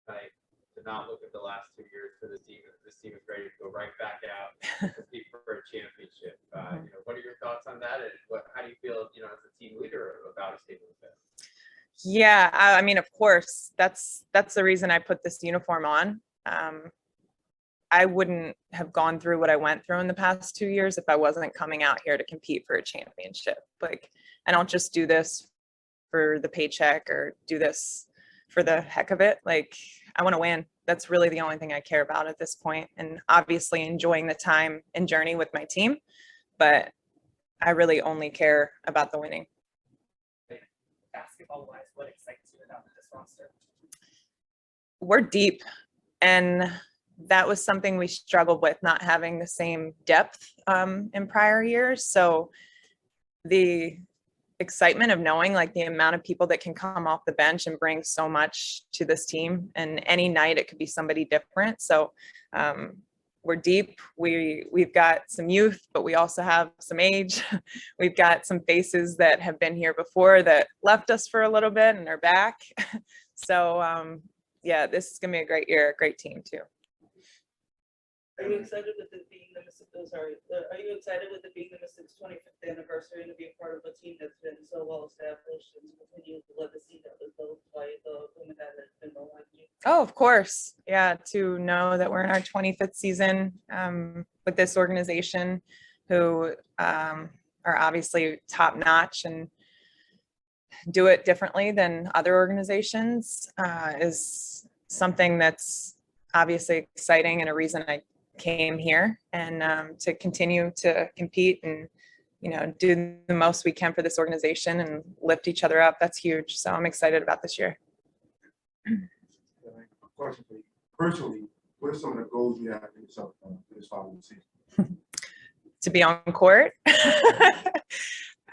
like to not look at the last 2 years for this team. This team is ready to go right back out and compete for a championship. What are your thoughts on that, and how do you feel, as a team leader about a statement like that? Yeah, I mean, of course, that's the reason I put this uniform on. I wouldn't have gone through what I went through in the past 2 years if I wasn't coming out here to compete for a championship. Like, I don't just do this for the paycheck or do this for the heck of it. Like, I want to win. That's really the only thing I care about at this point. And obviously enjoying the time and journey with my team, but I really only care about the winning. Basketball-wise, what excites you about this roster? We're deep, and that was something we struggled with, not having the same depth in prior years. So the excitement of knowing like the amount of people that can come off the bench and bring so much to this team, and any night it could be somebody different. So we're deep. We've got some youth, but we also have some age. We've got some faces that have been here before that left us for a little bit and are back. So yeah, this is gonna be a great year, a great team too. Are you excited with it being the Mystics? Are you excited with it being the Mystics' 25th anniversary to be a part of a team that's been so well established and to continue the legacy that was built by the women that have been behind you? Oh, of course. Yeah, to know that we're in our 25th season with this organization, who are obviously top notch and do it differently than other organizations, is something that's obviously exciting and a reason I came here, and to continue to compete and do the most we can for this organization and lift each other up. That's huge. So I'm excited about this year. Question for you. Personally, what are some of the goals you have for yourself for this following season? To be on court,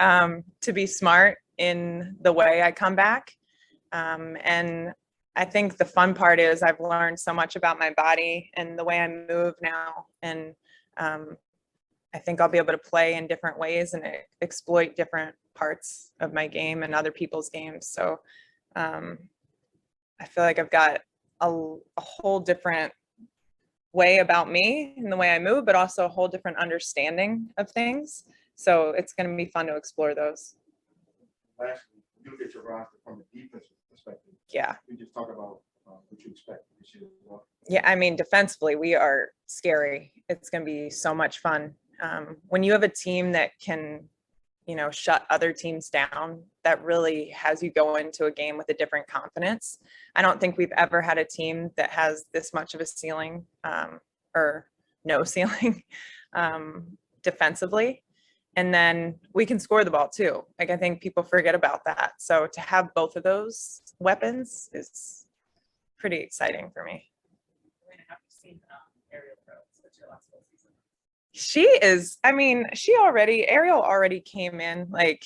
to be smart in the way I come back, and I think the fun part is I've learned so much about my body and the way I move now. And I think I'll be able to play in different ways and exploit different parts of my game and other people's games. So I feel like I've got a whole different way about me and the way I move, but also a whole different understanding of things. So it's going to be fun to explore those. Lastly, you get your roster from a defensive perspective. Yeah. We just talk about what you expect this year as well. Yeah, I mean, defensively, we are scary. It's going to be so much fun. When you have a team that can, shut other teams down, that really has you go into a game with a different confidence. I don't think we've ever had a team that has this much of a ceiling, or no ceiling, defensively. And then we can score the ball too. Like, I think people forget about that. So to have both of those weapons is pretty exciting for me. Elena, have you seen Ariel Prowess your last full season? She is, I mean, Ariel already came in like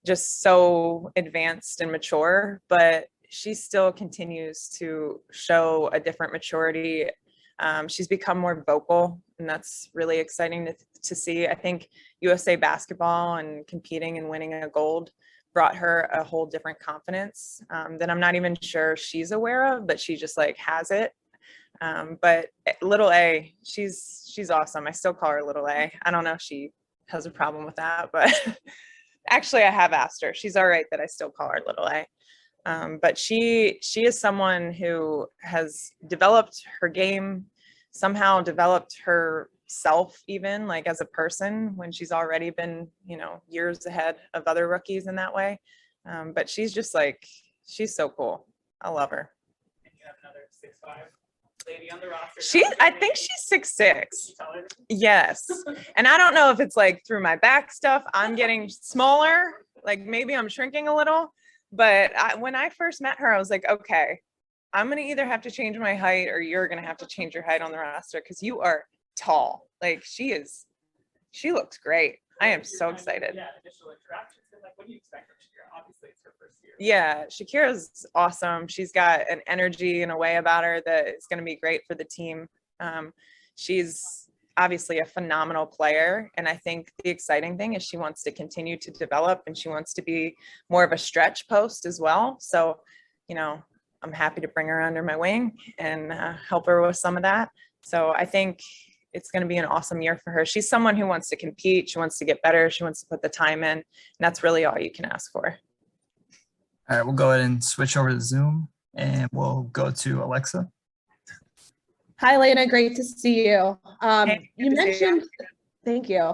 just so advanced and mature, but she still continues to show a different maturity. She's become more vocal, and that's really exciting to see. I think USA basketball and competing and winning a gold brought her a whole different confidence that I'm not even sure she's aware of, but she just like has it. But little A, she's awesome. I still call her little A. I don't know if she has a problem with that, but actually I have asked her. She's all right that I still call her little A. But she is someone who has developed her game, somehow developed herself even like as a person, when she's already been, years ahead of other rookies in that way. But she's just like, she's so cool. I love her. And you have another 6'5" lady on the roster. I think she's 6'6". Yes. And I don't know if it's like through my back stuff, I'm getting smaller, like maybe I'm shrinking a little. But when I first met her, I was like, okay, I'm going to either have to change my height or you're going to have to change your height on the roster, because you are tall. Like, she looks great. I am so excited. Yeah, initial interactions. Like, what do you expect from Shakira? Obviously, it's her first year. Yeah, Shakira's awesome. She's got an energy and a way about her that is going to be great for the team. She's obviously a phenomenal player. And I think the exciting thing is she wants to continue to develop, and she wants to be more of a stretch post as well. So, I'm happy to bring her under my wing and help her with some of that. So I think it's going to be an awesome year for her. She's someone who wants to compete. She wants to get better. She wants to put the time in. And that's really all you can ask for. All right, we'll go ahead and switch over to Zoom and we'll go to Alexa. Hi, Elena. Great to see you. Hey, You good to see you. mentioned, thank you.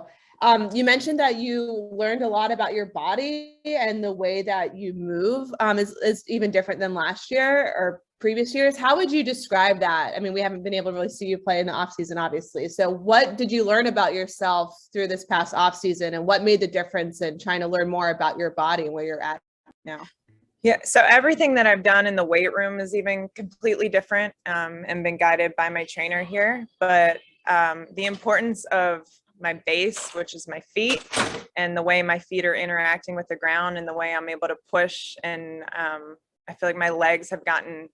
You mentioned that you learned a lot about your body and the way that you move is even different than last year or previous years. How would you describe that? I mean, we haven't been able to really see you play in the off season, obviously. So what did you learn about yourself through this past off season, and what made the difference in trying to learn more about your body and where you're at now? Yeah, so everything that I've done in the weight room is even completely different and been guided by my trainer here. But the importance of my base, which is my feet, and the way my feet are interacting with the ground and the way I'm able to push. And I feel like my legs have gotten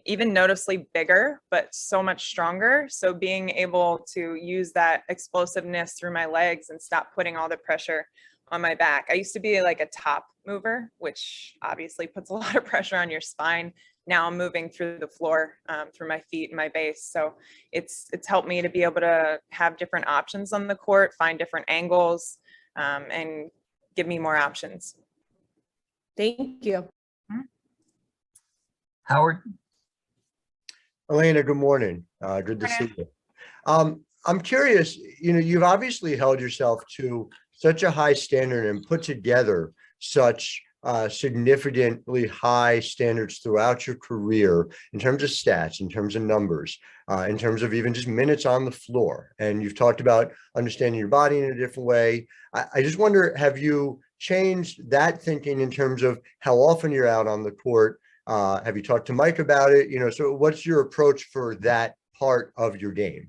even noticeably bigger, but so much stronger. So being able to use that explosiveness through my legs and stop putting all the pressure on my back. I used to be like a top mover, which obviously puts a lot of pressure on your spine. Now I'm moving through the floor, through my feet and my base. So it's helped me to be able to have different options on the court, find different angles, and give me more options. Thank you. Howard. Elena, good morning. Good to see you. I'm curious, you've obviously held yourself to such a high standard and put together such significantly high standards throughout your career in terms of stats, in terms of numbers, in terms of even just minutes on the floor. And you've talked about understanding your body in a different way. I just wonder, have you changed that thinking in terms of how often you're out on the court? Have you talked to Mike about it? So what's your approach for that part of your game?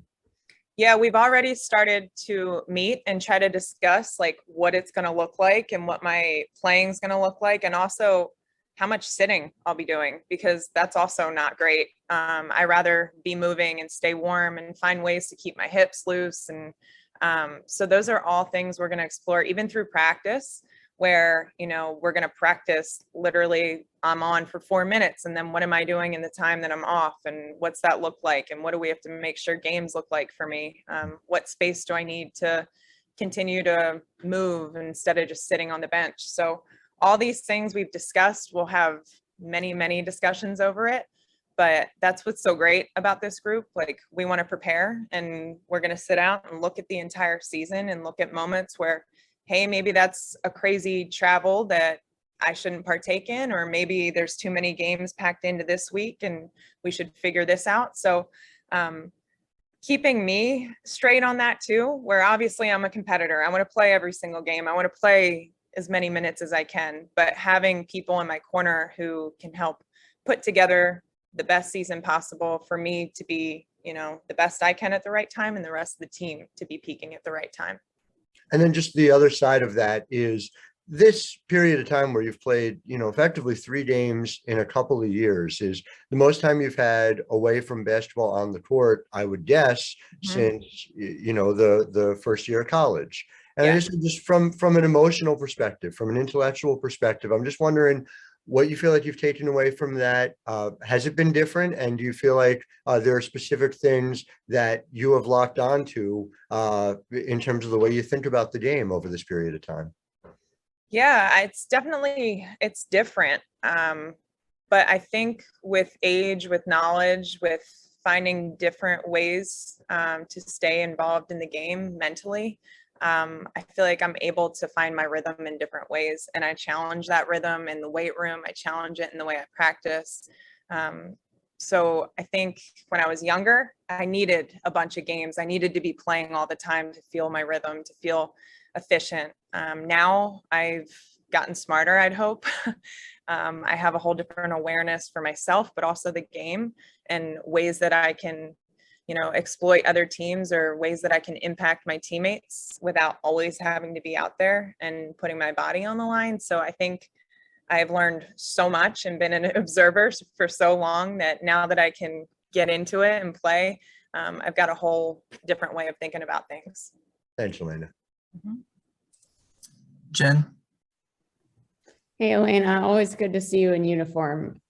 Yeah, we've already started to meet and try to discuss like what it's going to look like and what my playing is going to look like, and also how much sitting I'll be doing, because that's also not great. I rather be moving and stay warm and find ways to keep my hips loose. And so those are all things we're going to explore even through practice, where, we're going to practice literally I'm on for 4 minutes. And then what am I doing in the time that I'm off? And what's that look like? And what do we have to make sure games look like for me? What space do I need to continue to move instead of just sitting on the bench? So all these things we've discussed, we'll have many, many discussions over it. But that's what's so great about this group. Like, we want to prepare, and we're going to sit out and look at the entire season and look at moments where, hey, maybe that's a crazy travel that I shouldn't partake in, or maybe there's too many games packed into this week and we should figure this out. So keeping me straight on that too, where obviously I'm a competitor. I want to play every single game. I want to play as many minutes as I can, but having people in my corner who can help put together the best season possible for me to be, the best I can at the right time, and the rest of the team to be peaking at the right time. And then just the other side of that is this period of time where you've played, effectively 3 games in a couple of years is the most time you've had away from basketball on the court, I would guess, since, the first year of college. And Yeah. I just from an emotional perspective, from an intellectual perspective, I'm just wondering what you feel like you've taken away from that. Has it been different? And do you feel like there are specific things that you have locked onto in terms of the way you think about the game over this period of time? Yeah, it's different. But I think with age, with knowledge, with finding different ways to stay involved in the game mentally, I feel like I'm able to find my rhythm in different ways. And I challenge that rhythm in the weight room. I challenge it in the way I practice. So I think when I was younger, I needed a bunch of games. I needed to be playing all the time to feel my rhythm, to feel efficient. Now I've gotten smarter, I'd hope. I have a whole different awareness for myself, but also the game, and ways that I can, exploit other teams, or ways that I can impact my teammates without always having to be out there and putting my body on the line. So I think I've learned so much and been an observer for so long that now that I can get into it and play, I've got a whole different way of thinking about things. Thanks, Elena. Jen. Hey, Elena, always good to see you in uniform.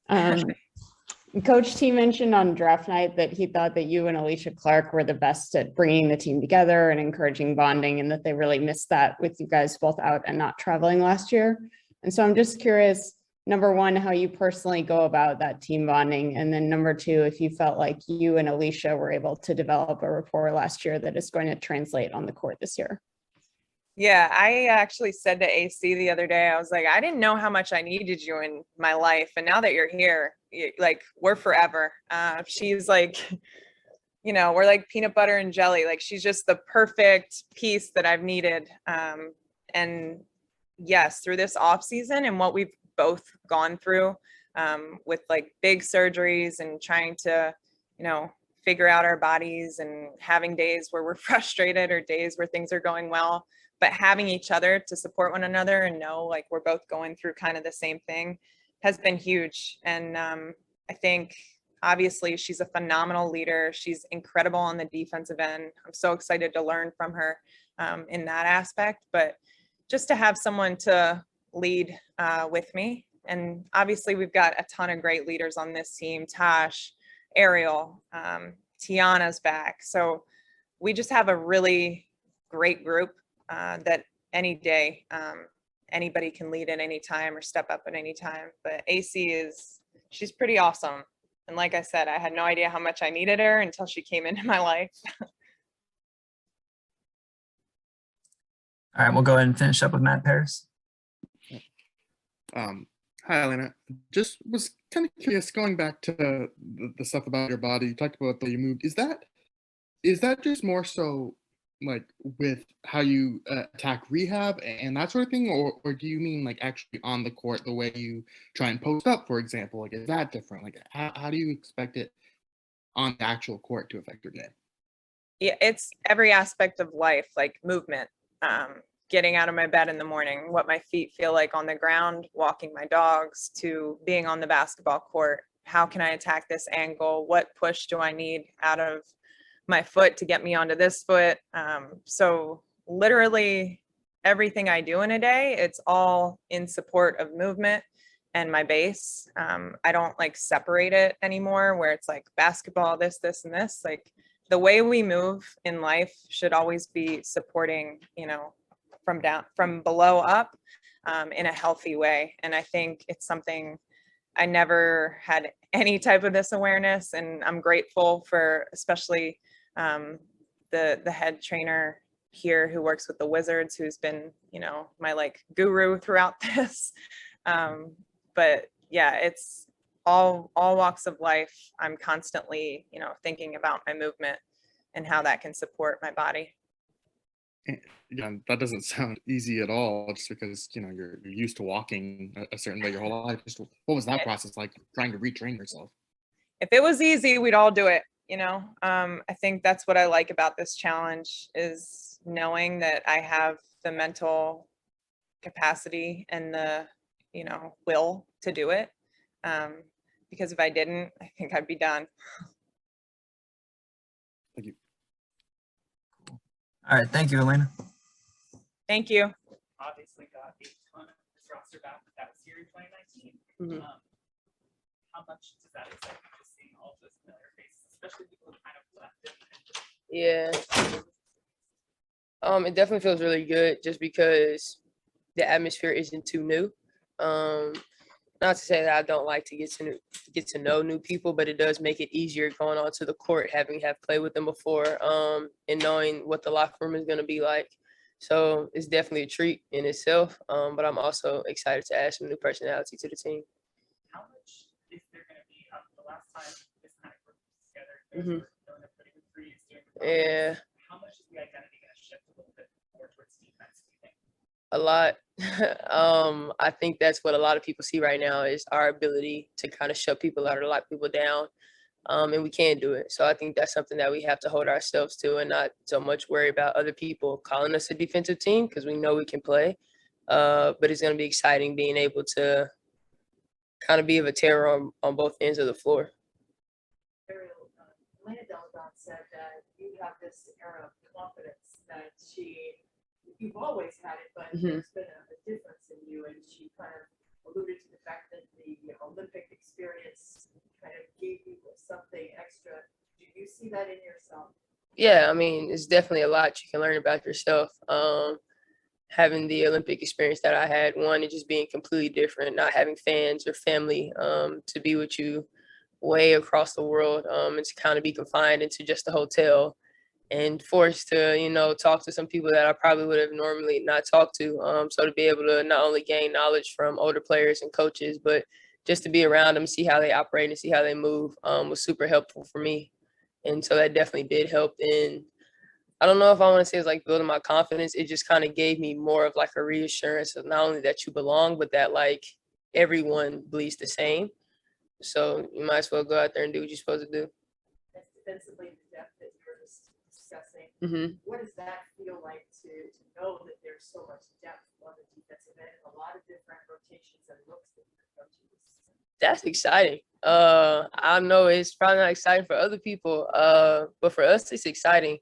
Coach T mentioned on draft night that he thought that you and Alicia Clark were the best at bringing the team together and encouraging bonding, and that they really missed that with you guys both out and not traveling last year. And so I'm just curious, number one, how you personally go about that team bonding. And then number two, if you felt like you and Alicia were able to develop a rapport last year that is going to translate on the court this year. Yeah, I actually said to AC the other day, I was like, I didn't know how much I needed you in my life. And now that you're here, like, we're forever. She's like, you know, we're like peanut butter and jelly. Like, she's just the perfect piece that I've needed. And yes, through this off season and what we've both gone through with like big surgeries and trying to, you know, figure out our bodies and having days where we're frustrated or days where things are going well, but having each other to support one another and know like we're both going through kind of the same thing has been huge. And I think obviously she's a phenomenal leader. She's incredible on the defensive end. I'm so excited to learn from her in that aspect, but just to have someone to lead with me. And obviously we've got a ton of great leaders on this team. Tosh, Ariel, Tiana's back. So we just have a really great group that any day anybody can lead at any time or step up at any time. But AC she's pretty awesome. And like I said, I had no idea how much I needed her until she came into my life. All right, we'll go ahead and finish up with Matt Paris. Hi, Elena. Just was kind of curious, going back to the stuff about your body. You talked about that you moved. Is that just more so like with how you attack rehab and that sort of thing, or do you mean like actually on the court, the way you try and post up, for example? Like, is that different? Like, how do you expect it on the actual court to affect your game? Yeah, it's every aspect of life, like movement, getting out of my bed in the morning, what my feet feel like on the ground, walking my dogs, to being on the basketball court. How can I attack this angle? What push do I need out of my foot to get me onto this foot? So literally everything I do in a day, it's all in support of movement and my base. I don't like separate it anymore where it's like basketball, this, and this. Like, the way we move in life should always be supporting, you know, from below up in a healthy way. And I think it's something I never had any type of this awareness, and I'm grateful for especially the head trainer here who works with the Wizards, who's been, you know, my like guru throughout this. But yeah, it's all walks of life. I'm constantly, you know, thinking about my movement and how that can support my body. Yeah, that doesn't sound easy at all, just because, you know, you're used to walking a certain way your whole life. Just what was that process like, trying to retrain yourself? If it was easy, we'd all do it, you know. I think that's what I like about this challenge, is knowing that I have the mental capacity and the, you know, will to do it. Because if I didn't, I think I'd be done. Thank you. All right, thank you, Elena. Thank you. Obviously got a ton of this roster back that was here in 2019. Mhm. How much does that excite you, just seeing all those familiar faces, especially people who kind of left it? Yeah. It definitely feels really good just because the atmosphere isn't too new. Not to say that I don't like to get to know new people, but it does make it easier going onto the court, having played with them before, and knowing what the locker room is going to be like. So it's definitely a treat in itself, but I'm also excited to add some new personality to the team. How much is there going to be the last time this kind of group was together? Doing the putting the threes, doing the Yeah. How much is the identity going to shift a little bit more towards defense, do you think? A lot. I think that's what a lot of people see right now, is our ability to kind of shut people out or lock people down. And we can't do it. So I think that's something that we have to hold ourselves to, and not so much worry about other people calling us a defensive team, because we know we can play. But it's going to be exciting being able to kind of be of a terror on both ends of the floor. Ariel, Elena Delle Donne said that you have this air of confidence that you've always had it, but there's been a difference in you, and she kind of alluded to the fact that the Olympic experience kind of gave that in yourself? Yeah, I mean, it's definitely a lot you can learn about yourself. Having the Olympic experience that I had, one, it just being completely different, not having fans or family to be with you way across the world, and to kind of be confined into just a hotel and forced to, talk to some people that I probably would have normally not talked to. So to be able to not only gain knowledge from older players and coaches, but just to be around them, see how they operate and see how they move was super helpful for me. And so that definitely did help in, I don't know if I want to say it's like building my confidence. It just kind of gave me more of like a reassurance of not only that you belong, but that like everyone bleeds the same. So you might as well go out there and do what you're supposed to do. That's defensively the depth that you were just discussing. Mm-hmm. What does that feel like to know that there's so much depth on the defensive end and a lot of different rotations and looks that you're coaching? That's exciting. I know it's probably not exciting for other people, but for us, it's exciting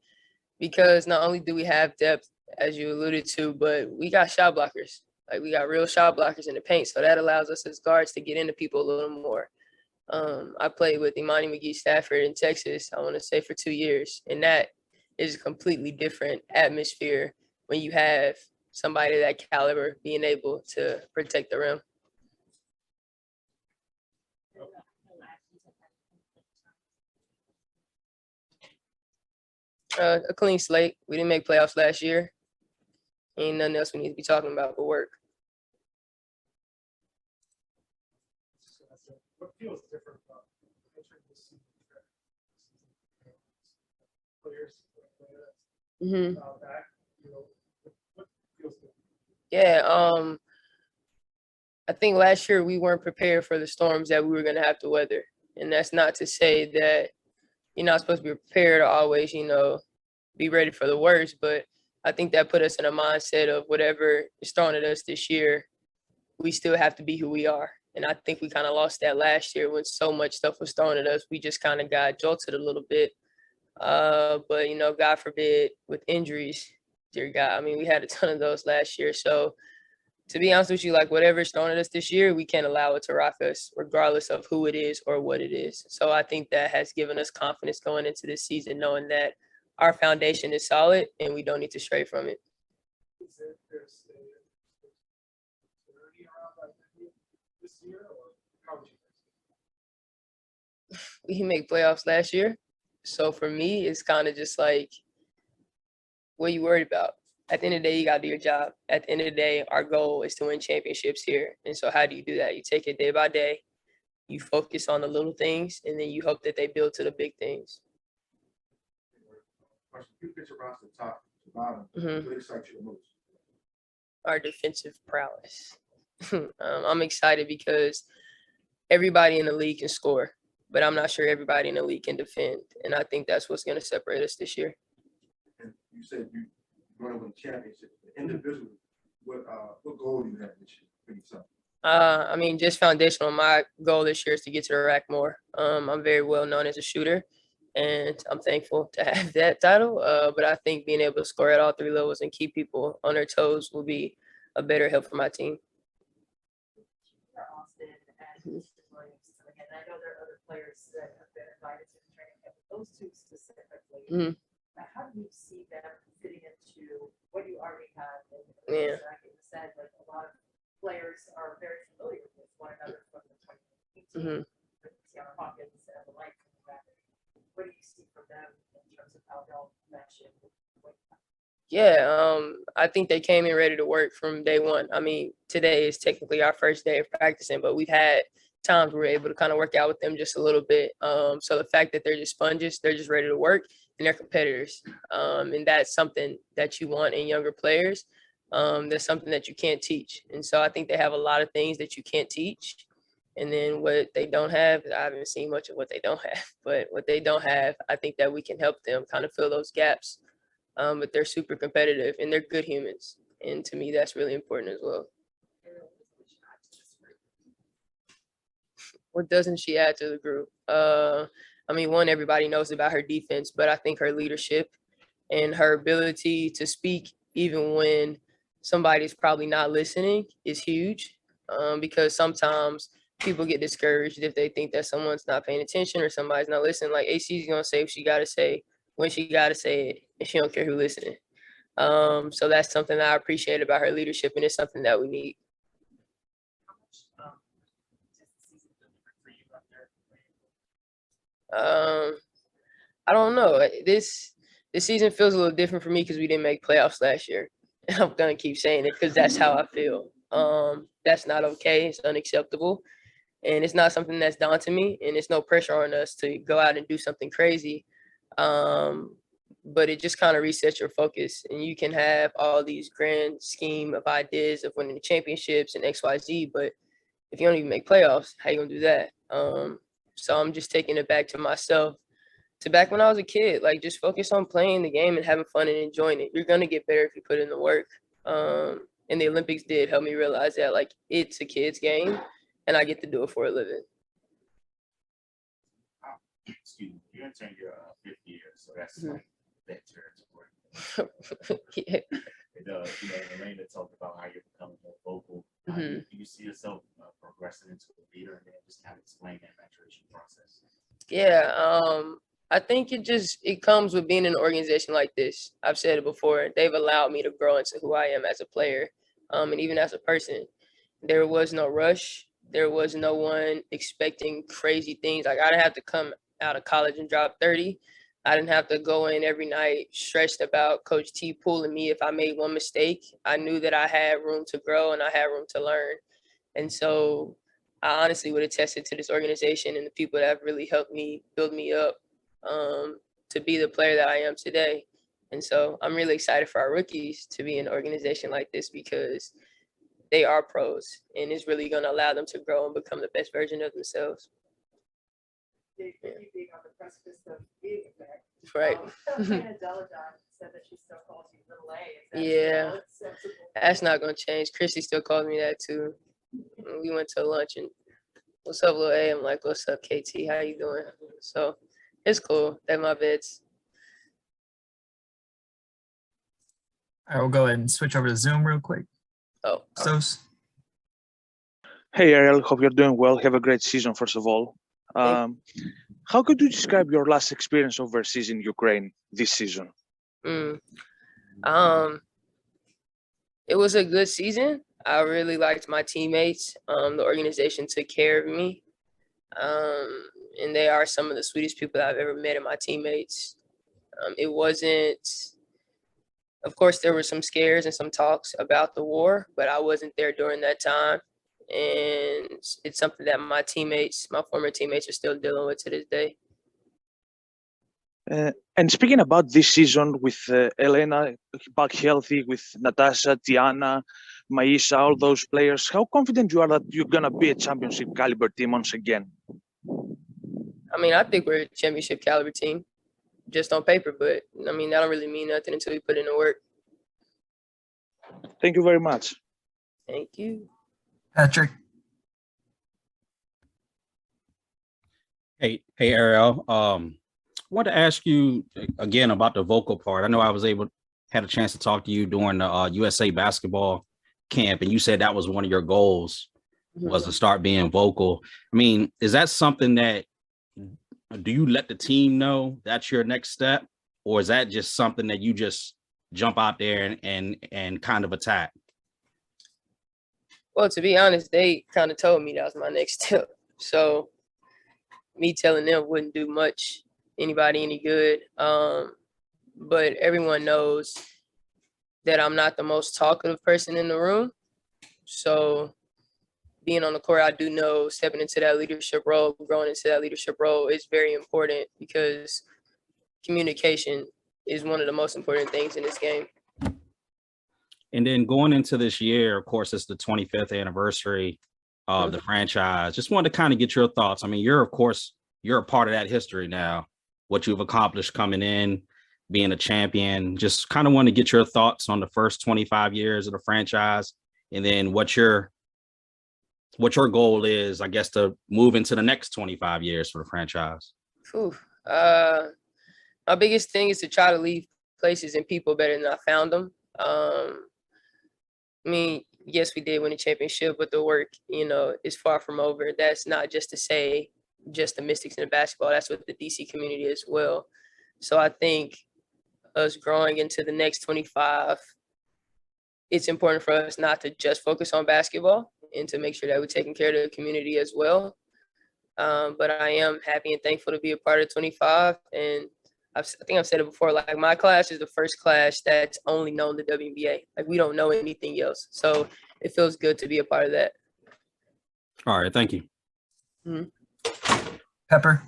because not only do we have depth, as you alluded to, but we got shot blockers. Like we got real shot blockers in the paint, so that allows us as guards to get into people a little more. I played with Imani McGee-Stafford in Texas, I want to say for 2 years, and that is a completely different atmosphere when you have somebody of that caliber being able to protect the rim. A clean slate. We didn't make playoffs last year. Ain't nothing else we need to be talking about but work. What feels different about entering this season? Players, Mm-hmm. that, what feels different? Yeah, I think last year we weren't prepared for the storms that we were going to have to weather. And that's not to say that you're not supposed to be prepared or always, be ready for the worst. But I think that put us in a mindset of whatever is thrown at us this year, we still have to be who we are. And I think we kind of lost that last year when so much stuff was thrown at us. We just kind of got jolted a little bit. But, God forbid, with injuries, dear God, I mean, we had a ton of those last year. So to be honest with you, like whatever's thrown at us this year, we can't allow it to rock us, regardless of who it is or what it is. So I think that has given us confidence going into this season, knowing that our foundation is solid and we don't need to stray from it. Is there there's a security around that this year, or how would you guys? We didn't make playoffs last year. So for me, it's kind of just like, what are you worried about? At the end of the day, you got to do your job. At the end of the day, our goal is to win championships here. And so how do you do that? You take it day by day. You focus on the little things, and then you hope that they build to the big things. Question: you picture roster top to bottom. Mhm. What excites you the most? Our defensive prowess. I'm excited because everybody in the league can score, but I'm not sure everybody in the league can defend. And I think that's what's going to separate us this year. And you said you're going to win championships. Individually, what goal do you have this year for yourself? I mean, just foundational. My goal this year is to get to the rack more. I'm very well known as a shooter, and I'm thankful to have that title. But I think being able to score at all three levels and keep people on their toes will be a better help for my team. Shakira Austin and Christyn Williams coming in. I know there are other players that have been invited to the training camp, but those two specifically. Mhm. How do you see them fitting into what you already have? And Yeah. like you said, like a lot of players are very familiar with one another from the 2018 Mhm. with Tiana Hawkins and the like coming back. What do you see from them in terms of how they'll mesh in with what you have? Yeah, I think they came in ready to work from day one. I mean, today is technically our first day of practicing, but we've had times where we're able to kind of work out with them just a little bit. So the fact that they're just sponges, they're just ready to work, and they're competitors. And that's something that you want in younger players. That's something that you can't teach. And so I think they have a lot of things that you can't teach. And then what they don't have, I haven't seen much of what they don't have, but what they don't have, I think that we can help them kind of fill those gaps. But they're super competitive and they're good humans. And to me, that's really important as well. What doesn't she add to the group? I mean, one, everybody knows about her defense, but I think her leadership and her ability to speak even when somebody's probably not listening is huge. Because sometimes people get discouraged if they think that someone's not paying attention or somebody's not listening. Like AC's gonna say what she gotta say when she gotta say it, and she don't care who's listening. So that's something that I appreciate about her leadership, and it's something that we need. How much does the season feel different for you out there? I don't know. This season feels a little different for me because we didn't make playoffs last year. I'm gonna keep saying it because that's how I feel. That's not okay. It's unacceptable, and it's not something that's daunting me. And it's no pressure on us to go out and do something crazy. But it just kind of resets your focus, and you can have all these grand scheme of ideas of winning the championships and XYZ. But if you don't even make playoffs, how you gonna do that? So I'm just taking it back to myself, to back when I was a kid. Like, just focus on playing the game and having fun and enjoying it. You're gonna get better if you put in the work. And the Olympics did help me realize that, like, it's a kid's game, and I get to do it for a living. Excuse me, you're entering your 5th year, so that's like that territory. Yeah. Elena talked about how you're becoming more vocal. Mhm. Do you see yourself progressing into a leader, and then just kind of explain that maturation process? Yeah, I think it comes with being in an organization like this. I've said it before. They've allowed me to grow into who I am as a player, and even as a person. There was no rush. There was no one expecting crazy things. Like, I didn't have to come out of college and drop 30. I didn't have to go in every night stressed about Coach T pulling me if I made one mistake. I knew that I had room to grow and I had room to learn. And so I honestly would attest it to this organization and the people that have really helped me build me up to be the player that I am today. And so I'm really excited for our rookies to be in an organization like this, because they are pros, and it's really going to allow them to grow and become the best version of themselves. You being on the precipice of being a vet. Right. Elena Delle Donne said that she still calls you Little A. Is that Yeah. still acceptable? That's not going to change. Chrissy still calls me that too. We went to lunch and, what's up, Lil A? I'm like, what's up, KT? How you doing? So it's cool. They're my vets. All right, we'll go ahead and switch over to Zoom real quick. Oh, Sos. Hey, Ariel. Hope you're doing well. Have a great season, first of all. How could you describe your last experience overseas in Ukraine this season? It was a good season. I really liked my teammates. The organization took care of me. And they are some of the sweetest people I've ever met in my teammates. It wasn't, of course, there were some scares and some talks about the war, but I wasn't there during that time. And it's something that my former teammates are still dealing with to this day. And speaking about this season with Elena back healthy, with Natasha, Tiana, Maisha, all those players, how confident you are that you're going to be a championship caliber team once again? I mean, I think we're a championship caliber team, just on paper, but I mean, that don't really mean nothing until we put in the work. Thank you very much. Thank you. Patrick. Hey, Ariel. I wanted to ask you again about the vocal part. I know I had a chance to talk to you during the USA basketball camp, and you said that was one of your goals, was to start being vocal. I mean, is that something that, do you let the team know that's your next step, or is that just something that you just jump out there and kind of attack? Well, to be honest, they kind of told me that was my next step. So me telling them wouldn't do anybody any good. But everyone knows that I'm not the most talkative person in the room. So being on the court, I do know stepping into that leadership role, growing into that leadership role is very important, because communication is one of the most important things in this game. And then going into this year, of course, it's the 25th anniversary of the franchise. Just wanted to kind of get your thoughts. I mean, you're a part of that history now, what you've accomplished coming in, being a champion. Just kind of want to get your thoughts on the first 25 years of the franchise, and then what your goal is, I guess, to move into the next 25 years for the franchise. My biggest thing is to try to leave places and people better than I found them. I mean, yes, we did win a championship, but the work, is far from over. That's not just to say just the Mystics in the basketball. That's with the DC community as well. So I think us growing into the next 25, it's important for us not to just focus on basketball and to make sure that we're taking care of the community as well. But I am happy and thankful to be a part of 25. And I think I've said it before, like my class is the first class that's only known the WNBA. Like we don't know anything else. So it feels good to be a part of that. All right, thank you. Pepper.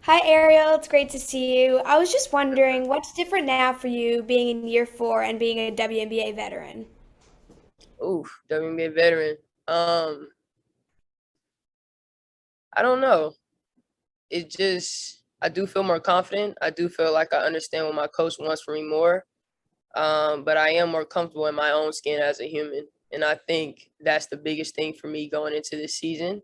Hi, Ariel. It's great to see you. I was just wondering, what's different now for you being in year 4 and being a WNBA veteran? Ooh, WNBA veteran. I don't know. I do feel more confident. I do feel like I understand what my coach wants from me more. But I am more comfortable in my own skin as a human. And I think that's the biggest thing for me going into this season.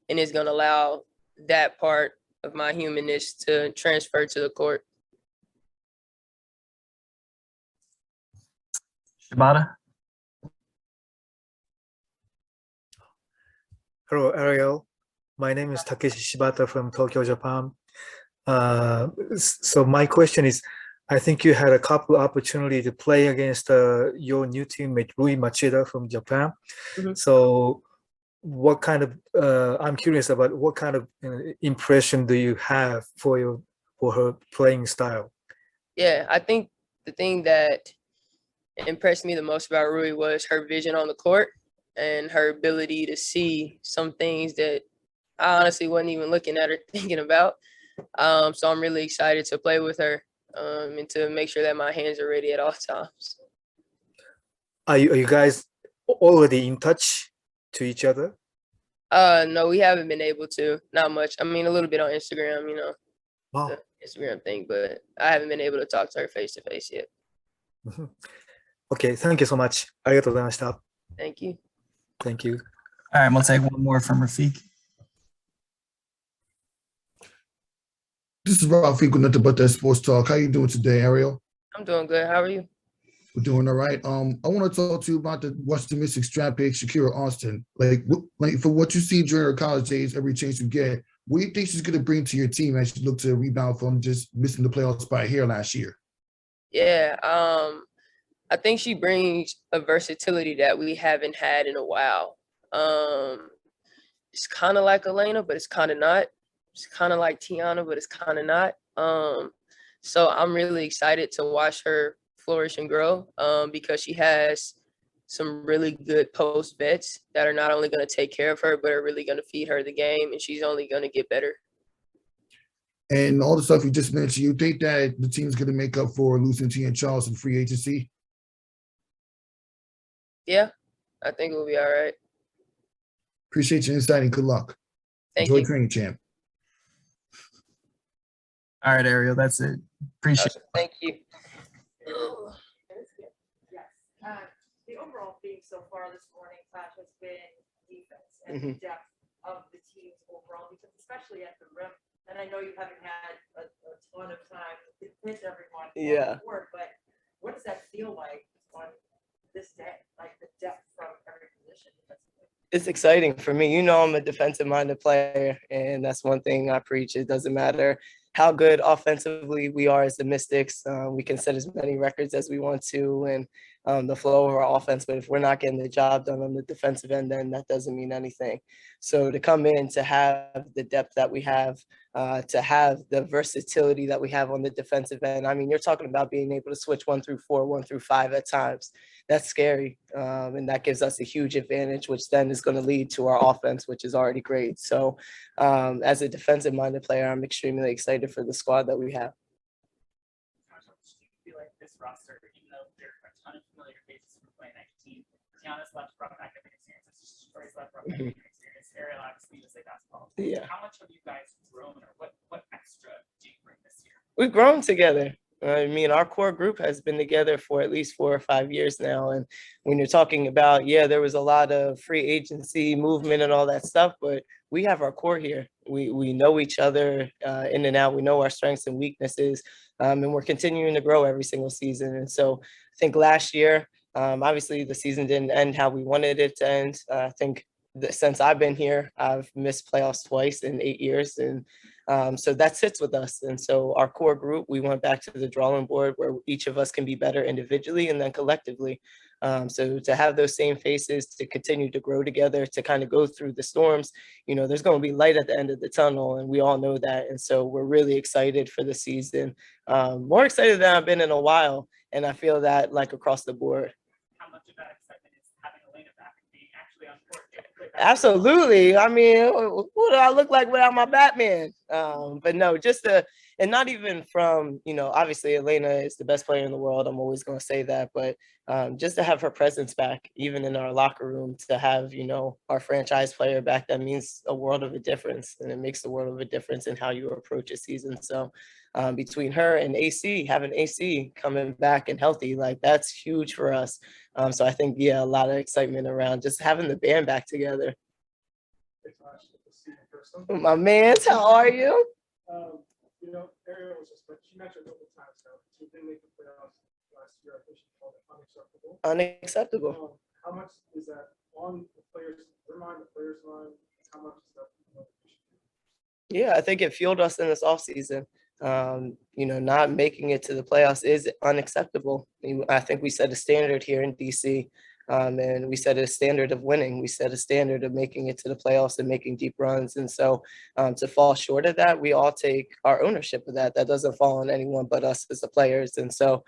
And it's going to allow that part of my humanness to transfer to the court. Shibata. Hello, Ariel. My name is Takeshi Shibata from Tokyo, Japan. So my question is, I think you had a couple opportunity to play against your new teammate Rui Machida from Japan. So what kind of I'm curious about what kind of impression do you have for her playing style? Yeah, I think the thing that impressed me the most about Rui was her vision on the court and her ability to see some things that I honestly wasn't even looking at or thinking about. So I'm really excited to play with her and to make sure that my hands are ready at all times. Are you guys already in touch to each other? No, we haven't been able to. Not much. I mean, a little bit on Instagram, Wow. the Instagram thing, but I haven't been able to talk to her face to face yet. Okay, thank you so much. ありがとうございました。 Thank you. Thank you. All right, we'll take one more from Rafiq. This is Rafiq with Nothing But That Sports Talk. How you doing today, Ariel? I'm doing good. How are you? We're doing all right. I want to talk to you about the Washington Mystics draft pick, Shakira Austin. Like for what you see during her college days, every chance you get, what do you think she's going to bring to your team as she look to rebound from just missing the playoff spot here last year? Yeah, I think she brings a versatility that we haven't had in a while. It's kind of like Elena, but it's kind of not. It's kind of like Tiana, but it's kind of not. So I'm really excited to watch her flourish and grow because she has some really good post vets that are not only going to take care of her, but are really going to feed her the game, and she's only going to get better. And all the stuff you just mentioned, you think that the team's going to make up for losing Tia Charles in free agency? Yeah, I think we'll be all right. Appreciate your insight and good luck. Thank Enjoy you. training, champ. All right, Ariel, that's it. Appreciate it. Thank you. Yes. The overall theme so far this morning, Clash, has been defense and the depth of the team's overall defense, especially at the rim. And I know you haven't had a ton of time to hit everyone on the court, but what does that feel like on this day? Like the depth from every position? It's exciting for me. I'm a defensive-minded player, and that's one thing I preach. It doesn't matter how good offensively we are as the Mystics. We can set as many records as we want to and the flow of our offense, but if we're not getting the job done on the defensive end, then that doesn't mean anything. So to come in, to have the depth that we have, to have the versatility that we have on the defensive end, I mean, you're talking about being able to switch 1 through 4, 1 through 5 at times. That's scary, and that gives us a huge advantage, which then is going to lead to our offense, which is already great. So as a defensive-minded player, I'm extremely excited for the squad that we have. I feel like this roster, even though there are a ton of familiar faces from 2019, Tiana's left brought back a big experience. Troy's left brought back a big experience. Ariel obviously was like basketball. Yeah. How much have you guys grown, or what extra do you bring this year? We've grown together. I mean, our core group has been together for at least 4 or 5 years now. And when you're talking about, there was a lot of free agency movement and all that stuff, but we have our core here. We know each other in and out. We know our strengths and weaknesses, and we're continuing to grow every single season. And so I think last year Obviously, the season didn't end how we wanted it to end. I think since I've been here, I've missed playoffs twice in 8 years. And so that sits with us. And so our core group, we went back to the drawing board where each of us can be better individually and then collectively. So to have those same faces, to continue to grow together, to kind of go through the storms, there's going to be light at the end of the tunnel, and we all know that. And so we're really excited for the season, more excited than I've been in a while. And I feel that like across the board. How much of that excitement is having Elena back and being actually on court? Absolutely. I mean, what do I look like without my Batman? But no, and not even from, obviously Elena is the best player in the world. I'm always going to say that, but just to have her presence back, even in our locker room, to have, our franchise player back, that means a world of a difference, and it makes a world of a difference in how you approach a season. So between her and having AC coming back and healthy, like that's huge for us. So I think, a lot of excitement around just having the band back together. My man, how are you? Ariel was just, but she mentioned a couple times now, she didn't make the playoffs last year. I think she called it unacceptable. Unacceptable. How much is that on the players' mind, the players' mind? How much is that? Yeah, I think it fueled us in this offseason. Not making it to the playoffs is unacceptable. I think we set a standard here in DC, and we set a standard of winning. We set a standard of making it to the playoffs and making deep runs. And so to fall short of that, we all take our ownership of that. That doesn't fall on anyone but us as the players. And so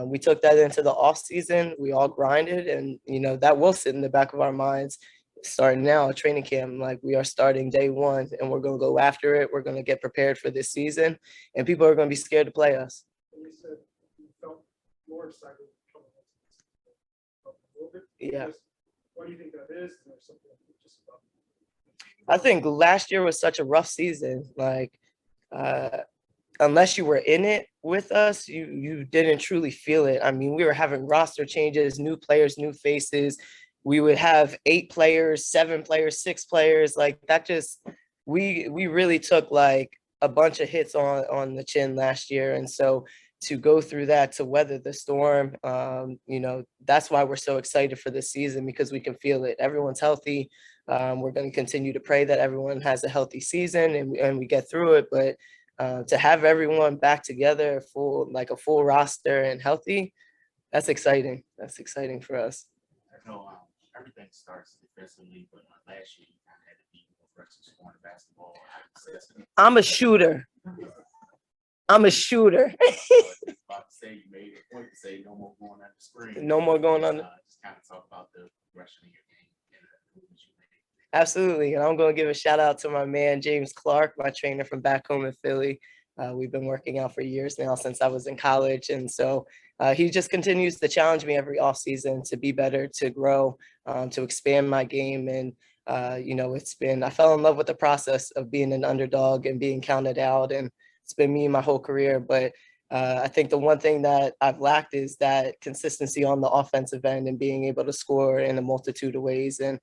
we took that into the offseason. We all grinded, and, that will sit in the back of our minds. Starting now, training camp, like we are starting day one, and we're going to go after it. We're going to get prepared for this season, and people are going to be scared to play us. And you said you felt more excited coming into a little bit. Yeah. What do you think that is? Is there something just about? I think last year was such a rough season. Like, unless you were in it with us, you didn't truly feel it. I mean, we were having roster changes, new players, new faces. We would have 8 players, 7 players, 6 players, like that. Just we really took like a bunch of hits on the chin last year. And so to go through that, to weather the storm, that's why we're so excited for this season, because we can feel it. Everyone's healthy. We're going to continue to pray that everyone has a healthy season and we get through it. But to have everyone back together, a full roster and healthy, that's exciting. That's exciting for us. I know everything starts defensively, but last year you kind of had to be more aggressive scoring the basketball. I'm a shooter. I'm a shooter. About to say, you made a point to say no more going under screen. No more going under. Just kind of talk about the progression of your game and the movements you made. Absolutely. And I'm going to give a shout out to my man, James Clark, my trainer from back home in Philly. We've been working out for years now, since I was in college. And so he just continues to challenge me every offseason to be better, to grow, to expand my game. And, I fell in love with the process of being an underdog and being counted out. And it's been me my whole career. But I think the one thing that I've lacked is that consistency on the offensive end and being able to score in a multitude of ways. And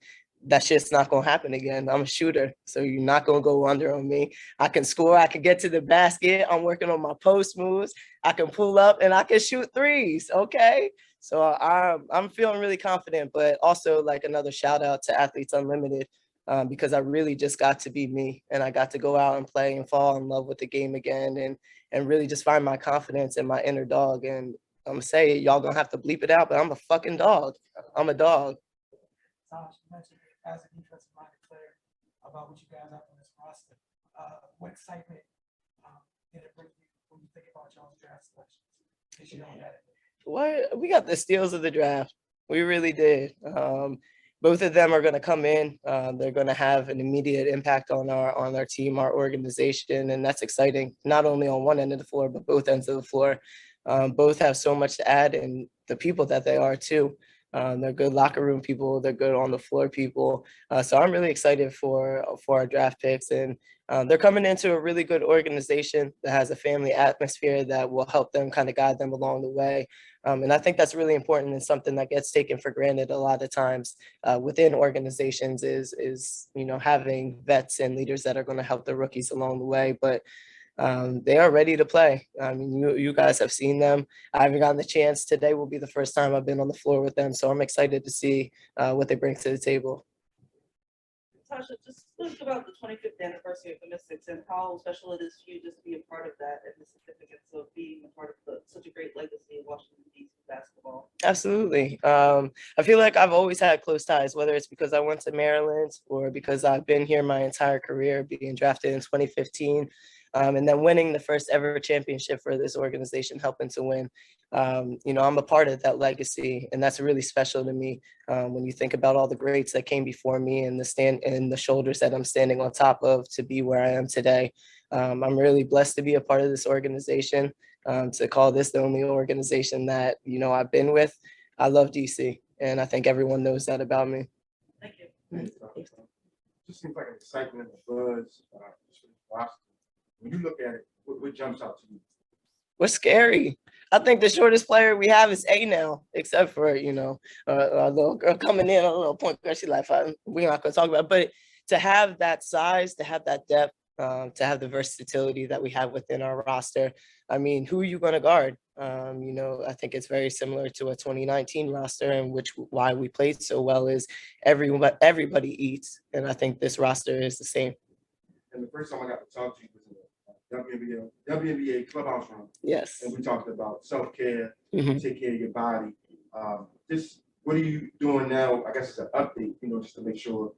that shit's not going to happen again. I'm a shooter, so you're not going to go under on me. I can score. I can get to the basket. I'm working on my post moves. I can pull up and I can shoot threes. Okay. So I'm feeling really confident, but also like another shout out to Athletes Unlimited, because I really just got to be me, and I got to go out and play and fall in love with the game again, and really just find my confidence and my inner dog. And I'm gonna say, y'all gonna have to bleep it out, but I'm a fucking dog. I'm a dog. Tosh, you mentioned as a defensive-minded player about what you guys have on this roster. What excitement did it bring you when you think about y'all's draft selections? Did you know that? What, we got the steals of the draft. We really did. Both of them are going to come in. They're going to have an immediate impact on our team, our organization, and that's exciting. Not only on one end of the floor, but both ends of the floor. Both have so much to add, and the people that they are too. They're good locker room people. They're good on the floor people. So I'm really excited for our draft picks, and they're coming into a really good organization that has a family atmosphere that will help them kind of guide them along the way. And I think that's really important, and something that gets taken for granted a lot of times within organizations is having vets and leaders that are going to help the rookies along the way. But they are ready to play. I mean, you guys have seen them. I haven't gotten the chance. Today will be the first time I've been on the floor with them, so I'm excited to see what they bring to the table. Natasha, just think about the 25th anniversary of the Mystics and how special it is for you just to be a part of that and the significance of being a part of such a great legacy of Washington, D.C. basketball. Absolutely. I feel like I've always had close ties, whether it's because I went to Maryland or because I've been here my entire career, being drafted in 2015. And then winning the first ever championship for this organization, helping to win. I'm a part of that legacy, and that's really special to me. When you think about all the greats that came before me and the shoulders that I'm standing on top of to be where I am today. I'm really blessed to be a part of this organization. To call this the only organization that I've been with. I love DC, and I think everyone knows that about me. Thank you. Just seems like an excitement, a buzz. When you look at it, what jumps out to you? We're scary. I think the shortest player we have is A now, except for a little girl coming in, a little point guard. She's like, we're not going to talk about it. But to have that size, to have that depth, to have the versatility that we have within our roster. I mean, who are you going to guard? I think it's very similar to a 2019 roster, and why we played so well is everybody eats, and I think this roster is the same. And the first time I got to talk to you was in a WNBA clubhouse room. Yes. And we talked about self-care, Mhm. take care of your body. Just what are you doing now? I guess it's an update, just to make sure.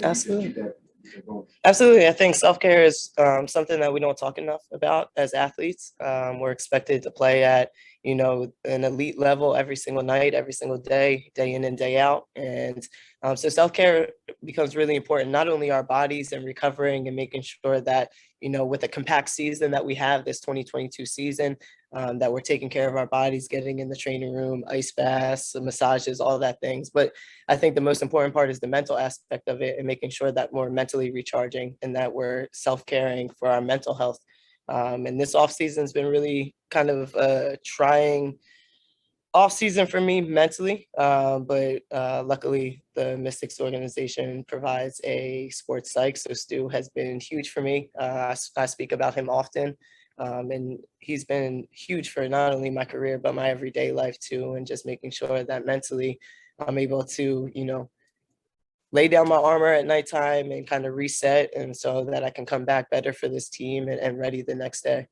Absolutely. You keep that going. Absolutely. I think self-care is something that we don't talk enough about as athletes. We're expected to play at, an elite level every single night, every single day in and day out. And so self-care becomes really important, not only our bodies and recovering and making sure that, with the compact season that we have, this 2022 season, that we're taking care of our bodies, getting in the training room, ice baths, massages, all that things. But I think the most important part is the mental aspect of it and making sure that we're mentally recharging and that we're self-caring for our mental health. And this offseason has been really kind of a trying offseason for me mentally, but luckily the Mystics organization provides a sports psych. So Stu has been huge for me. I speak about him often. And he's been huge for not only my career, but my everyday life too. And just making sure that mentally I'm able to, lay down my armor at nighttime and kind of reset. And so that I can come back better for this team and ready the next day.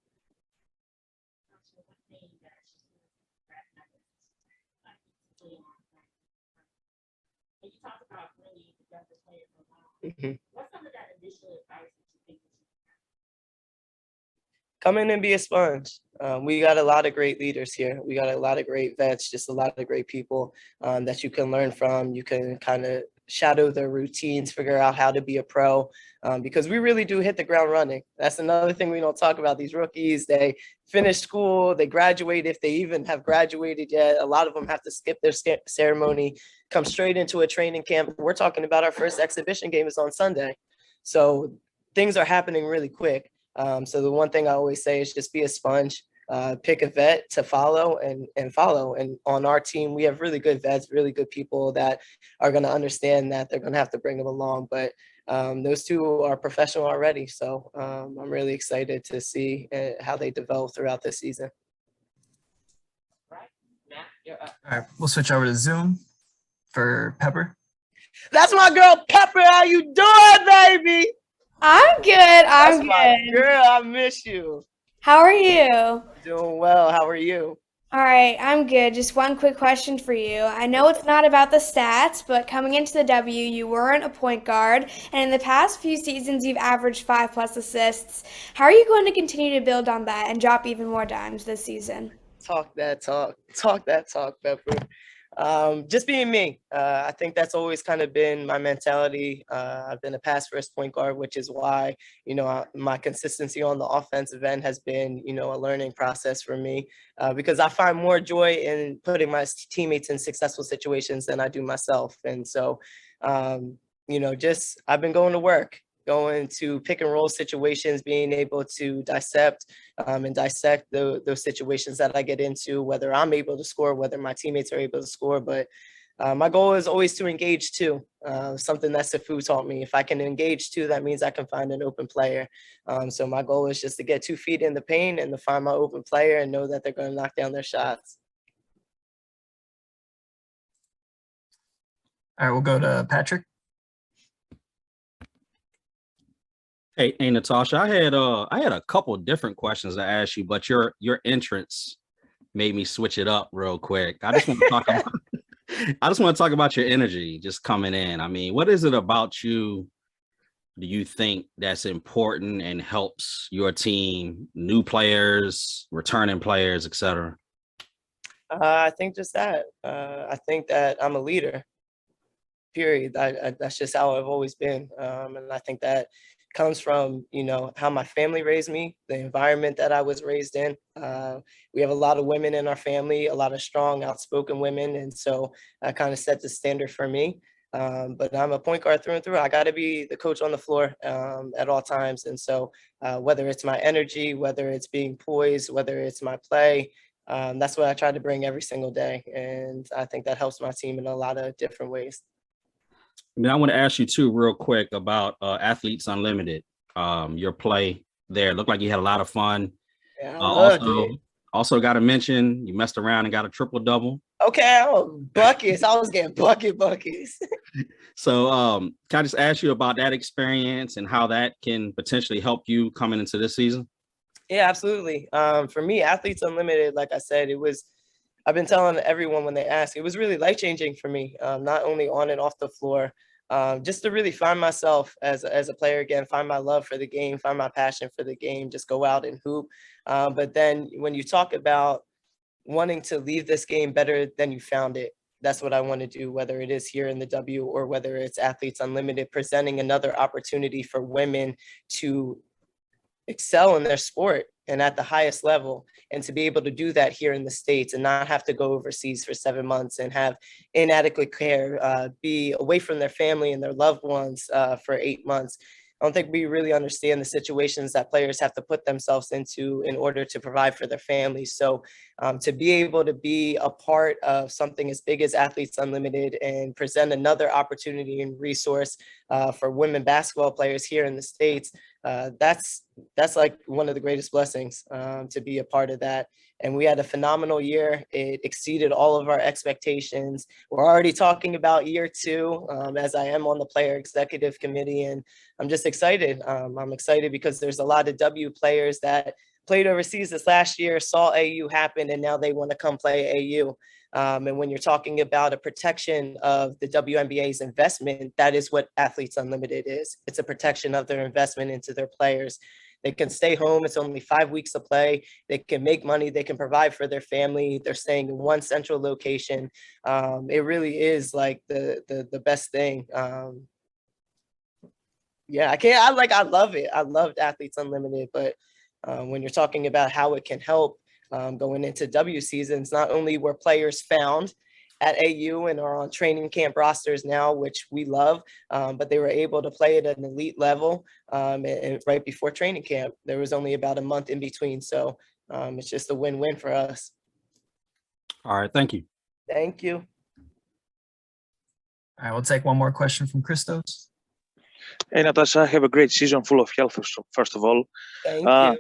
Mhm. What's some of that initial advice that you think? Come in and be a sponge. We got a lot of great leaders here. We got a lot of great vets, just a lot of great people that you can learn from. You can kind of shadow their routines, figure out how to be a pro, because we really do hit the ground running. That's another thing we don't talk about. These rookies, they finish school, they graduate, if they even have graduated yet. A lot of them have to skip their ceremony, come straight into a training camp. We're talking about our first exhibition game is on Sunday. So things are happening really quick. So the one thing I always say is just be a sponge, pick a vet to follow and follow. And on our team, we have really good vets, really good people that are going to understand that they're going to have to bring them along. But those two are professional already. So I'm really excited to see how they develop throughout this season. All right, we'll switch over to Zoom for Pepper. That's my girl, Pepper. How you doing, baby? I'm good. That's I'm my good. girl, I miss you. How are you? Doing well. How are you? All right, I'm good. Just one quick question for you. I know it's not about the stats, but coming into the W, you weren't a point guard, and in the past few seasons, you've averaged 5+ assists. How are you going to continue to build on that and drop even more dimes this season? Talk that talk. Talk that talk, Pepper. Just being me. I think that's always kind of been my mentality. I've been a pass first point guard, which is why, my consistency on the offensive end has been, a learning process for me, because I find more joy in putting my teammates in successful situations than I do myself. And so, I've been going to work, going to pick and roll situations, being able to dissect those situations that I get into, whether I'm able to score, whether my teammates are able to score. But my goal is always to engage two, something that Sifu taught me. If I can engage two, that means I can find an open player. So my goal is just to get 2 feet in the paint and to find my open player and know that they're going to knock down their shots. All right, we'll go to Patrick. Hey, Natasha, I had a couple of different questions to ask you, but your entrance made me switch it up real quick. I just want to talk about your energy just coming in. I mean, what is it about you do you think that's important and helps your team, new players, returning players, etc.? I think just that. I think that I'm a leader, period. That's just how I've always been. And I think that comes from, you know, how my family raised me, the environment that I was raised in. We have a lot of women in our family, a lot of strong, outspoken women. And so I kind of set the standard for me. But I'm a point guard through and through. I got to be the coach on the floor at all times. And so whether it's my energy, whether it's being poised, whether it's my play, that's what I try to bring every single day. And I think that helps my team in a lot of different ways. I mean, I want to ask you too, real quick, about Athletes Unlimited. Your play there looked like you had a lot of fun. Yeah, I loved it. Also got to mention you messed around and got a triple double. Okay, buckets. I was getting buckets. So can I just ask you about that experience and how that can potentially help you coming into this season? Yeah, absolutely. For me, Athletes Unlimited, like I said, I've been telling everyone when they ask, it was really life-changing for me, not only on and off the floor, just to really find myself as a player again, find my love for the game, find my passion for the game, just go out and hoop. But then when you talk about wanting to leave this game better than you found it, that's what I want to do, whether it is here in the W or whether it's Athletes Unlimited, presenting another opportunity for women to excel in their sport and at the highest level, and to be able to do that here in the States and not have to go overseas for 7 months and have inadequate care, be away from their family and their loved ones for 8 months. I don't think we really understand the situations that players have to put themselves into in order to provide for their families. So to be able to be a part of something as big as Athletes Unlimited and present another opportunity and resource for women basketball players here in the States, that's like one of the greatest blessings to be a part of that. And we had a phenomenal year. It exceeded all of our expectations. We're already talking about year 2 as I am on the player executive committee, and I'm just excited. I'm excited because there's a lot of W players that played overseas this last year, saw AU happen, and now they want to come play AU. And when you're talking about a protection of the WNBA's investment, that is what Athletes Unlimited is. It's a protection of their investment into their players. They can stay home. It's only 5 weeks of play. They can make money. They can provide for their family. They're staying in one central location. It really is like the best thing. Yeah, I love it. I loved Athletes Unlimited, but when you're talking about how it can help going into W seasons, not only were players found at AU and are on training camp rosters now, which we love, but they were able to play at an elite level and right before training camp. There was only about a month in between. So it's just a win-win for us. All right, thank you. Thank you. All right, we'll take one more question from Christos. Hey, Natasha, have a great season full of health, first of all. Thank you.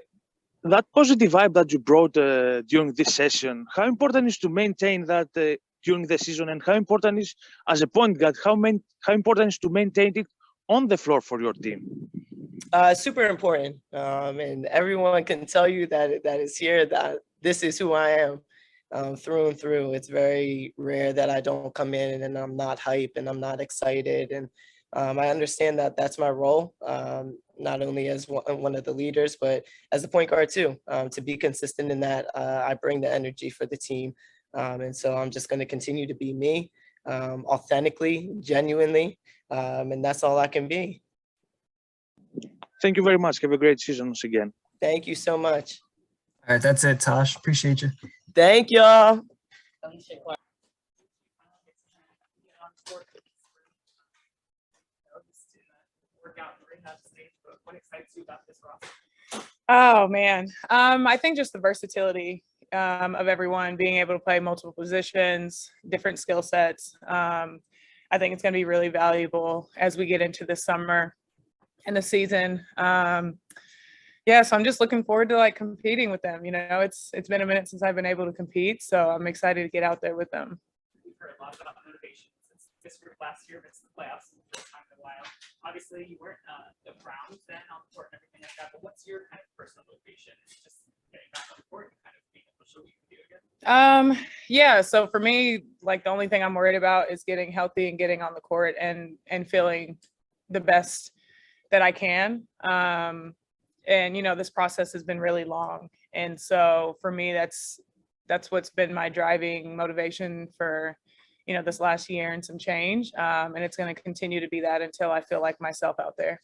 That positive vibe that you brought during this session, how important is to maintain that during the season, and how important is, as a point guard, how important is to maintain it on the floor for your team? Super important. And everyone can tell you that is here, that this is who I am through and through. It's very rare that I don't come in and I'm not hype and I'm not excited. And I understand that that's my role, not only as one of the leaders, but as a point guard too, to be consistent in that I bring the energy for the team. And so I'm just going to continue to be me, authentically, genuinely, and that's all I can be. Thank you very much. Have a great season once again. Thank you so much. All right, that's it, Tosh. Appreciate you. Thank y'all. Oh man, I think just the versatility of everyone, being able to play multiple positions, different skill sets. I think it's going to be really valuable as we get into the summer and the season. Yeah, so I'm just looking forward to like competing with them. You know, it's been a minute since I've been able to compete, so I'm excited to get out there with them. We've heard a lot about motivation since this group last year missed the playoffs for the first time in a while. Obviously, you weren't the Browns then on the court and everything like that, but what's your kind of personal motivation? Just getting back on the court and kind of being able to show what you can do again? Yeah, so for me, like the only thing I'm worried about is getting healthy and getting on the court and feeling the best that I can. And you know, this process has been really long, and so for me, that's what's been my driving motivation for, you know, this last year and some change. And it's going to continue to be that until I feel like myself out there.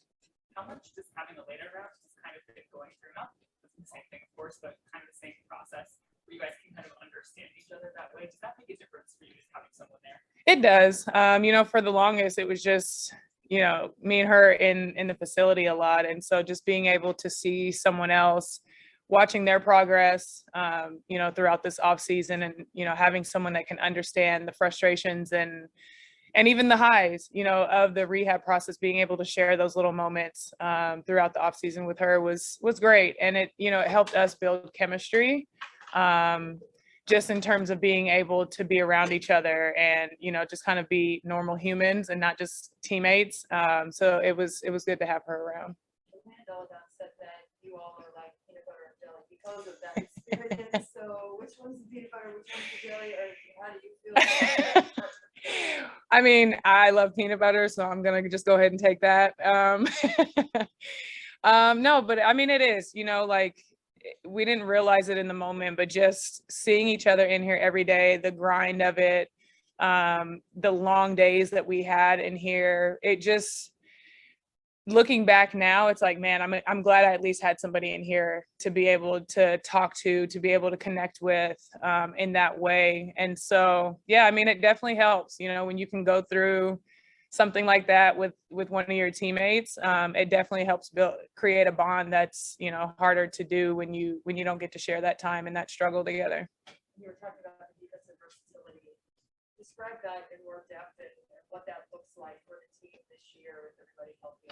How much does having the later drafts just kind of been going through, not the same thing, of course, but kind of the same process where you guys can kind of understand each other that way? Does that make a difference for you, just having someone there? It does. You know, for the longest, it was just, you know, me and her in the facility a lot. And so just being able to see someone else, watching their progress, you know, throughout this off season, and, you know, having someone that can understand the frustrations and even the highs, you know, of the rehab process, being able to share those little moments throughout the off season with her was great. And it, you know, it helped us build chemistry. Just in terms of being able to be around each other and, you know, just kind of be normal humans and not just teammates. So it was good to have her around. Elena Delle Donne said that you all are like peanut butter and jelly because of that experience. So which one's the peanut butter, which one's the jelly, or how do you feel about that? I mean, I love peanut butter, so I'm gonna just go ahead and take that. No, but I mean, it is, you know, like, we didn't realize it in the moment, but just seeing each other in here every day, the grind of it, the long days that we had in here, it just, looking back now, it's like, man, I'm glad I at least had somebody in here to be able to talk to be able to connect with in that way. And so, yeah, I mean, it definitely helps, you know, when you can go through something like that with one of your teammates. It definitely helps create a bond that's, you know, harder to do when you don't get to share that time and that struggle together. You were talking about the defensive versatility. Describe that in more depth and what that looks like for the team this year with everybody healthy.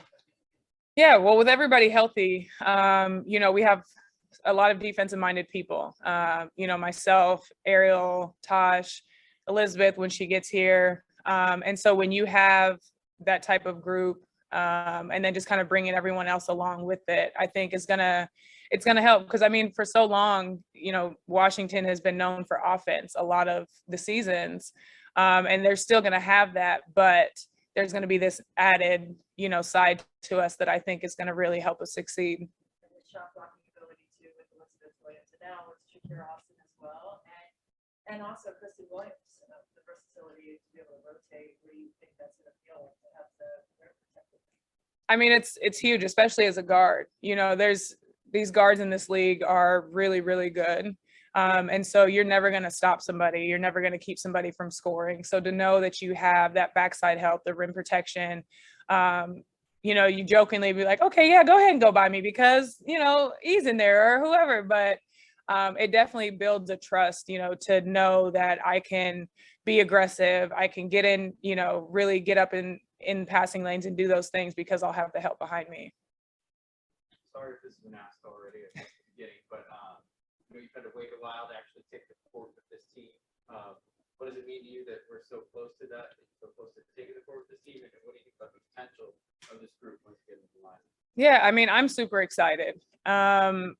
Yeah, well, with everybody healthy, you know, we have a lot of defensive minded people. You know, myself, Ariel, Tosh, Elizabeth, when she gets here. And so when you have that type of group, and then just kind of bringing everyone else along with it, I think it's gonna help. Because I mean, for so long, you know, Washington has been known for offense a lot of the seasons, and they're still gonna have that, but there's gonna be this added, you know, side to us that I think is gonna really help us succeed. And the shot blocking ability too with Elizabeth Williams, and now with Shakira Austin as well, and also Christyn Williams. The versatility to be able to rotate. What do you think that's going to feel like to have the protected? I mean, it's huge, especially as a guard. You know, there's these guards in this league are really, really good. And so you're never going to stop somebody. You're never going to keep somebody from scoring. So to know that you have that backside help, the rim protection, you know, you jokingly be like, okay, yeah, go ahead and go by me because, you know, he's in there or whoever. But it definitely builds a trust, you know, to know that I can be aggressive. I can get in, you know, really get up in passing lanes and do those things because I'll have the help behind me. Sorry if this has been asked already at the beginning, but you know, you've had to wait a while to actually take the court with this team. What does it mean to you that we're so close to that, so close to taking the court with this team, and what do you think about the potential of this group once you get into the line? Yeah, I mean, I'm super excited.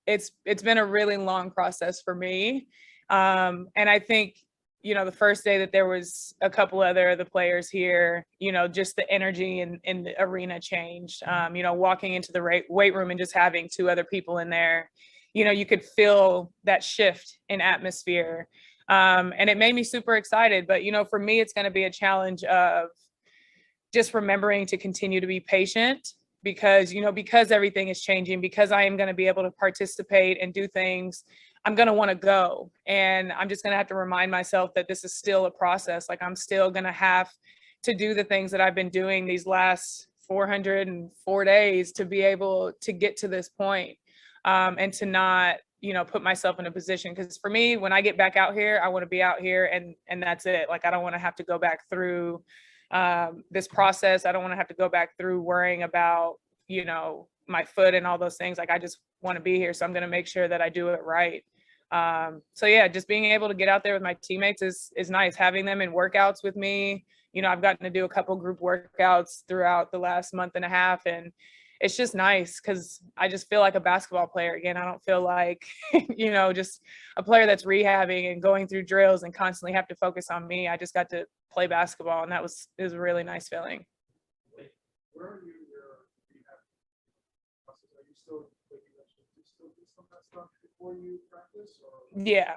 It's been a really long process for me, and I think, you know, the first day that there was a couple other of the players here, you know, just the energy in the arena changed. You know, walking into the weight room and just having two other people in there, you know, you could feel that shift in atmosphere. And it made me super excited. But, you know, for me, it's going to be a challenge of just remembering to continue to be patient because, you know, because everything is changing, because I am going to be able to participate and do things, I'm going to want to go. And I'm just going to have to remind myself that this is still a process. Like, I'm still going to have to do the things that I've been doing these last 404 days to be able to get to this point, and to not, put myself in a position. Because for me, when I get back out here, I want to be out here and that's it. Like, I don't want to have to go back through this process. I don't want to have to go back through worrying about, my foot and all those things. Like, I just want to be here. So I'm going to make sure that I do it right. So yeah, just being able to get out there with my teammates is nice. Having them in workouts with me. I've gotten to do a couple group workouts throughout the last month and a half, and it's just nice because I just feel like a basketball player again. I don't feel like, just a player that's rehabbing and going through drills and constantly have to focus on me. I just got to play basketball, and it was a really nice feeling. Where are you in your rehab process? Are you still, like you mentioned, do you still do some of that stuff before you practice? Or Yeah.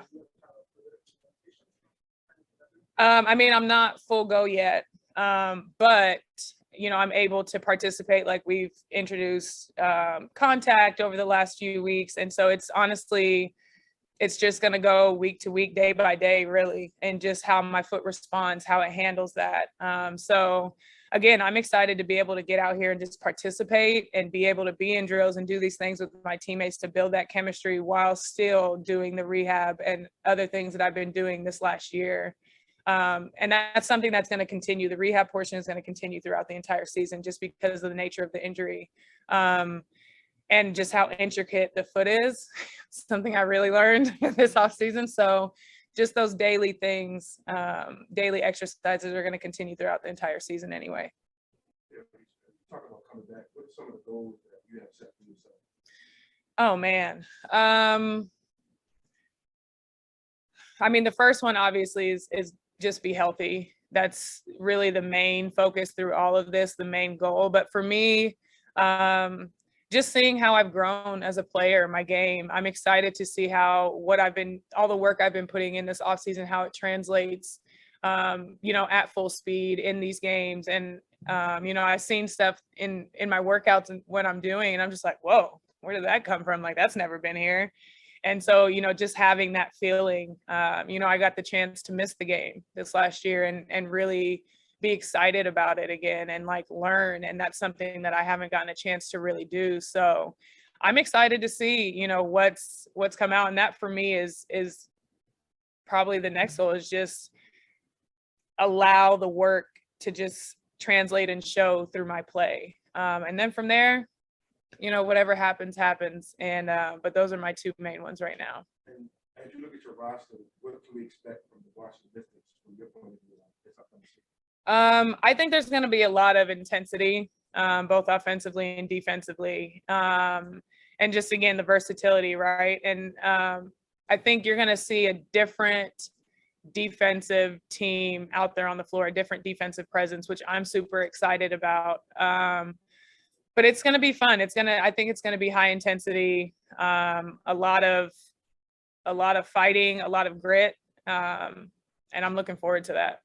I'm not full go yet, but I'm able to participate. Like, we've introduced contact over the last few weeks, and so it's just going to go week to week, day by day, really, and just how my foot responds, how it handles that. So again, I'm excited to be able to get out here and just participate and be able to be in drills and do these things with my teammates to build that chemistry while still doing the rehab and other things that I've been doing this last year. And that's something that's going to continue. The rehab portion is going to continue throughout the entire season just because of the nature of the injury. And just how intricate the foot is, something I really learned this offseason. So just those daily things, daily exercises are going to continue throughout the entire season anyway. Yeah, talk about coming back. What are some of the goals that you have set for yourself? Oh, man. The first one obviously is just be healthy. That's really the main focus through all of this, the main goal. But for me, just seeing how I've grown as a player, my game, I'm excited to see all the work I've been putting in this offseason, how it translates, at full speed in these games. And, I've seen stuff in my workouts and what I'm doing, and I'm just like, whoa, where did that come from? Like, that's never been here. And so, just having that feeling, I got the chance to miss the game this last year and really be excited about it again and like learn. And that's something that I haven't gotten a chance to really do. So I'm excited to see, what's come out. And that for me is probably the next goal, is just allow the work to just translate and show through my play. And then from there, whatever happens. And, but those are my two main ones right now. And as you look at your roster, what can we expect from the Washington Mystics from your point of view this upcoming season? I think there's going to be a lot of intensity, both offensively and defensively. And just, again, the versatility, right? And I think you're going to see a different defensive team out there on the floor, a different defensive presence, which I'm super excited about. But it's going to be fun. I think it's going to be high intensity, a lot of fighting, a lot of grit. And I'm looking forward to that.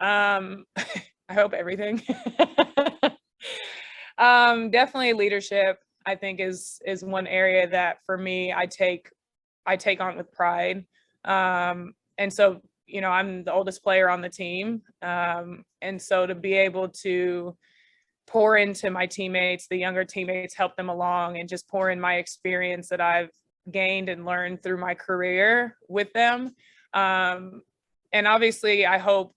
I hope everything. Definitely leadership, I think is one area that for me, I take on with pride. And so, I'm the oldest player on the team. And so to be able to pour into my teammates, the younger teammates, help them along and just pour in my experience that I've gained and learned through my career with them. And obviously I hope,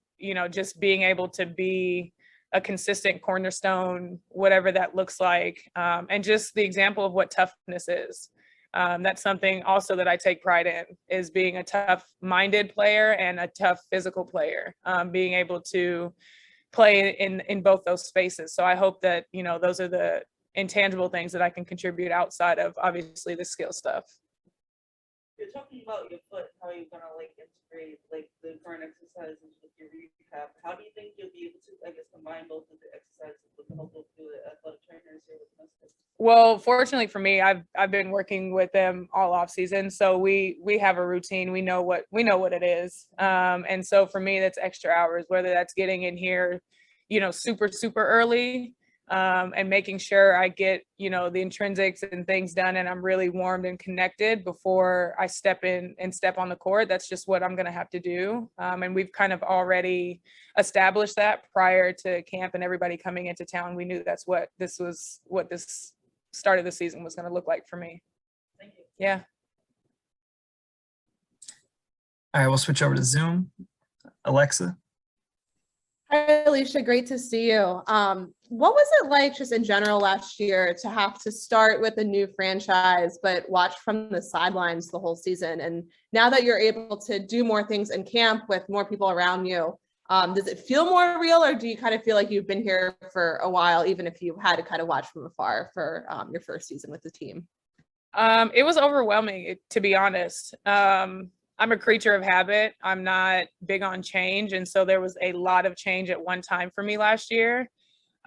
just being able to be a consistent cornerstone, whatever that looks like, and just the example of what toughness is. That's something also that I take pride in, is being a tough-minded player and a tough physical player, being able to play in both those spaces. So I hope that, those are the intangible things that I can contribute outside of obviously the skill stuff. You're talking about your foot, how you're gonna integrate the current exercises with your rehab. How do you think you'll be able to, combine both of the exercises with the help of the athletic trainers here with Mystics? Well, fortunately for me, I've been working with them all off season, so we have a routine. We know what it is, and so for me, that's extra hours. Whether that's getting in here, super early, and making sure I get, you know, the intrinsics and things done, and I'm really warmed and connected before I step on the court. That's just what I'm going to have to do. And we've kind of already established that prior to camp and everybody coming into town. We knew that's what this start of the season was going to look like for me. Thank you. Yeah. All right, we'll switch over to Zoom. Alexa. Hi, Alicia. Great to see you. What was it like just in general last year to have to start with a new franchise, but watch from the sidelines the whole season? And now that you're able to do more things in camp with more people around you, does it feel more real, or do you kind of feel like you've been here for a while, even if you had to kind of watch from afar for your first season with the team? It was overwhelming, to be honest. I'm a creature of habit. I'm not big on change. And so there was a lot of change at one time for me last year.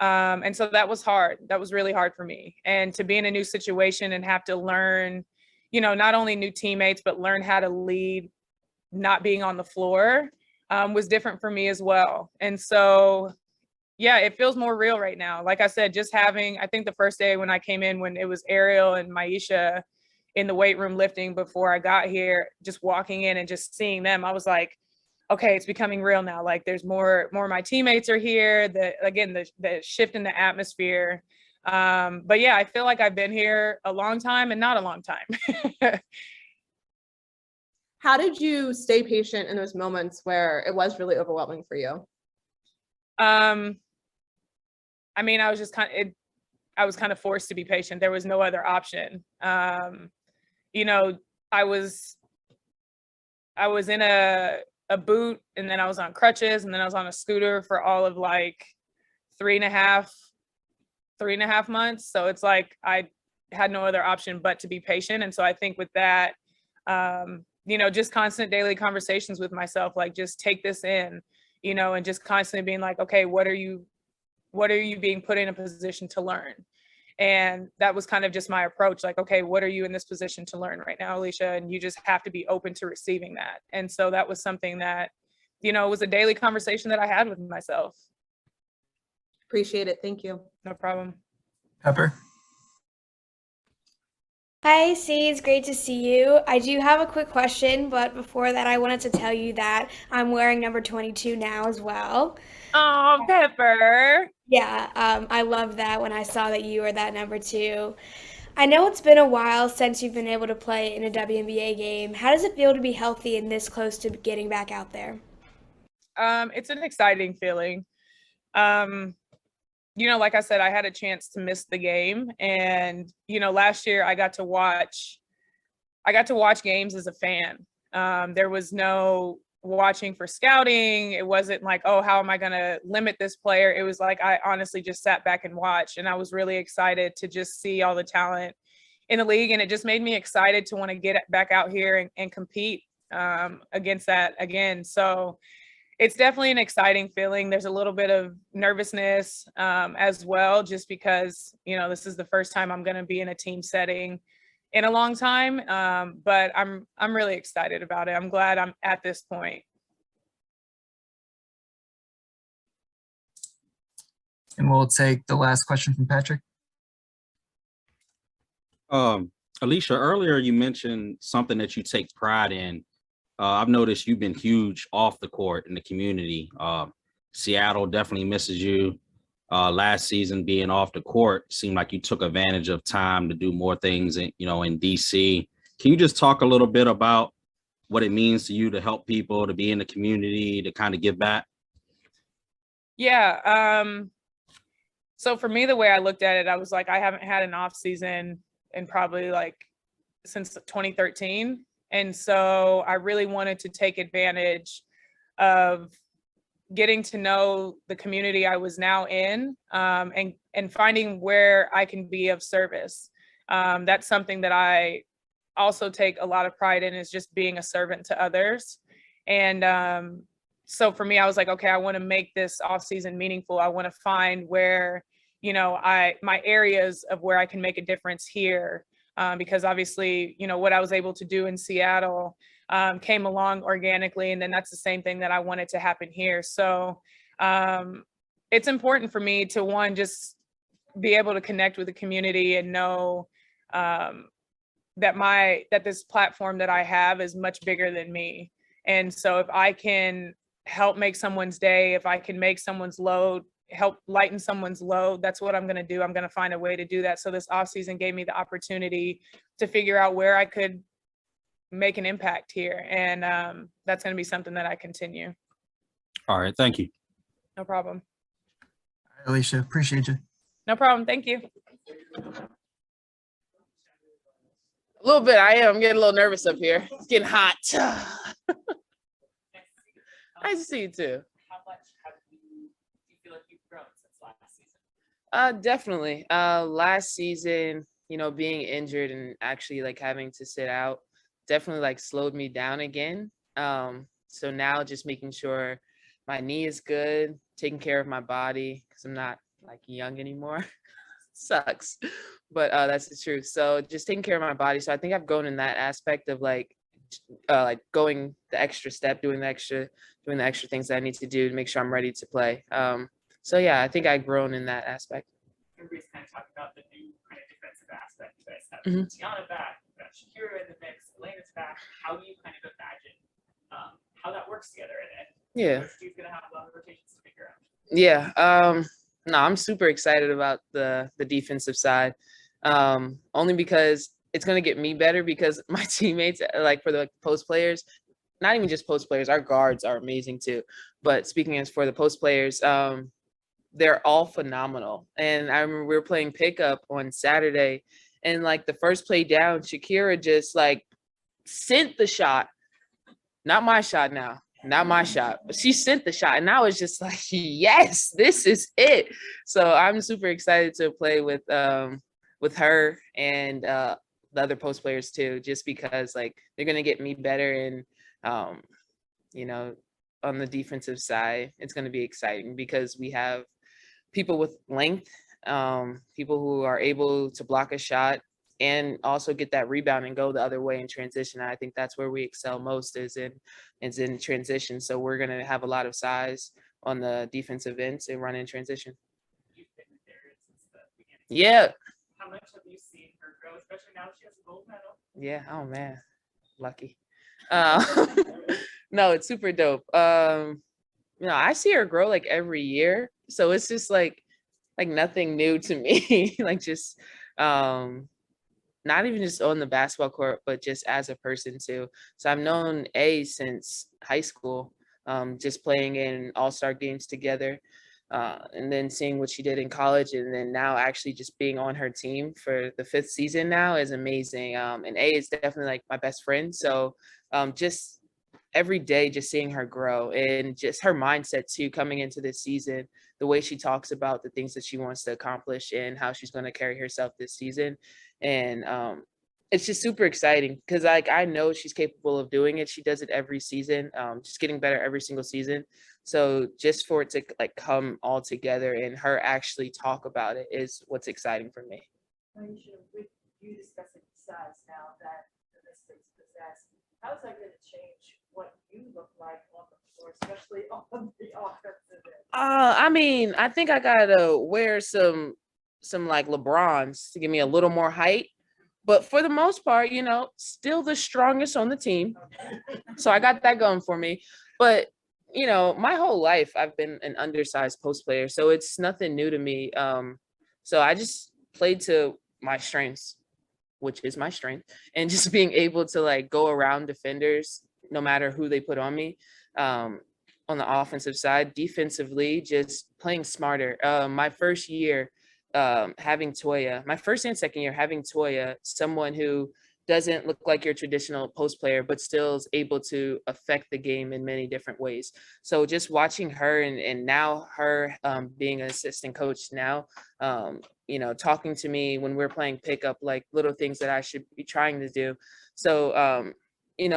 And so that was hard. That was really hard for me. And to be in a new situation and have to learn, you know, not only new teammates, but learn how to lead, not being on the floor, was different for me as well. And so, yeah, it feels more real right now. Like I said, just having, I think the first day when I came in, when it was Ariel and Maisha in the weight room lifting before I got here, just walking in and just seeing them, I was like, okay, it's becoming real now. Like there's more of my teammates are here. The shift in the atmosphere. But yeah, I feel like I've been here a long time and not a long time. How did you stay patient in those moments where it was really overwhelming for you? I mean, I was kind of forced to be patient. There was no other option. You know, I was in a boot, and then I was on crutches, and then I was on a scooter for all of like 3.5 months. So it's like I had no other option but to be patient. And so I think with that, you know, just constant daily conversations with myself, like just take this in, you know, and just constantly being like, okay, what are you being put in a position to learn? And that was kind of just my approach. Like, okay, what are you in this position to learn right now, Alicia? And you just have to be open to receiving that. And so that was something that, you know, was a daily conversation that I had with myself. Appreciate it. Thank you. No problem. Pepper. Hi, C, it's great to see you. I do have a quick question, but before that, I wanted to tell you that I'm wearing number 22 now as well. Oh, Pepper. Yeah, I love that when I saw that you were that number 2. I know it's been a while since you've been able to play in a WNBA game. How does it feel to be healthy and this close to getting back out there? It's an exciting feeling. You know, like I said, I had a chance to miss the game. And, you know, last year I got to watch games as a fan. There was no watching for scouting. It wasn't like, oh, how am I going to limit this player? It was like, I honestly just sat back and watched, and I was really excited to just see all the talent in the league. And it just made me excited to want to get back out here and compete against that again. So it's definitely an exciting feeling. There's a little bit of nervousness as well, just because, you know, this is the first time I'm going to be in a team setting in a long time. But I'm really excited about it. I'm glad I'm at this point. And we'll take the last question from Patrick. Alicia, earlier you mentioned something that you take pride in. I've noticed you've been huge off the court in the community. Seattle definitely misses you. Last season, being off the court, seemed like you took advantage of time to do more things in DC. Can you just talk a little bit about what it means to you to help people, to be in the community, to kind of give back? Yeah. So for me, the way I looked at it, I was like, I haven't had an off season in probably like since 2013. And so I really wanted to take advantage of getting to know the community I was now in, and finding where I can be of service. That's something that I also take a lot of pride in, is just being a servant to others. And so for me, I was like, okay, I want to make this off season meaningful. I want to find where, you know, my areas of where I can make a difference here. Because obviously, you know, what I was able to do in Seattle came along organically. And then that's the same thing that I wanted to happen here. So it's important for me to, one, just be able to connect with the community and know that this platform that I have is much bigger than me. And so if I can help make someone's day, if I can make someone's load, help lighten someone's load, that's what I'm going to do. I'm going to find a way to do that. So this off season gave me the opportunity to figure out where I could make an impact here. And that's going to be something that I continue. All right. Thank you. No problem. Alicia, appreciate you. No problem. Thank you. A little bit. I'm getting a little nervous up here. It's getting hot. Nice to see you too. How much do you feel like you've grown since last season? Definitely. Last season, being injured and actually like having to sit out definitely like slowed me down again. So now just making sure my knee is good, taking care of my body because I'm not like young anymore. Sucks, but that's the truth. So just taking care of my body. So I think I've grown in that aspect of like going the extra step, doing the extra things that I need to do to make sure I'm ready to play. So yeah, I think I've grown in that aspect. Everybody's kind of talking about the new kind of defensive aspect you guys have. Mhm. Tiana back, you've got Shakira in the mix, Elena's back. How do you kind of imagine how that works together? And Yeah. Steve's gonna have a lot of rotations to figure out. Yeah. No, I'm super excited about the defensive side. Only because it's gonna get me better because my teammates, like for the post players, not even just post players, our guards are amazing too. But speaking as for the post players, they're all phenomenal. And I remember we were playing pickup on Saturday, and like the first play down, Shakira just like sent the shot. Not my shot now. Not my shot, but she sent the shot, and I was just like, yes, this is it. So I'm super excited to play with her and the other post players too, just because like they're gonna get me better. And on the defensive side, it's gonna be exciting because we have people with length, people who are able to block a shot and also get that rebound and go the other way in transition. I think that's where we excel most is in transition. So we're going to have a lot of size on the defensive ends and run in transition. You've been there since the beginning. Yeah. How much have you seen her grow, especially now that she has a gold medal? Yeah. Oh man. Lucky. No, it's super dope. I see her grow like every year. So it's just like nothing new to me. Like just, not even just on the basketball court, but just as a person too. So I've known A since high school, just playing in all-star games together, and then seeing what she did in college, and then now actually just being on her team for the 5th season now is amazing. And A is definitely like my best friend. So just every day, just seeing her grow and just her mindset too, coming into this season, the way she talks about the things that she wants to accomplish and how she's going to carry herself this season. And it's just super exciting because like I know she's capable of doing it. She does it every season, just getting better every single season. So just for it to like come all together and her actually talk about it is what's exciting for me. Aisha, with you discussing size now that the Mystics possess, how is that going to change what you look like on the floor, especially on the offensive end? I mean, I think I gotta wear some like LeBrons to give me a little more height, but for the most part, still the strongest on the team. So I got that going for me. But my whole life I've been an undersized post player, so it's nothing new to me. So I just played to my strengths, which is my strength, and just being able to like go around defenders no matter who they put on me. On the offensive side, defensively, just playing smarter. My first year having Toya, my first and second year having Toya, someone who doesn't look like your traditional post player, but still is able to affect the game in many different ways. So just watching her and now her being an assistant coach now, talking to me when we're playing pickup, like little things that I should be trying to do. So,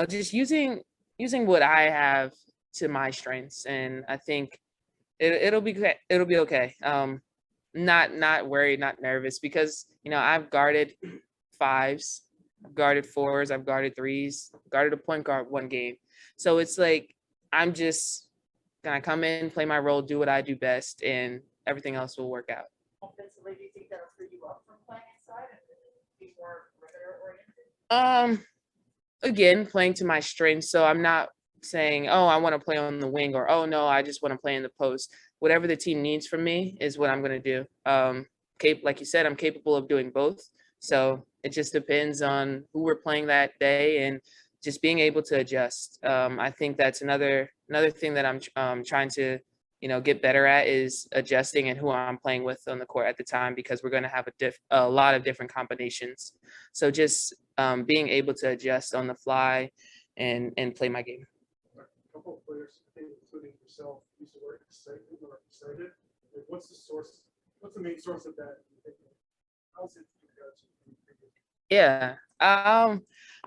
just using what I have to my strengths. And I think it'll be okay. Not worried, not nervous because, I've guarded 5s, I've guarded 4s, I've guarded 3s, guarded a point guard one game. So it's like, I'm just gonna come in, play my role, do what I do best, and everything else will work out. Offensively, do you think more perimeter oriented? Again, playing to my strengths. So I'm not saying, oh, I want to play on the wing, or oh no, I just want to play in the post. Whatever the team needs from me is what I'm going to do. Like you said, I'm capable of doing both. So it just depends on who we're playing that day and just being able to adjust. I think that's another thing that I'm trying to, get better at, is adjusting and who I'm playing with on the court at the time, because we're going to have a lot of different combinations. So just being able to adjust on the fly and play my game. A couple of players, I think, including yourself, use the word excitement or excited. Like, what's the main source of that? How's it compared to previous? Yeah. I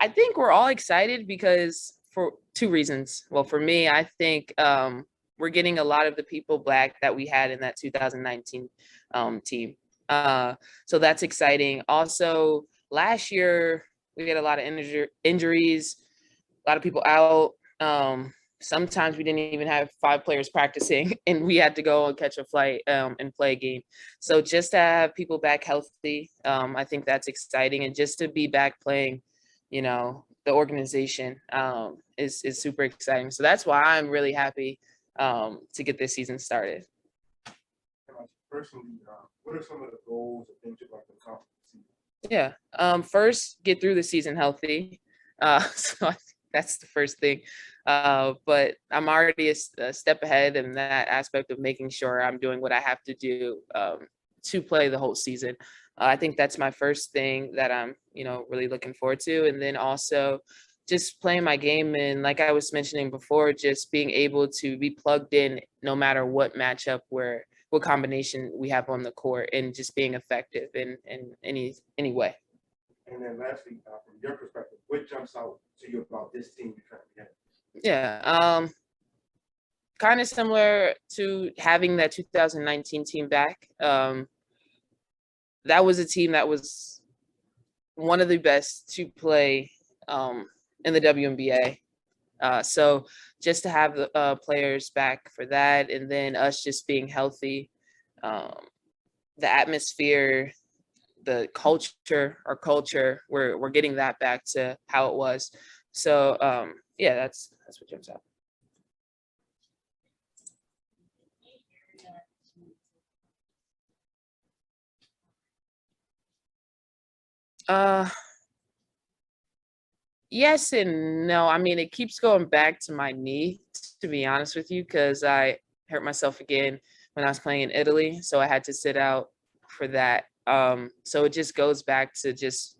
think we're all excited because for two reasons. Well, for me, I think we're getting a lot of the people back that we had in that 2019 team. So that's exciting. Also, last year we had a lot of injuries, a lot of people out. Sometimes we didn't even have 5 players practicing, and we had to go and catch a flight and play a game. So just to have people back healthy, I think that's exciting. And just to be back playing, the organization is super exciting. So that's why I'm really happy to get this season started. Personally, what are some of the goals or things you'd like to accomplish this season? Yeah. First, get through the season healthy. So I think that's the first thing. But I'm already a step ahead in that aspect of making sure I'm doing what I have to do to play the whole season. I think that's my first thing that I'm, really looking forward to. And then also just playing my game, and like I was mentioning before, just being able to be plugged in no matter what matchup what combination we have on the court, and just being effective in any way. And then lastly, from your perspective, what jumps out to you about this team you're trying to get? Yeah, kind of similar to having that 2019 team back. That was a team that was one of the best to play in the WNBA. So just to have the players back for that, and then us just being healthy, the atmosphere, the culture, our culture, we're getting that back to how it was. So yeah, that's what jumps out. Yes and no. I mean, it keeps going back to my knee, to be honest with you, because I hurt myself again when I was playing in Italy. So I had to sit out for that. So it just goes back to just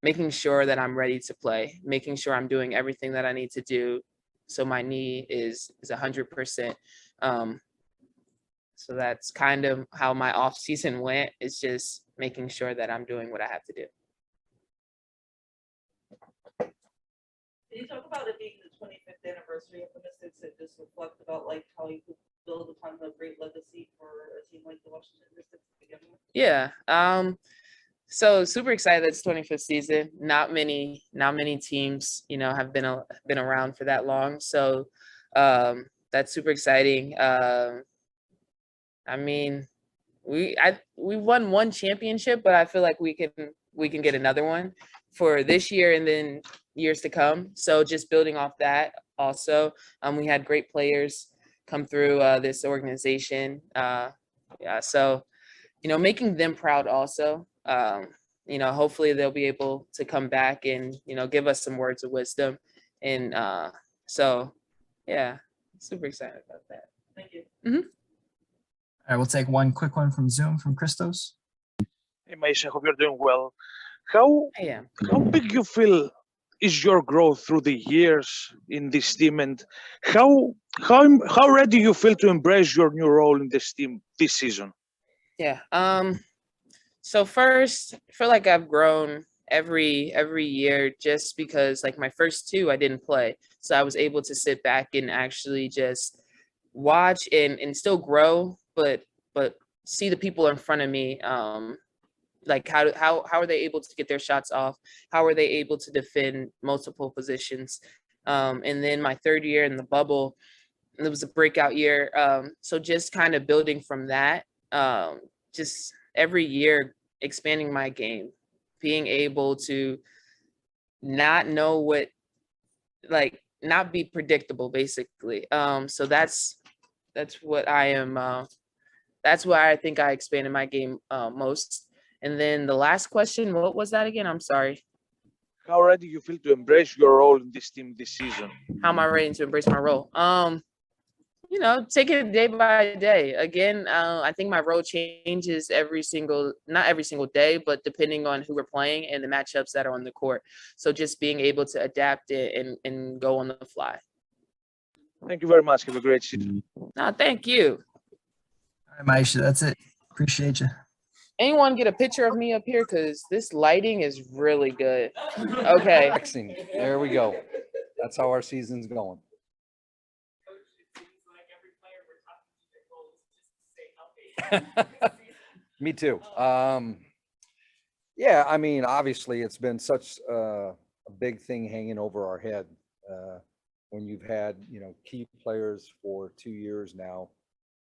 making sure that I'm ready to play, making sure I'm doing everything that I need to do. So my knee is 100%. So that's kind of how my off season went. It's just making sure that I'm doing what I have to do. Can you talk about it being the 25th anniversary of the Mystics and just reflect about like how you could build upon the great legacy for a team like the Washington Mystics to begin with? Yeah. So super excited that it's 25th season. Not many teams, have been around for that long. So that's super exciting. I mean, we won one championship, but I feel like we can get another one for this year and then years to come. So just building off that also. We had great players come through this organization. So making them proud also. Hopefully they'll be able to come back and give us some words of wisdom. And so yeah, super excited about that. Thank you. Mm-hmm. All right, we'll take one quick one from Zoom from Christos. Hey, Mason, hope you're doing well. How big you feel is your growth through the years in this team, and how ready you feel to embrace your new role in this team this season? Yeah. So first, I feel like I've grown every year, just because like my first 2 I didn't play, so I was able to sit back and actually just watch and still grow, but see the people in front of me. Like how are they able to get their shots off? How are they able to defend multiple positions? And then my 3rd year in the bubble, it was a breakout year. So just kind of building from that, just every year expanding my game, being able to not know what, like, not be predictable, basically. So that's what I am. That's why I think I expanded my game most. And then the last question, what was that again? I'm sorry. How ready you feel to embrace your role in this team this season? How am I ready to embrace my role? You know, take it day by day. Again, I think my role changes not every single day, but depending on who we're playing and the matchups that are on the court. So just being able to adapt it and go on the fly. Thank you very much. Have a great season. No, thank you. All right, Maisha, that's it. Appreciate you. Anyone get a picture of me up here? Because this lighting is really good. Okay. There we go. That's how our season's going. Me too. Yeah, I mean, obviously it's been such a big thing hanging over our head when you've had, key players for 2 years now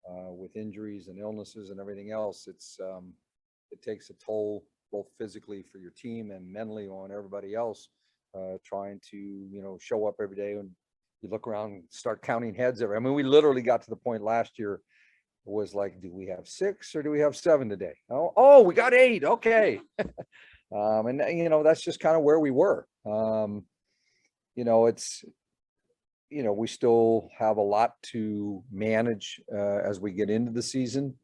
with injuries and illnesses and everything else. It takes a toll both physically for your team and mentally on everybody else trying to, show up every day and you look around and start counting heads. I mean, we literally got to the point last year. It was like, do we have 6 or do we have 7 today? Oh, we got 8. Okay. And that's just kind of where we were. It's, we still have a lot to manage as we get into the season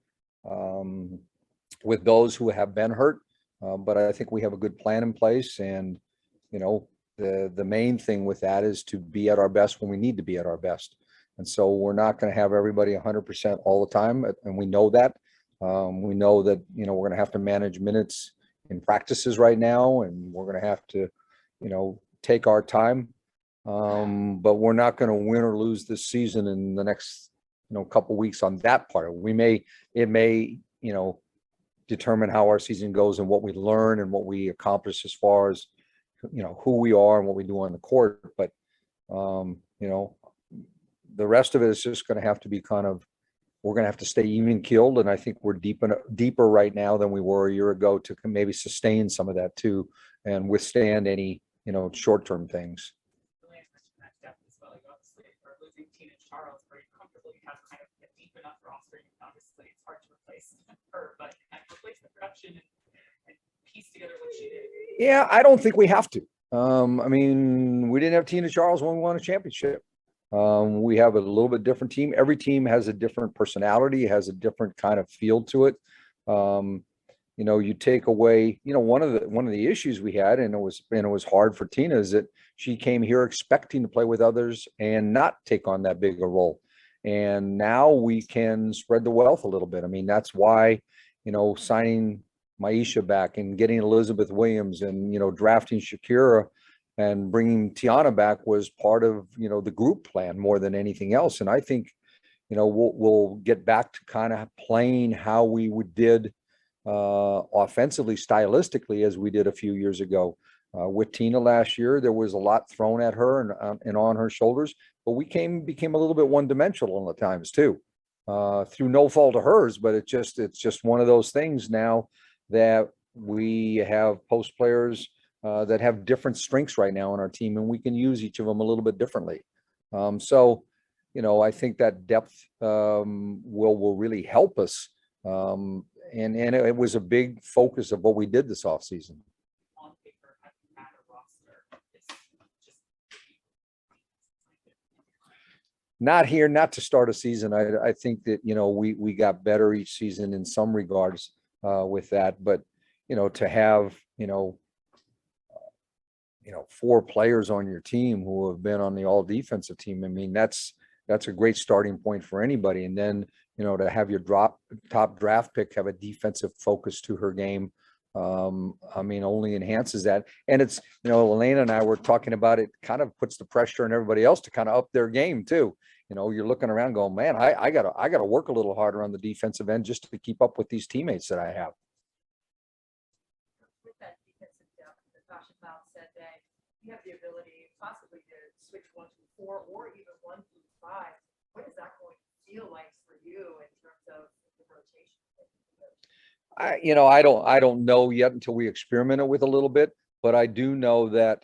with those who have been hurt. But I think we have a good plan in place. And, the main thing with that is to be at our best when we need to be at our best. And so we're not going to have everybody 100% all the time. And we know that. We know that, we're going to have to manage minutes in practices right now. And we're going to have to, take our time. But we're not going to win or lose this season in the next, couple weeks on that part. It may, determine how our season goes and what we learn and what we accomplish as far as, who we are and what we do on the court. But, the rest of it is just going to have to be we're going to have to stay even keeled. And I think we're deeper right now than we were a year ago to maybe sustain some of that too and withstand any, short-term things. Charles, very comfortable. You have kind of a deep enough roster. Obviously, it's hard to replace her, but kind of replace the production and piece together what she did. Yeah, I don't think we have to. I mean, we didn't have Tina Charles when we won a championship. We have a little bit different team. Every team has a different personality, has a different kind of feel to it. You take away, one of the issues we had, and it was hard for Tina, is that she came here expecting to play with others and not take on that big a role. And now we can spread the wealth a little bit. I mean, that's why, signing Maisha back and getting Elizabeth Williams and, drafting Shakira and bringing Tiana back was part of, the group plan more than anything else. And I think, we'll get back to kind of playing how we did offensively, stylistically, as we did a few years ago. With Tina last year, there was a lot thrown at her and on her shoulders, but we became a little bit one-dimensional at times too, through no fault of hers. But it's just one of those things now that we have post players that have different strengths right now in our team, and we can use each of them a little bit differently. So, I think that depth will really help us. And it was a big focus of what we did this offseason. Not here, not to start a season. I think that, we got better each season in some regards with that. But, to have, 4 players on your team who have been on the all defensive team, I mean, that's a great starting point for anybody. And then, to have your top draft pick have a defensive focus to her game, I mean, only enhances that. And it's, Elena and I were talking about it, kind of puts the pressure on everybody else to kind of up their game too. You're looking around going, man, I gotta work a little harder on the defensive end just to keep up with these teammates that I have. With that defensive depth, Natasha Cloud said that you have the ability possibly to switch 1 through 4 or even 1 through 5. What is that going to feel like for you in terms of the rotation? I don't know yet until we experiment it with a little bit, but I do know that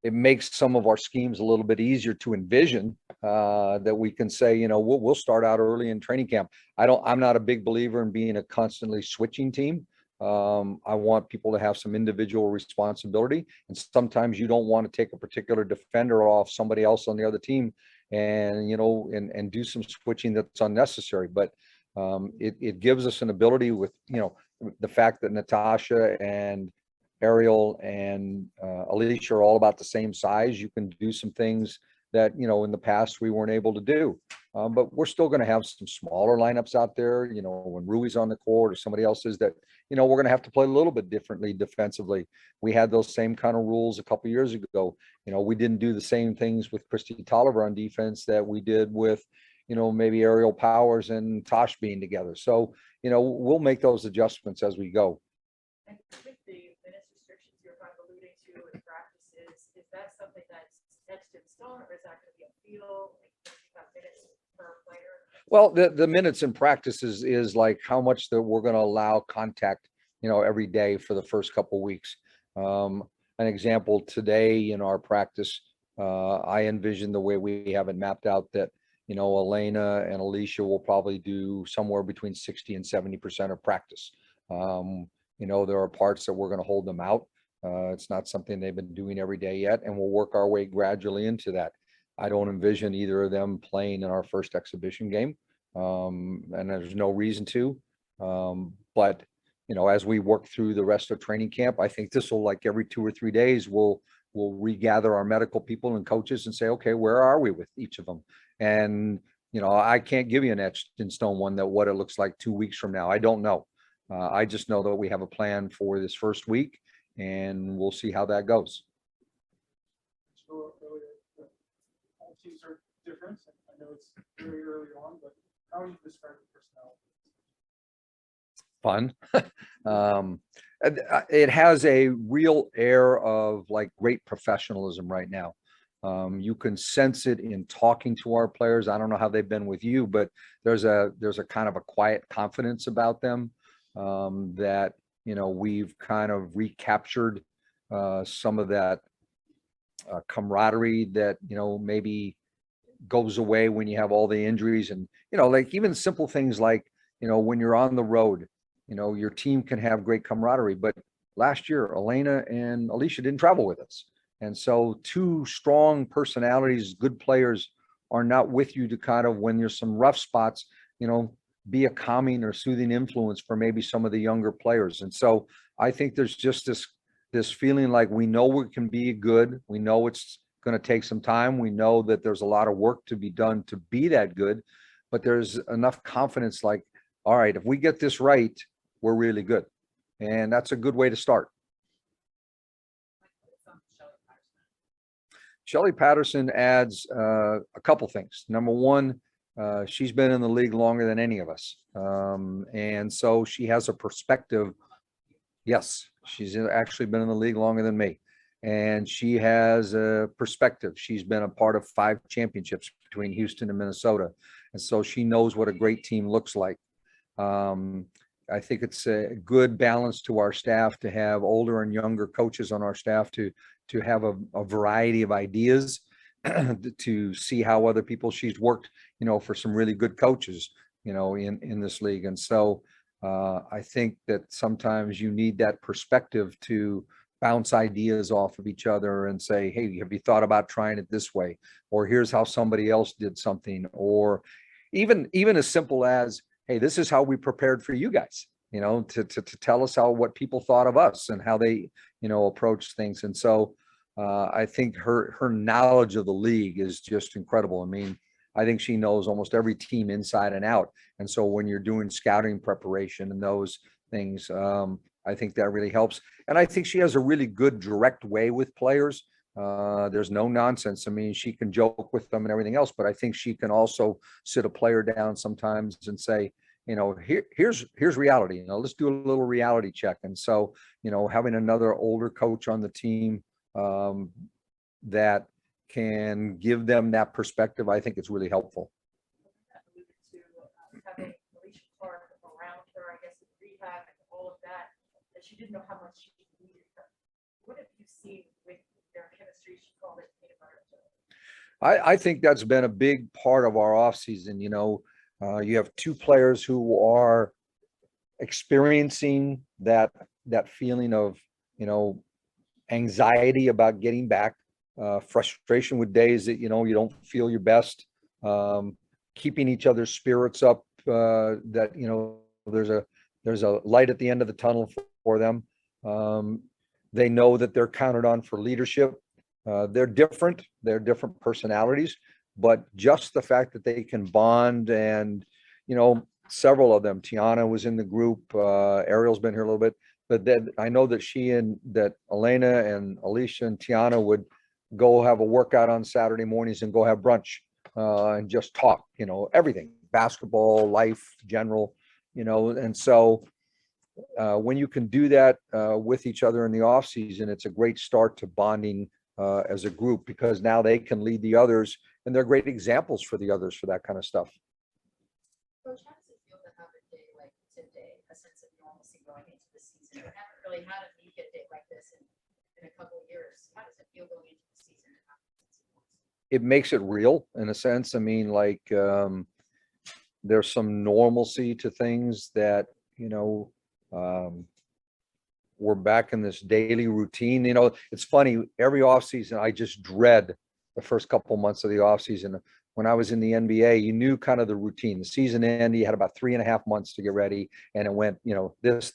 it makes some of our schemes a little bit easier to envision, that we can say, we'll start out early in training camp. I'm not a big believer in being a constantly switching team. I want people to have some individual responsibility, and sometimes you don't want to take a particular defender off somebody else on the other team and do some switching that's unnecessary. But it gives us an ability with the fact that Natasha and Ariel and Alicia are all about the same size. You can do some things that in the past we weren't able to do, but we're still going to have some smaller lineups out there, when Rui's on the court or somebody else is, that we're going to have to play a little bit differently defensively. We had those same kind of rules a couple years ago. We didn't do the same things with Christy Tolliver on defense that we did with maybe Ariel Powers and Tosh being together. So we'll make those adjustments as we go. And with the minutes restrictions you're kind of alluding to in practices, is that something that's etched in stone, or is that going to be a feel? Like, you have minutes per player? Well, the minutes in practice is like how much that we're going to allow contact, every day for the first couple of weeks. An example today in our practice, I envision the way we have it mapped out that, Elena and Alicia will probably do somewhere between 60 and 70% of practice. There are parts that we're going to hold them out. It's not something they've been doing every day yet, and we'll work our way gradually into that. I don't envision either of them playing in our first exhibition game, and there's no reason to. But as we work through the rest of training camp, I think this will, like every 2 or 3 days, we'll regather our medical people and coaches and say, okay, where are we with each of them? And I can't give you an etched in stone one that what it looks like 2 weeks from now. I don't know. I just know that we have a plan for this first week, and we'll see how that goes. All teams are different. I know it's very early on, but how would you describe the personnel? Fun. It has a real air of like great professionalism right now. You can sense it in talking to our players. I don't know how they've been with you, but there's a kind of a quiet confidence about them, that we've kind of recaptured some of that camaraderie that maybe goes away when you have all the injuries. And like even simple things like when you're on the road, your team can have great camaraderie. But last year, Elena and Alicia didn't travel with us, and so two strong personalities, good players, are not with you to kind of, when there's some rough spots, be a calming or soothing influence for maybe some of the younger players. And so I think there's just this feeling like we know we can be good. We know it's going to take some time. We know that there's a lot of work to be done to be that good, but there's enough confidence like, all right, if we get this right, we're really good. And that's a good way to start. Shelly Patterson adds a couple things. Number one, she's been in the league longer than any of us. And so she has a perspective. Yes, she's actually been in the league longer than me. And she has a perspective. She's been a part of 5 championships between Houston and Minnesota. And so she knows what a great team looks like. I think it's a good balance to our staff to have older and younger coaches on our staff to have a variety of ideas, to see how other people, she's worked, for some really good coaches, in this league. And so I think that sometimes you need that perspective to bounce ideas off of each other and say, hey, have you thought about trying it this way? Or here's how somebody else did something. Or even as simple as, hey, this is how we prepared for you guys, to tell us what people thought of us and how they, approach things. And so I think her knowledge of the league is just incredible. I mean, I think she knows almost every team inside and out. And so when you're doing scouting preparation and those things, I think that really helps. And I think she has a really good direct way with players. There's no nonsense. I mean, she can joke with them and everything else, but I think she can also sit a player down sometimes and say, here's reality. Let's do a little reality check. And so, having another older coach on the team that can give them that perspective, I think it's really helpful. Having Alicia Clark around her, I she didn't know how much she needed her. What have you seen with their chemistry? She called it peanut butter and jelly. I think that's been a big part of our offseason. You have two players who are experiencing that feeling of, anxiety about getting back, frustration with days that, you don't feel your best, keeping each other's spirits up, that, there's a light at the end of the tunnel for them. They know that they're counted on for leadership. They're different personalities, but just the fact that they can bond and, several of them, Tiana was in the group, Ariel's been here a little bit, but then I know that Elena and Alicia and Tiana would go have a workout on Saturday mornings and go have brunch, and just talk, everything, basketball, life, general, and so when you can do that with each other in the off season, it's a great start to bonding as a group, because now they can lead the others and they're great examples for the others for that kind of stuff. Coach, how does it feel to have a day like today, a sense of normalcy going into the season? We haven't really had a weekend day like this in a couple of years. How does it feel going into the season? It makes it real in a sense. I mean, there's some normalcy to things that, we're back in this daily routine. It's funny, every offseason, I just dread the first couple months of the offseason. When I was in the NBA, you knew kind of the routine. The season ended, you had about 3.5 months to get ready, and it went, this,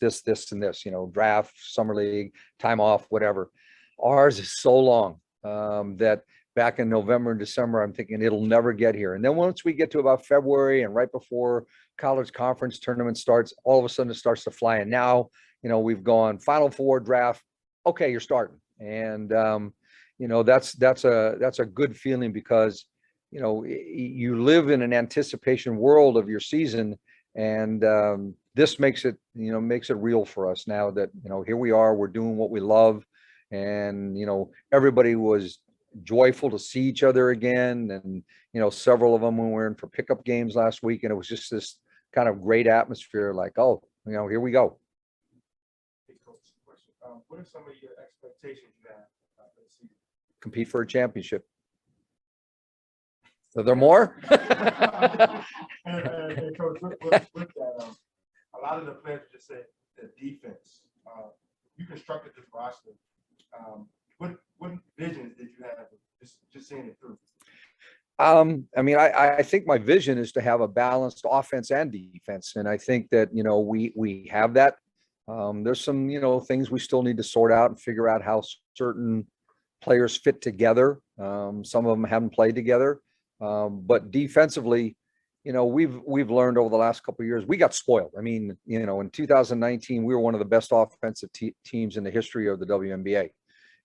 and this, draft, summer league, time off, whatever. Ours is so long that back in November and December, I'm thinking it'll never get here. And then once we get to about February and right before college conference tournament starts, all of a sudden it starts to fly. And now, we've gone Final Four, draft. Okay, you're starting. And, that's a good feeling, because, you live in an anticipation world of your season. And this makes it real for us now that, here we are, we're doing what we love. And, everybody was joyful to see each other again. And, several of them when we were in for pickup games last week, and it was just this kind of great atmosphere, like, oh, here we go. Hey, Coach, question. What are some of your expectations you have for the season? Compete for a championship. Are there more? And Coach, with that, a lot of the players just said the defense. You constructed this roster. What visions did you have just seeing it through? I think my vision is to have a balanced offense and defense. And I think that, we have that. There's some, things we still need to sort out and figure out how certain players fit together. Some of them haven't played together. But defensively, we've learned over the last couple of years, we got spoiled. In 2019, we were one of the best offensive teams in the history of the WNBA.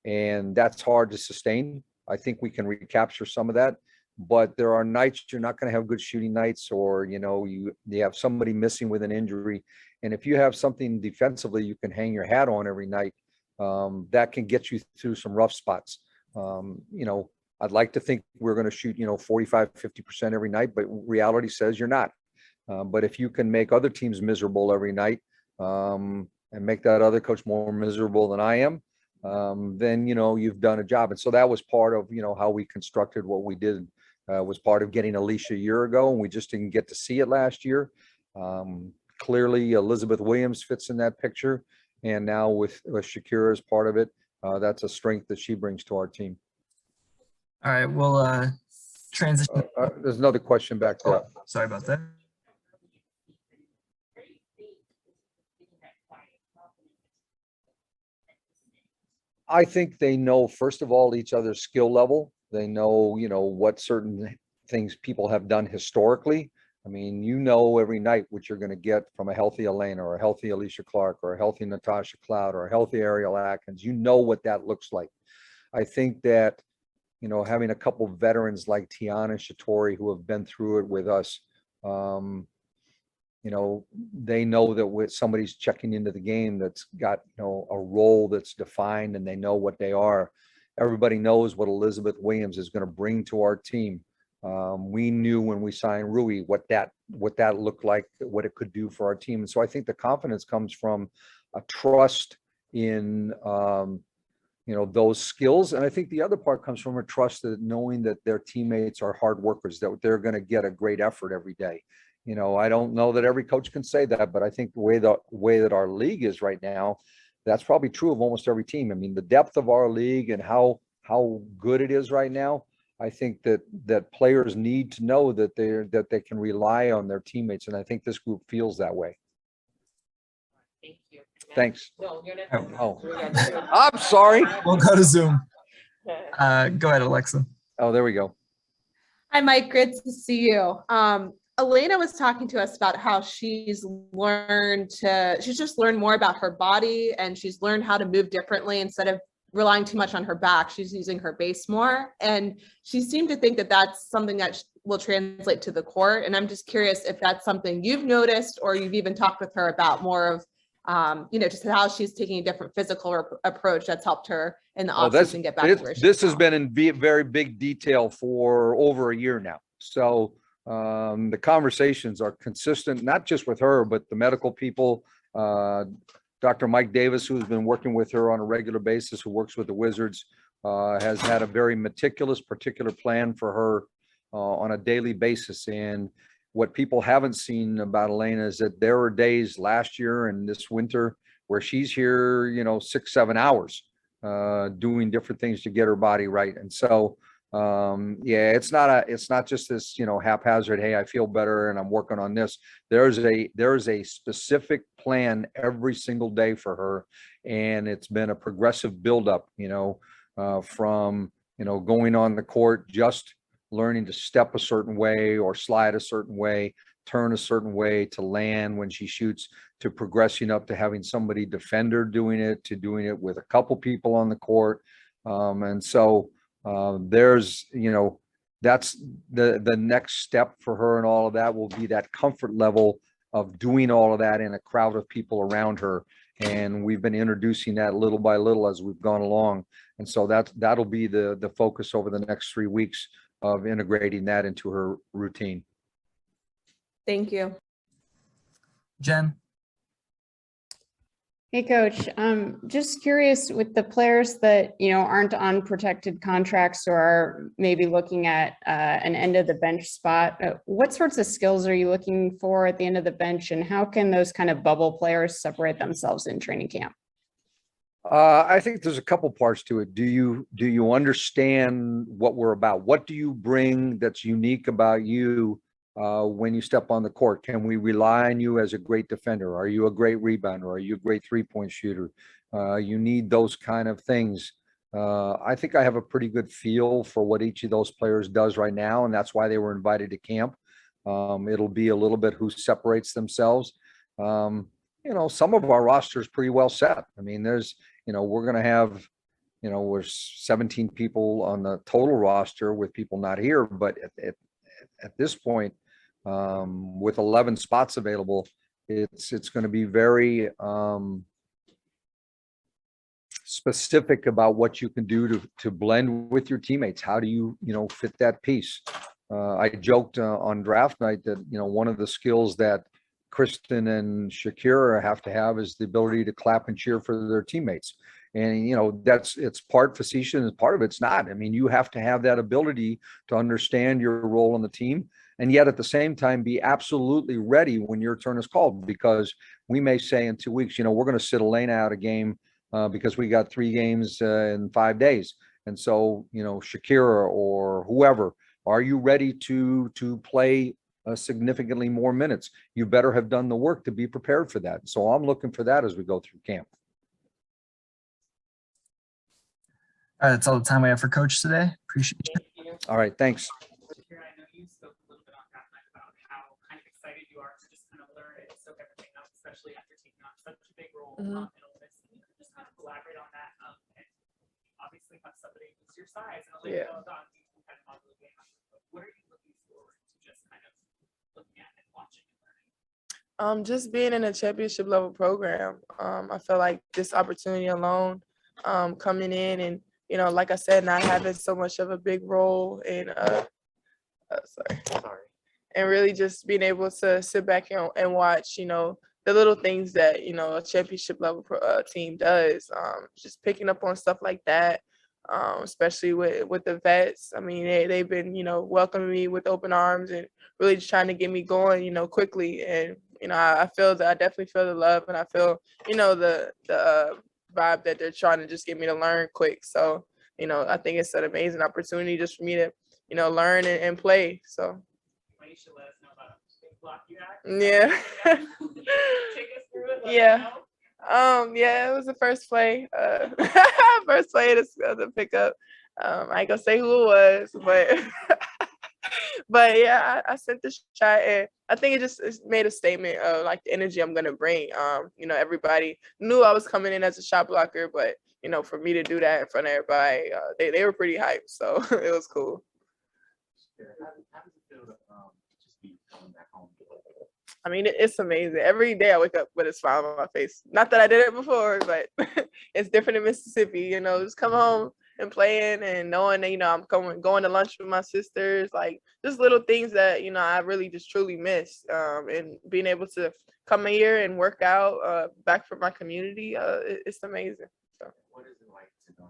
And that's hard to sustain. I think we can recapture some of that, but there are nights you're not going to have good shooting nights, or, you have somebody missing with an injury. And if you have something defensively you can hang your hat on every night, that can get you through some rough spots. I'd like to think we're going to shoot, 45, 50% every night, but reality says you're not. But if you can make other teams miserable every night, and make that other coach more miserable than I am, then, you've done a job. And so that was part of, how we constructed what we did, was part of getting Alicia a year ago, and we just didn't get to see it last year. Clearly Elizabeth Williams fits in that picture. And now with Shakira as part of it, that's a strength that she brings to our team. All right, we'll transition. There's another question back there. Oh, sorry about that. I think they know, first of all, each other's skill level. They know, what certain things people have done historically. Every night what you're going to get from a healthy Elena or a healthy Alicia Clark or a healthy Natasha Cloud or a healthy Ariel Atkins. What that looks like. I think that, having a couple veterans like Tiana and Shatori who have been through it with us, they know that with somebody's checking into the game that's got, a role that's defined, and they know what they are. Everybody knows what Elizabeth Williams is going to bring to our team. We knew when we signed Rui what that looked like, what it could do for our team. And so I think the confidence comes from a trust in, those skills. And I think the other part comes from a trust that knowing that their teammates are hard workers, that they're going to get a great effort every day. I don't know that every coach can say that, but I think the way that our league is right now, that's probably true of almost every team. I mean, the depth of our league and how good it is right now, I think that players need to know that they can rely on their teammates. And I think this group feels that way. Thank you. Thanks. No, you're not. Oh, I'm sorry. We'll go to Zoom. Go ahead, Alexa. Oh, there we go. Hi, Mike. Good to see you. Elena was talking to us about how she's just learned more about her body, and she's learned how to move differently instead of relying too much on her back. She's using her base more. And she seemed to think that that's something that will translate to the court. And I'm just curious if that's something you've noticed, or you've even talked with her about more of, just how she's taking a different physical approach that's helped her in the offseason get back to where she This has been in very big detail for over a year now. So the conversations are consistent, not just with her, but the medical people. Dr. Mike Davis, who's been working with her on a regular basis, who works with the Wizards, has had a very meticulous, particular plan for her on a daily basis. And what people haven't seen about Elena is that there were days last year and this winter where she's here, 6-7 hours doing different things to get her body right. And so, it's not just this, haphazard, hey, I feel better and I'm working on this. There's a specific plan every single day for her. And it's been a progressive buildup, from, going on the court, just learning to step a certain way or slide a certain way, turn a certain way, to land when she shoots, to progressing up to having somebody defend her doing it, to doing it with a couple people on the court. And so there's, that's the next step for her, and all of that will be that comfort level of doing all of that in a crowd of people around her. And we've been introducing that little by little as we've gone along. And so that'll be the focus over the next 3 weeks of integrating that into her routine. Thank you. Jen. Hey, Coach. Just curious, with the players that, aren't on protected contracts or are maybe looking at an end of the bench spot, what sorts of skills are you looking for at the end of the bench, and how can those kind of bubble players separate themselves in training camp? I think there's a couple parts to it. Do you understand what we're about? What do you bring that's unique about you when you step on the court? Can we rely on you as a great defender? Are you a great rebounder? Are you a great three-point shooter? You need those kind of things. I think I have a pretty good feel for what each of those players does right now, and that's why they were invited to camp. It'll be a little bit who separates themselves. Some of our roster is pretty well set. I mean, we're going to have, we're 17 people on the total roster with people not here, but at this point, with 11 spots available, it's going to be very specific about what you can do to blend with your teammates. How do you, fit that piece? I joked on draft night that, one of the skills that Christyn and Shakira have to have is the ability to clap and cheer for their teammates. And, it's part facetious and part of it's not. I mean, you have to have that ability to understand your role on the team, and yet at the same time, be absolutely ready when your turn is called, because we may say in 2 weeks, we're going to sit Elena out a game because we got 3 games in 5 days. And so, Shakira or whoever, are you ready to play significantly more minutes? You better have done the work to be prepared for that. So I'm looking for that as we go through camp. All right, that's all the time we have for Coach today. Appreciate you. All right, thanks. Shakira, I know you spoke a little bit on that night about how kind of excited you are to just kind of learn and soak everything up, especially after taking on such a big role in all this. Can you just kind of elaborate on that? And obviously have somebody who's your size and Elena Delle kind of on the game. What are you looking forward to just kind of looking at and watching and learning? Just being in a championship level program. I feel like this opportunity alone, coming in and, like I said, not having so much of a big role in, and really just being able to sit back and watch, the the little things that, you know, a championship level team does. Just picking up on stuff like that, especially with the vets. I mean, they've been, you know, welcoming me with open arms and really just trying to get me going, you know, quickly. And, you know, I feel that I definitely feel the love, and I feel, you know, the vibe that they're trying to just get me to learn quick. So, you know, I think it's an amazing opportunity just for me to, you know, learn and play. So. Yeah. Yeah. Yeah, it was the first play. First play to pick up. I ain't gonna say who it was, but but yeah, I sent the shot, and I think it made a statement of like the energy I'm gonna bring. You know, everybody knew I was coming in as a shot blocker, but you know, for me to do that in front of everybody, they were pretty hyped, so it was cool. How does it feel to just be coming back home? I mean, it's amazing. Every day I wake up with a smile on my face. Not that I did it before, but it's different in Mississippi. You know, just come home and playing and knowing that, you know, I'm going to lunch with my sisters, like just little things that, you know, I really just truly miss. And being able to come here and work out back for my community, it's amazing. So. What is it like to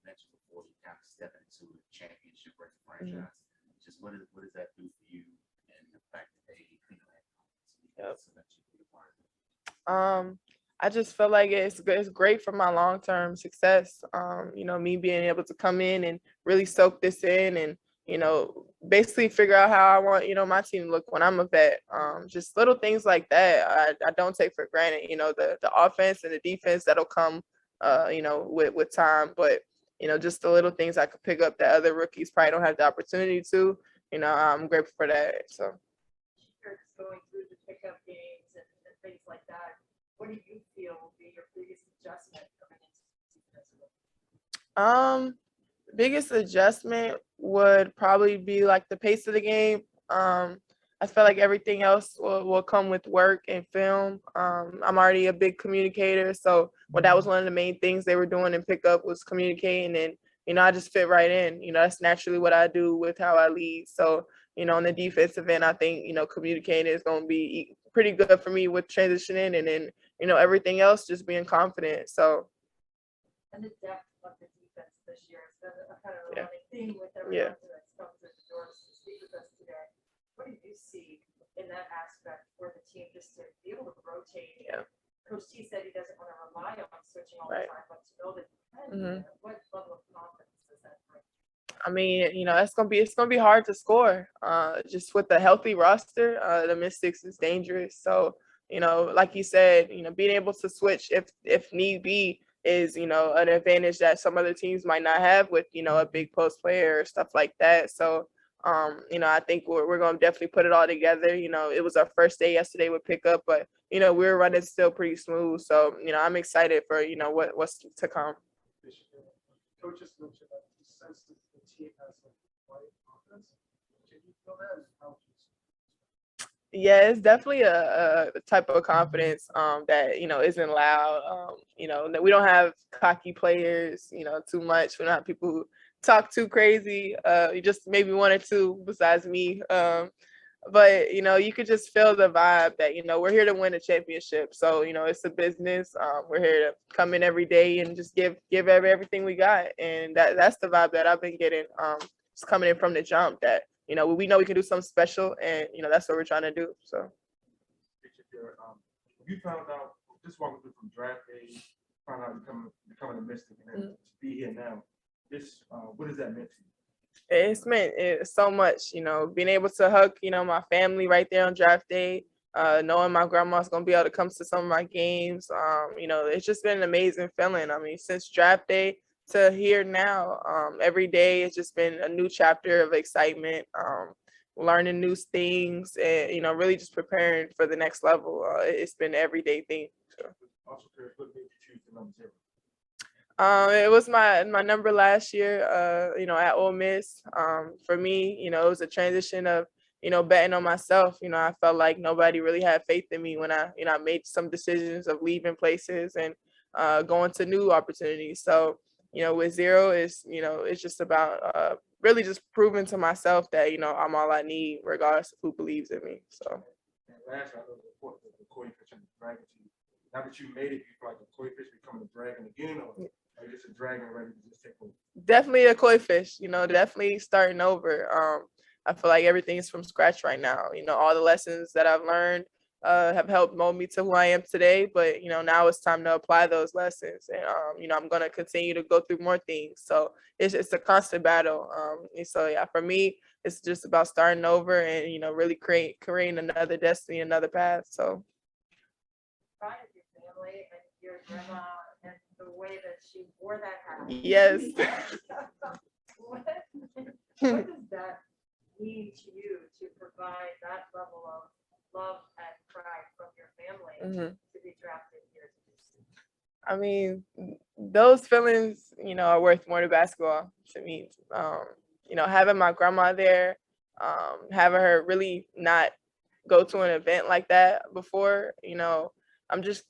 mention before you kind of step into a championship or franchise? Just what does that do for you and the fact that they, you know, I just feel like it's great for my long-term success. You know, me being able to come in and really soak this in and, you know, basically figure out how I want, you know, my team to look when I'm a vet. Just little things like that I don't take for granted, you know, the offense and the defense that'll come, you know, with time. But, you know, just the little things I could pick up that other rookies probably don't have the opportunity to, you know, I'm grateful for that. So. Going through the pickup games and things like that, what do you feel will be your biggest adjustment coming into the season? Biggest adjustment would probably be like the pace of the game. I feel like everything else will come with work and film. I'm already a big communicator, so that was one of the main things they were doing in pickup was communicating, and you know, I just fit right in. You know, that's naturally what I do with how I lead. So, you know, on the defensive end, I think, you know, communicating is going to be pretty good for me with transitioning, and then, you know, everything else just being confident. So. And the depth of the defense this year has been a kind of a running theme with everyone that's come through the doors to speak with us today. What do you see in that aspect for the team just to be able to rotate? Yeah. Coach T said he doesn't want to rely on switching all the time, but to know that what level of confidence does that bring? I mean, you know, it's gonna be hard to score. Just with the healthy roster, the Mystics is dangerous. So, you know, like you said, you know, being able to switch if need be is, you know, an advantage that some other teams might not have with, you know, a big post player or stuff like that. So, you know, I think we're gonna definitely put it all together. You know, it was our first day yesterday with pickup, but you know, we're running still pretty smooth. So, you know, I'm excited for, you know, what's to come. Coaches mentioned that he senses the team has a quiet confidence. Can you feel that? How would you Yeah, it's definitely a type of confidence that, you know, isn't loud. You know, that we don't have cocky players, you know, too much. We don't have people who talk too crazy. Just maybe one or two besides me. But, you know, you could just feel the vibe that, you know, we're here to win a championship. So, you know, it's a business. We're here to come in every day and just give everything we got. And that's the vibe that I've been getting, just coming in from the jump that, you know we can do something special, and, you know, that's what we're trying to do. So. You found out, just walking through from draft day, found out becoming a Mystic, and then to be here now, this, what does that mean to you? It's meant so much, you know, being able to hug, you know, my family right there on draft day, knowing my grandma's gonna be able to come to some of my games. You know, it's just been an amazing feeling. I mean, since draft day to here now, every day it's just been a new chapter of excitement, learning new things, and, you know, really just preparing for the next level. It's been an everyday thing. So. Also, what made you choose the number 0? It was my number last year, you know, at Ole Miss. For me, you know, it was a transition of, you know, betting on myself. You know, I felt like nobody really had faith in me when I made some decisions of leaving places and going to new opportunities. So, you know, with 0, it's just about really just proving to myself that, you know, I'm all I need, regardless of who believes in me. So. And last year, I know the report that the koi fish and the dragon to you. Now that you made it, you feel like the koi fish becoming a dragon again, or are you just a dragon ready to just take over? Definitely a koi fish, you know, definitely starting over. I feel like everything is from scratch right now. You know, all the lessons that I've learned have helped mold me to who I am today. But, you know, now it's time to apply those lessons. And, you know, I'm going to continue to go through more things. So it's a constant battle. And so, yeah, for me, it's just about starting over and, you know, really creating another destiny, another path. So. Proud of your family and your grandma and the way that she wore that hat. Yes. What does that mean to you to provide that level of love and pride from your family to be drafted here to do so? I mean, those feelings, you know, are worth more than basketball to me. You know, having my grandma there, having her really not go to an event like that before, you know, I'm just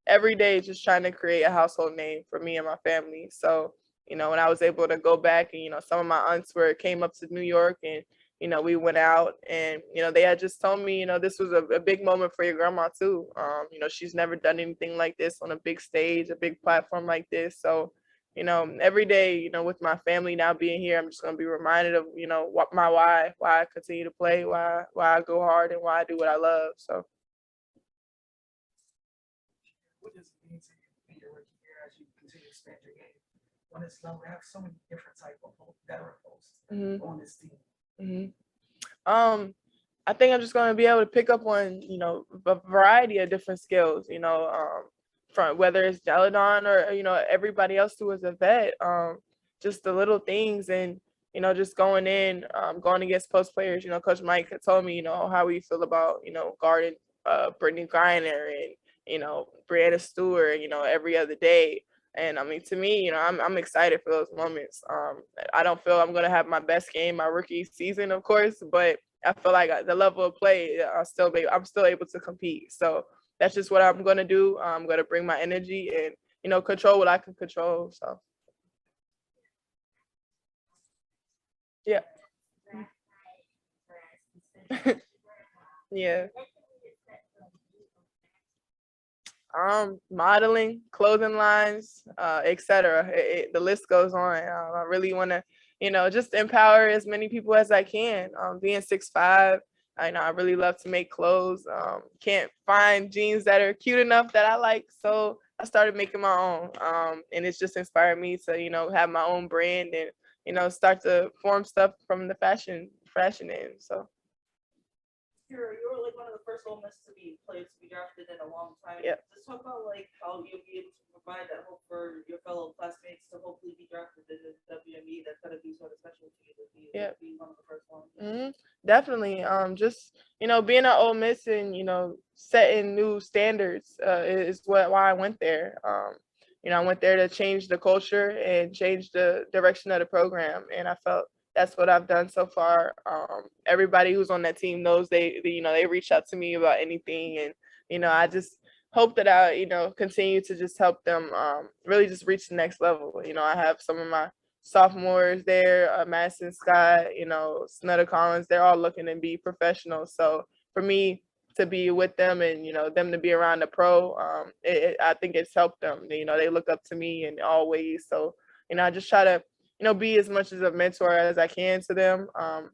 every day just trying to create a household name for me and my family. So, you know, when I was able to go back and, you know, some of my aunts came up to New York and, you know, we went out and, you know, they had just told me, you know, this was a big moment for your grandma too. You know, she's never done anything like this on a big stage, a big platform like this. So, you know, every day, you know, with my family now being here, I'm just going to be reminded of, you know, what my why I continue to play, why I go hard and why I do what I love. So. What does it mean to you in your rookie year as you continue to expand your game? When it's known, we have so many different type of veteran posts on this team. I think I'm just going to be able to pick up on, you know, a variety of different skills, you know, from whether it's Deladon or, you know, everybody else who is a vet, just the little things and, you know, just going against post players. You know, Coach Mike had told me, you know, how we feel about, you know, guarding Brittany Griner and, you know, Brianna Stewart, you know, every other day. And I mean, to me, you know, I'm excited for those moments. I don't feel I'm going to have my best game my rookie season, of course, but I feel like the level of play, I'm still able to compete. So that's just what I'm going to do. I'm going to bring my energy and, you know, control what I can control. So. Yeah. Yeah. Modeling, clothing lines, etc. The list goes on. I really want to, you know, just empower as many people as I can. Being 6'5", I know I really love to make clothes. Can't find jeans that are cute enough that I like, so I started making my own. And it's just inspired me to, you know, have my own brand and, you know, start to form stuff from the fashion end. So. You were like one of the first Ole Miss players to be drafted in a long time. Yeah. Just talk about like how you'll be able to provide that hope for your fellow classmates to hopefully be drafted in the WME. That's gonna be sort of special to you to be one of the first ones. Definitely. Just, you know, being at Ole Miss and, you know, setting new standards is why I went there. You know, I went there to change the culture and change the direction of the program, and I felt that's what I've done so far. Everybody who's on that team knows they you know, they reach out to me about anything. And, you know, I just hope that I, you know, continue to just help them really just reach the next level. You know, I have some of my sophomores there, Madison Scott, you know, Snutter Collins, they're all looking to be professionals. So for me to be with them and, you know, them to be around the pro, I think it's helped them. You know, they look up to me in all ways. So, you know, I just try to, you know, be as much as a mentor as I can to them.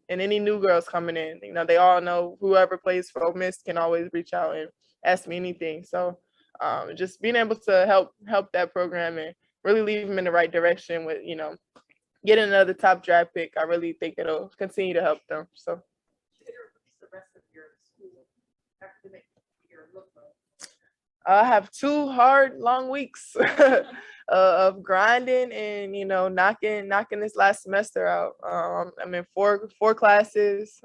And any new girls coming in, you know, they all know whoever plays for Ole Miss can always reach out and ask me anything. So just being able to help that program and really lead them in the right direction with, you know, getting another top draft pick, I really think it'll continue to help them. So. I have 2 hard, long weeks of grinding and, you know, knocking this last semester out. I'm in four classes.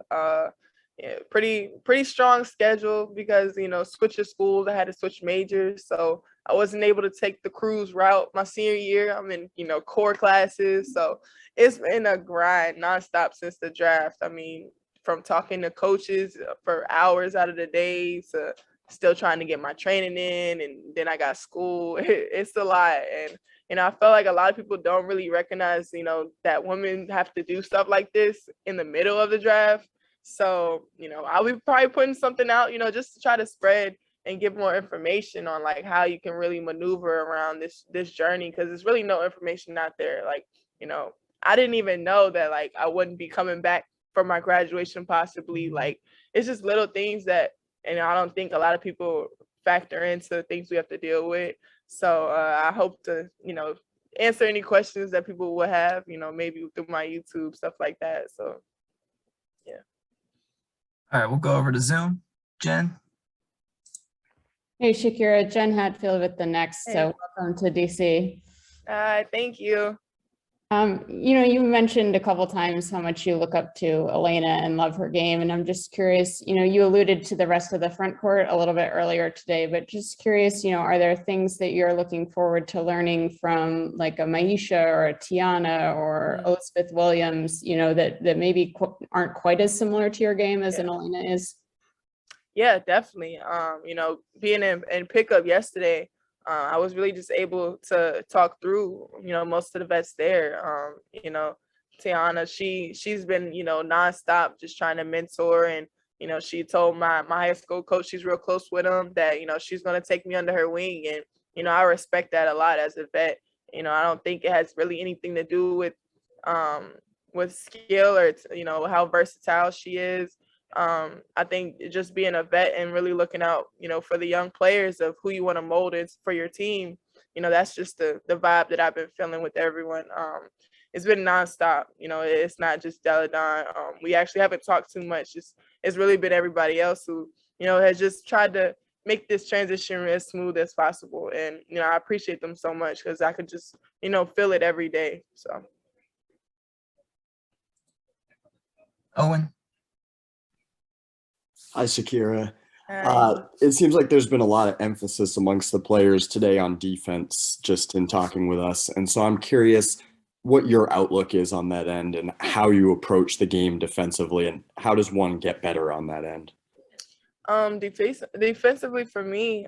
Yeah, pretty strong schedule because, you know, switch of schools. I had to switch majors, so I wasn't able to take the cruise route my senior year. I'm in, you know, core classes, so it's been a grind nonstop since the draft. I mean, from talking to coaches for hours out of the day to still trying to get my training in, and then I got school. It's a lot. And, you know, I felt like a lot of people don't really recognize, you know, that women have to do stuff like this in the middle of the draft. So, I'll be probably putting something out, just to try to spread and give more information on like how you can really maneuver around this journey, because there's really no information out there. Like, I didn't even know that like I wouldn't be coming back for my graduation possibly. Like, it's just little things that, I don't think a lot of people factor into the things we have to deal with. So I hope to, answer any questions that people will have, maybe through my YouTube, stuff like that. So, yeah. All right, we'll go over to Zoom. Jen. Hey, Shakira, Jen Hatfield with the Next. So welcome to DC. Thank you. You mentioned a couple times how much you look up to Elena and love her game. And I'm just curious, you alluded to the rest of the front court a little bit earlier today, but just curious, are there things that you're looking forward to learning from like a Maisha or a Tiana or Elizabeth Williams, that maybe aren't quite as similar to your game as an Elena is? Yeah, definitely. Being in pickup yesterday, I was really just able to talk through, most of the vets there. Tiana, she's been, nonstop just trying to mentor, and, she told my high school coach, she's real close with him, that, she's going to take me under her wing. And, I respect that a lot as a vet. I don't think it has really anything to do with skill or, how versatile she is. I think just being a vet and really looking out, for the young players of who you want to mold it for your team, that's just the vibe that I've been feeling with everyone. It's been nonstop, it's not just Delle Donne. We actually haven't talked too much. It's really been everybody else who, has just tried to make this transition as smooth as possible. And, I appreciate them so much because I could just, feel it every day. So. Owen. Hi, Shakira. It seems like there's been a lot of emphasis amongst the players today on defense, just in talking with us. And so I'm curious what your outlook is on that end and how you approach the game defensively, and how does one get better on that end? Defensively for me,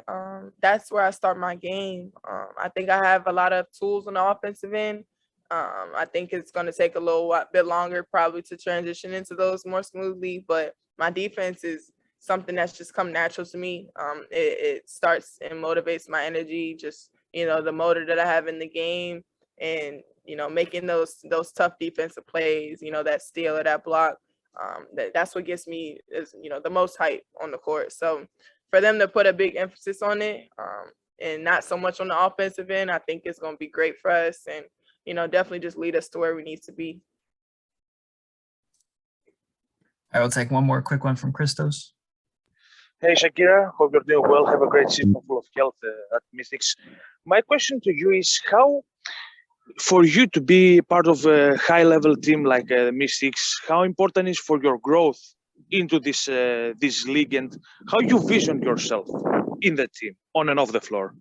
that's where I start my game. I think I have a lot of tools on the offensive end. I think it's going to take a little bit longer probably to transition into those more smoothly, but my defense is something that's just come natural to me. It starts and motivates my energy, just, the motor that I have in the game, and, making those tough defensive plays, that steal or that block. That's what gets me is, the most hype on the court. So for them to put a big emphasis on it, and not so much on the offensive end, I think it's going to be great for us, and, definitely just lead us to where we need to be. I will take one more quick one from Christos. Hey, Shakira, hope you're doing well. Have a great season full of health at Mystics. My question to you is how, for you to be part of a high-level team like the Mystics, how important is for your growth into this league, and how you vision yourself in the team, on and off the floor?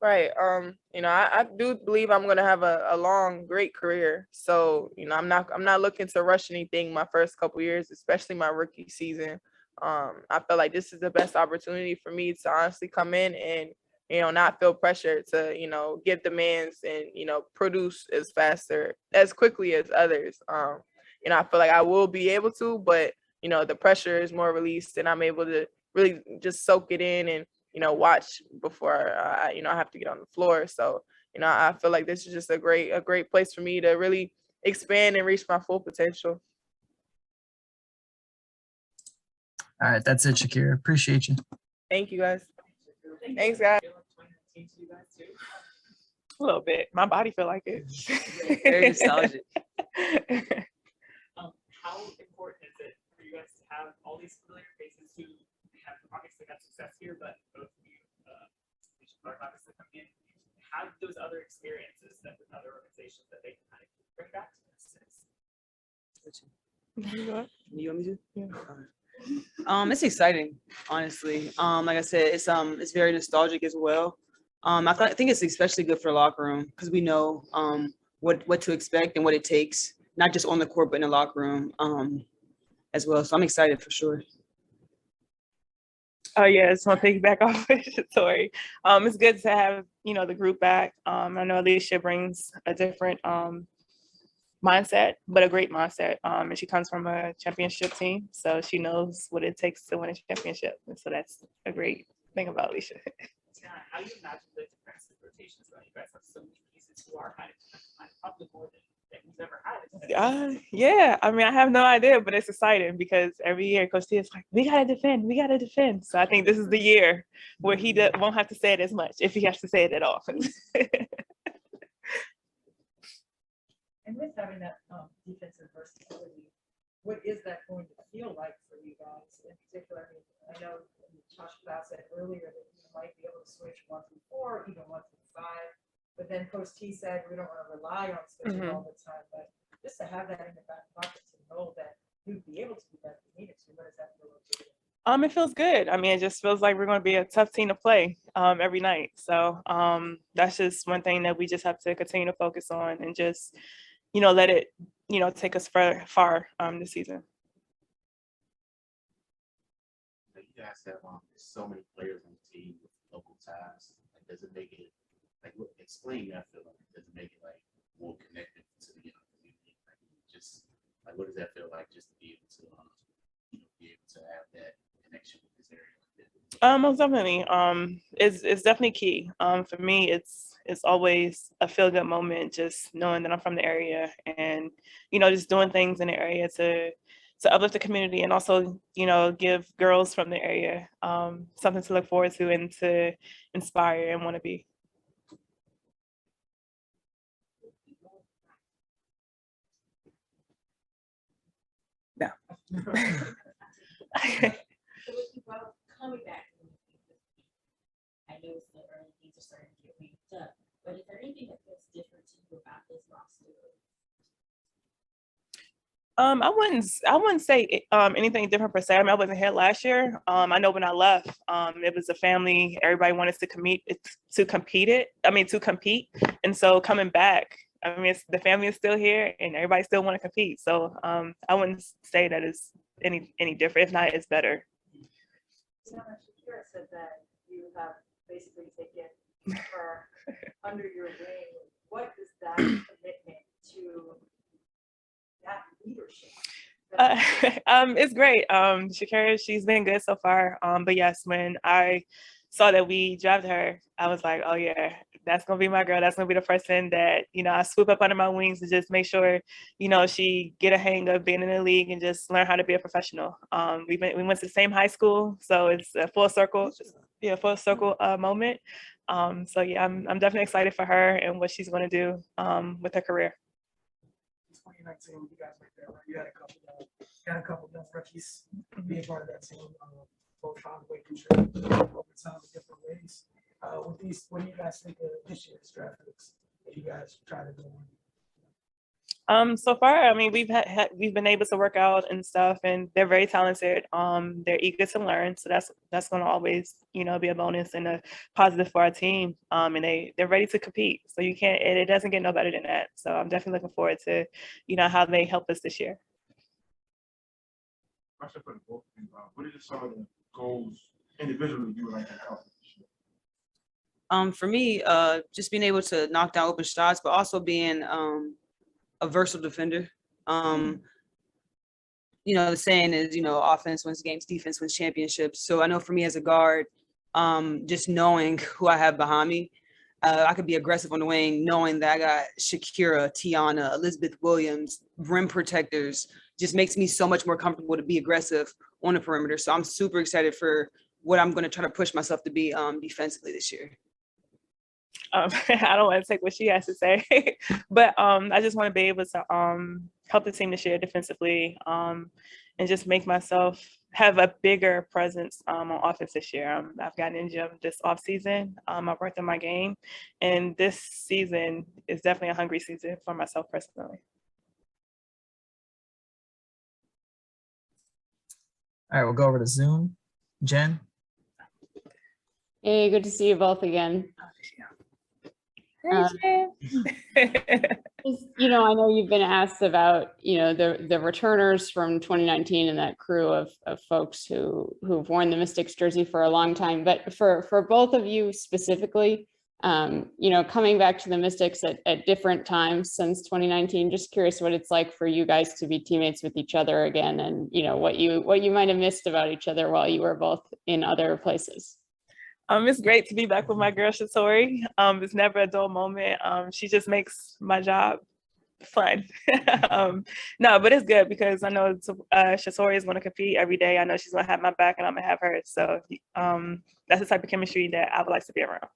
Right. I do believe I'm going to have a long, great career. So, I'm not looking to rush anything my first couple years, especially my rookie season. I feel like this is the best opportunity for me to honestly come in and, not feel pressure to, give demands and, produce as quickly as others. I feel like I will be able to, but, the pressure is more released, and I'm able to really just soak it in and, watch before I have to get on the floor. So, I feel like this is just a great place for me to really expand and reach my full potential. All right, that's it, Shakira. Appreciate you. Thank you, guys. Thanks, guys. A little bit. My body feel like it. Very nostalgic. How important is it for you guys to have all these familiar faces who have obviously had success here, but both of you are obviously coming in, have those other experiences that with other organizations that they can kind of bring back to this? You want me to? Yeah. It's exciting, honestly. Like I said, it's very nostalgic as well. I think it's especially good for the locker room because we know what to expect and what it takes, not just on the court but in the locker room as well. So I'm excited for sure. Oh yeah, I just want to piggyback off of Tori. It's good to have the group back. I know Alicia brings a different mindset, but a great mindset. And she comes from a championship team, so she knows what it takes to win a championship. And so that's a great thing about Alicia. Yeah, how do you imagine the defensive rotations when you guys have so many pieces who are kind of probably more than you've ever had? Yeah, I mean, I have no idea, but it's exciting because every year Coach T is like, we gotta defend, we gotta defend. So I think this is the year where he won't have to say it as much if he has to say it at all. And with having that defensive versatility, what is that going to feel like for you guys in particular? I mean, I know Natasha Cloud said earlier that you might be able to switch 1 through 4, even 1 through 5. But then Coach T said we don't want to rely on switching all the time. But just to have that in the back pocket to know that you'd be able to do that if you needed to, what does that feel like to you? It feels good. I mean, it just feels like we're going to be a tough team to play every night. So that's just one thing that we just have to continue to focus on and just, let it, take us far this season. You guys have so many players on the team with local ties. Like, does it make it explain that feeling? Does it make it like more connected to the community? Like, what does that feel like just to be able to have that connection with this area? Most definitely. It's definitely key. For me, it's always a feel good moment just knowing that I'm from the area and, just doing things in the area to uplift the community and also, give girls from the area something to look forward to and to inspire and want to be. No. Coming back, I know the early things are starting to get ramped up, but is there anything that feels different to you about this roster? I wouldn't say anything different per se. I mean, I wasn't here last year. I know when I left, it was a family. Everybody wanted to compete. And so coming back, I mean, the family is still here, and everybody still want to compete. So I wouldn't say that it's any different. If not, it's better. Shakira said that you have basically taken her under your wing. What is that commitment to that leadership? It's great. Shakira, she's been good so far. But yes, when I saw that we drafted her, I was like, oh yeah, that's gonna be my girl. That's gonna be the person that, I swoop up under my wings and just make sure, she get a hang of being in the league and just learn how to be a professional. We went to the same high school, so it's a full circle moment. So yeah, I'm definitely excited for her and what she's gonna do with her career. 2019, you guys right there, right? You had a couple young rookies being part of that team, both found a way to contribute over time in different ways. What do you guys think of this year's draft picks that you guys try to do? So far, I mean, we've been able to work out and stuff, and they're very talented. They're eager to learn, so that's going to always, be a bonus and a positive for our team. And they're ready to compete. So it doesn't get no better than that. So I'm definitely looking forward to, how they help us this year. Question for the both of you. What are some of the goals individually you would like to accomplish? For me, just being able to knock down open shots, but also being a versatile defender. The saying is, offense wins games, defense wins championships. So I know for me as a guard, just knowing who I have behind me, I could be aggressive on the wing, knowing that I got Shakira, Tiana, Elizabeth Williams, rim protectors, just makes me so much more comfortable to be aggressive on the perimeter. So I'm super excited for what I'm going to try to push myself to be defensively this year. I don't want to take what she has to say, but I just want to be able to help the team this year defensively and just make myself have a bigger presence on offense this year. I've gotten injured this offseason. I've worked on my game, and this season is definitely a hungry season for myself personally. All right, we'll go over to Zoom. Jen? Hey, good to see you both again. I know you've been asked about, the returners from 2019 and that crew of folks who've worn the Mystics jersey for a long time. But for both of you specifically, Coming back to the Mystics at different times since 2019, just curious what it's like for you guys to be teammates with each other again, and what you might have missed about each other while you were both in other places. It's great to be back with my girl Shatori. It's never a dull moment. She just makes my job fun. No, but it's good because I know Shatori is going to compete every day. I know she's going to have my back and I'm going to have hers. So that's the type of chemistry that I would like to be around.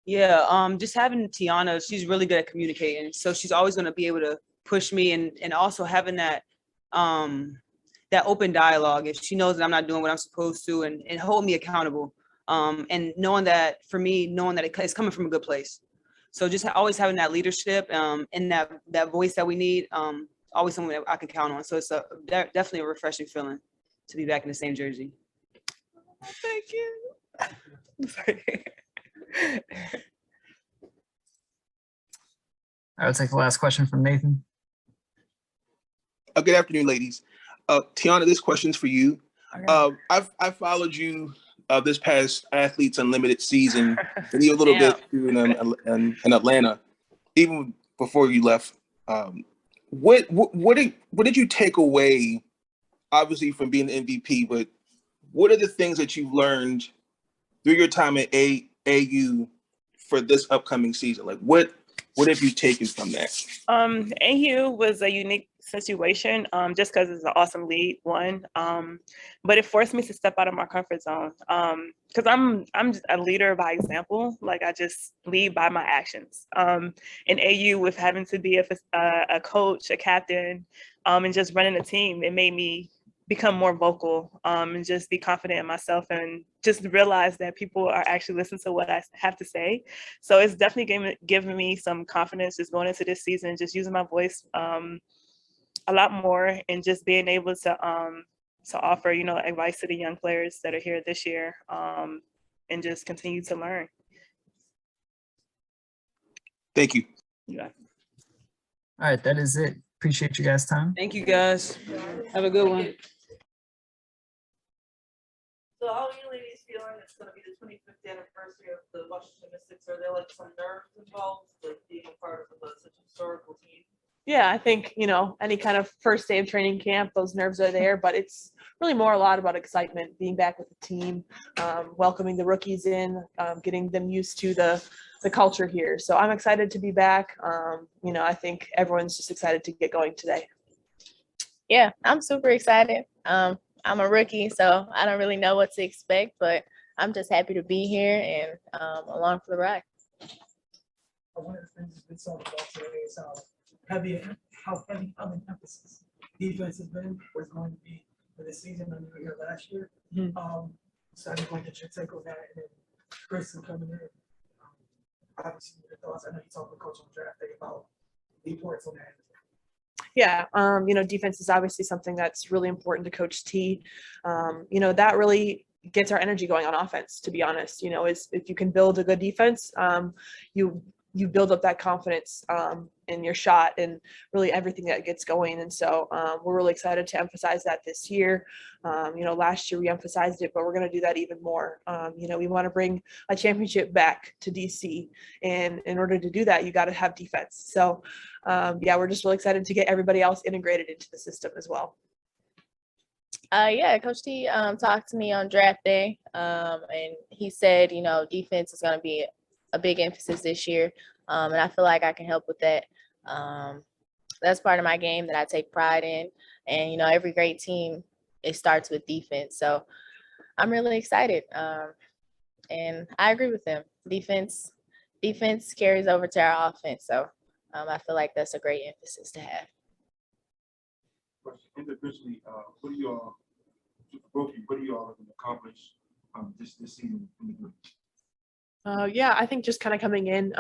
Yeah, just having Tiana, she's really good at communicating. So she's always going to be able to push me, and also having that that open dialogue. If she knows that I'm not doing what I'm supposed to, and hold me accountable. And knowing that it's coming from a good place. So just always having that leadership and that voice that we need, always someone that I can count on. So it's definitely a refreshing feeling to be back in the same jersey. Thank you. I'll take the last question from Nathan. Good afternoon, ladies. Tiana, this question's for you. I've followed you this past Athletes Unlimited season, and you a little bit in Atlanta, even before you left. What did you take away, obviously from being the MVP, but what are the things that you've learned through your time at AU for this upcoming season? Like what have you taken from that? AU was a unique situation, just because it's an awesome league, but it forced me to step out of my comfort zone, because I'm just a leader by example. Like I just lead by my actions. In AU, with having to be a coach, a captain, and just running a team, it made me become more vocal, and just be confident in myself, and just realize that people are actually listening to what I have to say. So it's definitely giving me some confidence just going into this season, just using my voice a lot more, and just being able to offer, advice to the young players that are here this year, and just continue to learn. Thank you. Yeah. All right, that is it. Appreciate you guys' time. Thank you, guys. Have a good one. So how are you ladies feeling? It's going to be the 25th anniversary of the Washington Mystics. Are there like some nerves involved, like being a part of such a historical team? Yeah, I think, any kind of first day of training camp, those nerves are there, but it's really more a lot about excitement, being back with the team, welcoming the rookies in, getting them used to the culture here. So I'm excited to be back. I think everyone's just excited to get going today. Yeah, I'm super excited. I'm a rookie, so I don't really know what to expect, but I'm just happy to be here and along for the ride. One of the things that's been talked about today is how heavy of an emphasis defense has been, was going to be for this season. I knew we were here last year. So I just want to get your take on that. And then Christyn coming in, obviously your thoughts. I know you talked with Coach on draft day about the importance on that. Yeah, defense is obviously something that's really important to Coach T. That really gets our energy going on offense, to be honest. Is if you can build a good defense, you build up that confidence in your shot and really everything that gets going. And so we're really excited to emphasize that this year. Last year we emphasized it, but we're going to do that even more. We want to bring a championship back to DC. And in order to do that, you got to have defense. So we're just really excited to get everybody else integrated into the system as well. Coach T talked to me on draft day, and he said, defense is going to be a big emphasis this year, and I feel like I can help with that. That's part of my game that I take pride in, and every great team, it starts with defense. So I'm really excited, and I agree with him. Defense carries over to our offense, so I feel like that's a great emphasis to have. Individually, what do you all looking to accomplish this season in the group? I think just kind of coming in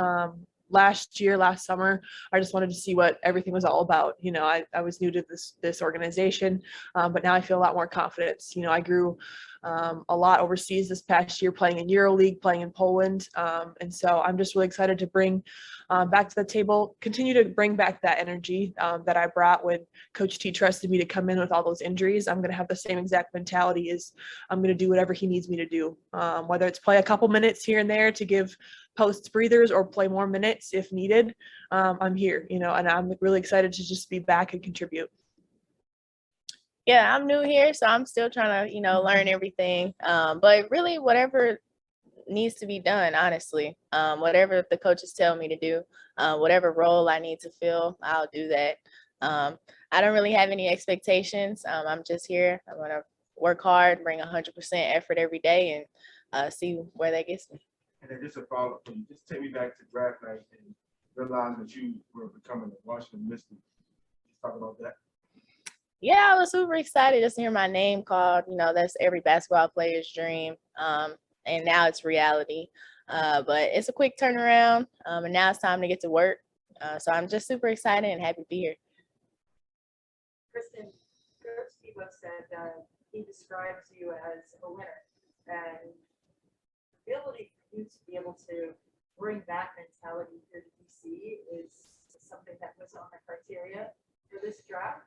last summer, I just wanted to see what everything was all about. I was new to this organization, but now I feel a lot more confidence. I grew a lot overseas this past year, playing in EuroLeague, playing in Poland. And so I'm just really excited to bring back to the table, continue to bring back that energy that I brought when Coach T trusted me to come in with all those injuries. I'm going to have the same exact mentality. Is I'm going to do whatever he needs me to do, whether it's play a couple minutes here and there to give post breathers or play more minutes if needed, I'm here, and I'm really excited to just be back and contribute. Yeah, I'm new here, so I'm still trying to, learn everything. But really, whatever needs to be done, honestly, whatever the coaches tell me to do, whatever role I need to fill, I'll do that. I don't really have any expectations. I'm just here. I'm gonna work hard, bring 100% effort every day, and see where that gets me. And then just a follow-up, from you, just take me back to draft night and realizing that you were becoming a Washington Mystic. Just talk about that. Yeah, I was super excited just to hear my name called. That's every basketball player's dream. And now it's reality. But it's a quick turnaround, and now it's time to get to work. So I'm just super excited and happy to be here. Christyn, Coach Steve said he describes you as a winner, and the ability for you to be able to bring that mentality here to DC is something that was on the criteria for this draft.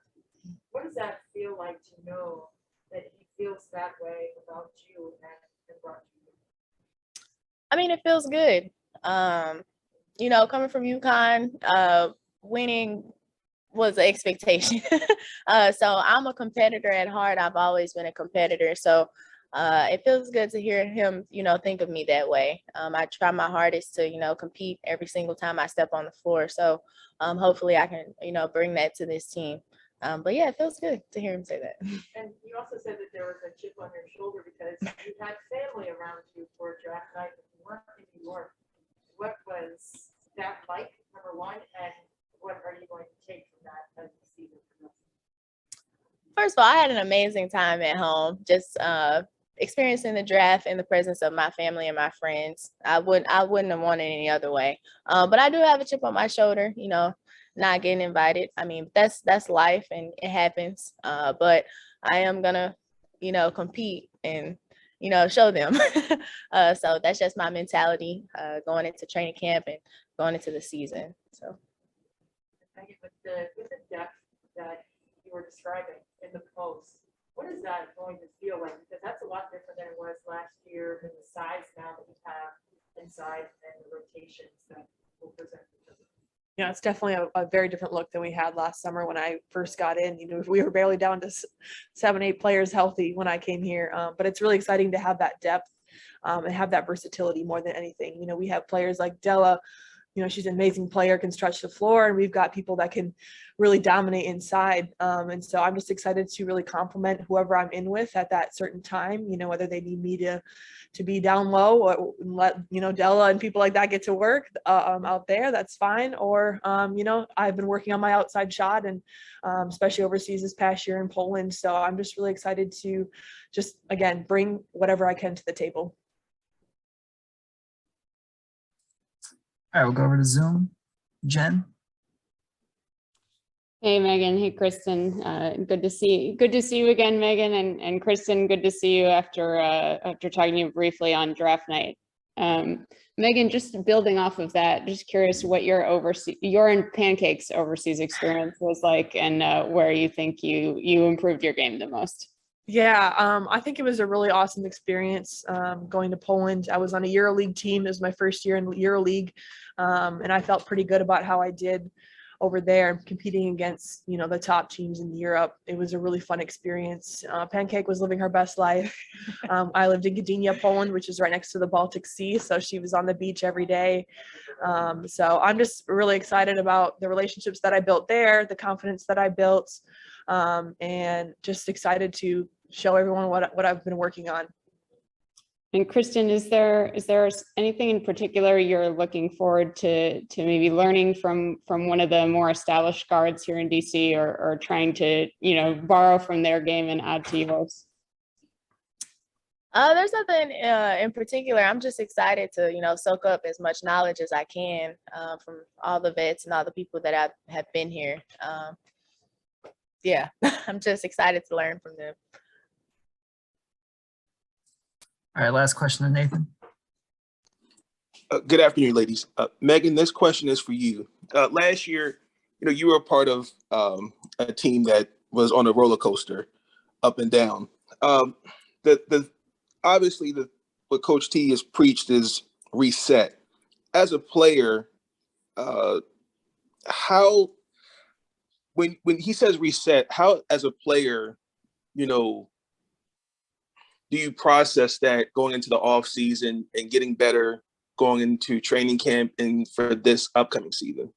What does that feel like to know that he feels that way about you and brought you? I mean, it feels good. Coming from UConn, winning was an expectation. So I'm a competitor at heart. I've always been a competitor. So it feels good to hear him, think of me that way. I try my hardest to, compete every single time I step on the floor. So hopefully I can, bring that to this team. But yeah, it feels good to hear him say that. And you also said that there was a chip on your shoulder because you had family around you for draft night, but you weren't in New York. What was that like, number one, and what are you going to take from that as the season progresses? First of all, I had an amazing time at home, just experiencing the draft in the presence of my family and my friends. I wouldn't have wanted it any other way. But I do have a chip on my shoulder, not getting invited. I mean, that's life and it happens. But I am gonna, compete and, show them. So that's just my mentality going into training camp and going into the season. So. With the depth that you were describing in the post, what is that going to feel like? Because that's a lot different than it was last year, and the size now that you have inside and the rotations that will present. Yeah, it's definitely a very different look than we had last summer when I first got in. We were barely down to 7-8 players healthy when I came here. But it's really exciting to have that depth and have that versatility more than anything. We have players like Della. She's an amazing player, can stretch the floor, and we've got people that can really dominate inside. And so I'm just excited to really complement whoever I'm in with at that certain time, whether they need me to be down low or let, Della and people like that get to work out there, that's fine. Or, I've been working on my outside shot and especially overseas this past year in Poland. So I'm just really excited to just, again, bring whatever I can to the table. All right, we'll go over to Zoom. Jen. Hey, Megan. Hey, Christyn. Good to see you again, Megan, and Christyn. Good to see you after talking to you briefly on draft night. Megan, just building off of that, just curious what your and Pancake's overseas experience was like, and where you think you improved your game the most. Yeah, I think it was a really awesome experience going to Poland. I was on a EuroLeague team. It was my first year in EuroLeague, and I felt pretty good about how I did over there, competing against, the top teams in Europe. It was a really fun experience. Pancake was living her best life. I lived in Gdynia, Poland, which is right next to the Baltic Sea, so she was on the beach every day. So I'm just really excited about the relationships that I built there, the confidence that I built, and just excited to show everyone what I've been working on. And Christyn, is there anything in particular you're looking forward to maybe learning from one of the more established guards here in DC, or trying to, borrow from their game and add to yours? There's nothing in particular. I'm just excited to, soak up as much knowledge as I can from all the vets and all the people that have been here. Yeah, I'm just excited to learn from them. All right, last question to Nathan. Good afternoon, ladies. Megan, this question is for you. Last year, you were a part of a team that was on a roller coaster, up and down. Obviously what Coach T has preached is reset. as a player, how when he says reset, how as a player, you know, do you process that going into the off season and getting better going into training camp and for this upcoming season?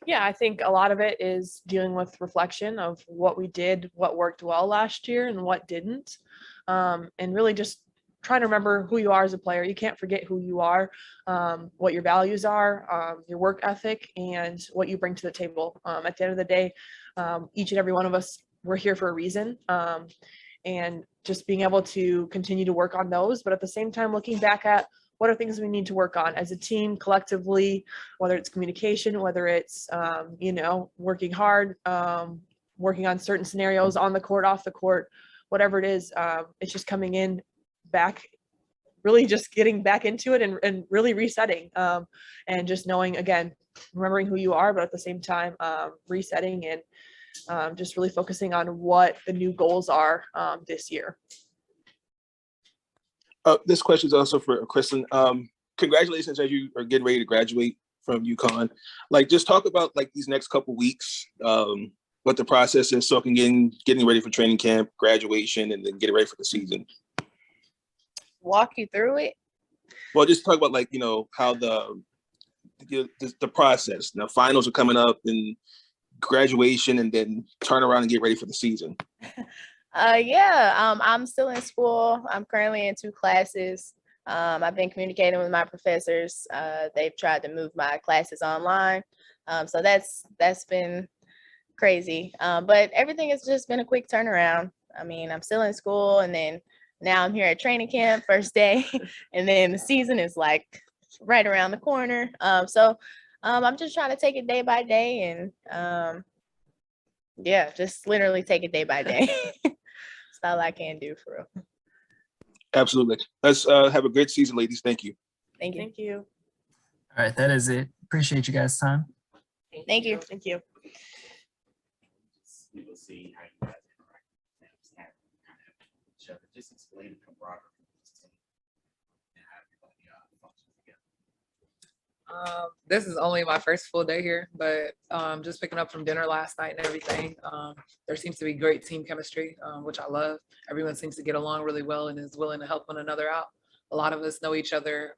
Yeah, I think a lot of it is dealing with reflection of what we did, what worked well last year and what didn't. And really just trying to remember who you are as a player. You can't forget who you are, what your values are, your work ethic, and what you bring to the table. At the end of the day, each and every one of us, we're here for a reason. And just being able to continue to work on those, but at the same time, looking back at what are things we need to work on as a team collectively, whether it's communication, whether it's, you know, working hard, working on certain scenarios on the court, off the court, whatever it is, it's just coming in back, really just getting back into it and really resetting, and just knowing, again, remembering who you are, but at the same time, resetting and just really focusing on what the new goals are this year. This question is also for Christyn. Congratulations as you are getting ready to graduate from UConn. Like, just talk about like these next couple weeks, what the process is, so I can getting ready for training camp, graduation, and then getting ready for the season. Walk you through it. Well, just talk about like, you know, how the process. Now, finals are coming up, and graduation, and then turn around and get ready for the season. I'm still in school. I'm currently in 2 classes. I've been communicating with my professors. They've tried to move my classes online. So that's been crazy. But everything has just been a quick turnaround. I mean, I'm still in school, and then now I'm here at training camp, first day, and then the season is like right around the corner. So I'm just trying to take it day by day, and just literally take it day by day. That's all I can do, for real. Absolutely. Let's have a great season, ladies. Thank you. Thank you. Thank you. All right, that is it. Appreciate you guys' time. Thank you. Thank you. We will see how you guys interact with kind of each other. Just explain the camaraderie of this team and how everybody functions together. This is only my first full day here, but just picking up from dinner last night and everything, there seems to be great team chemistry, which I love. Everyone seems to get along really well and is willing to help one another out. A lot of us know each other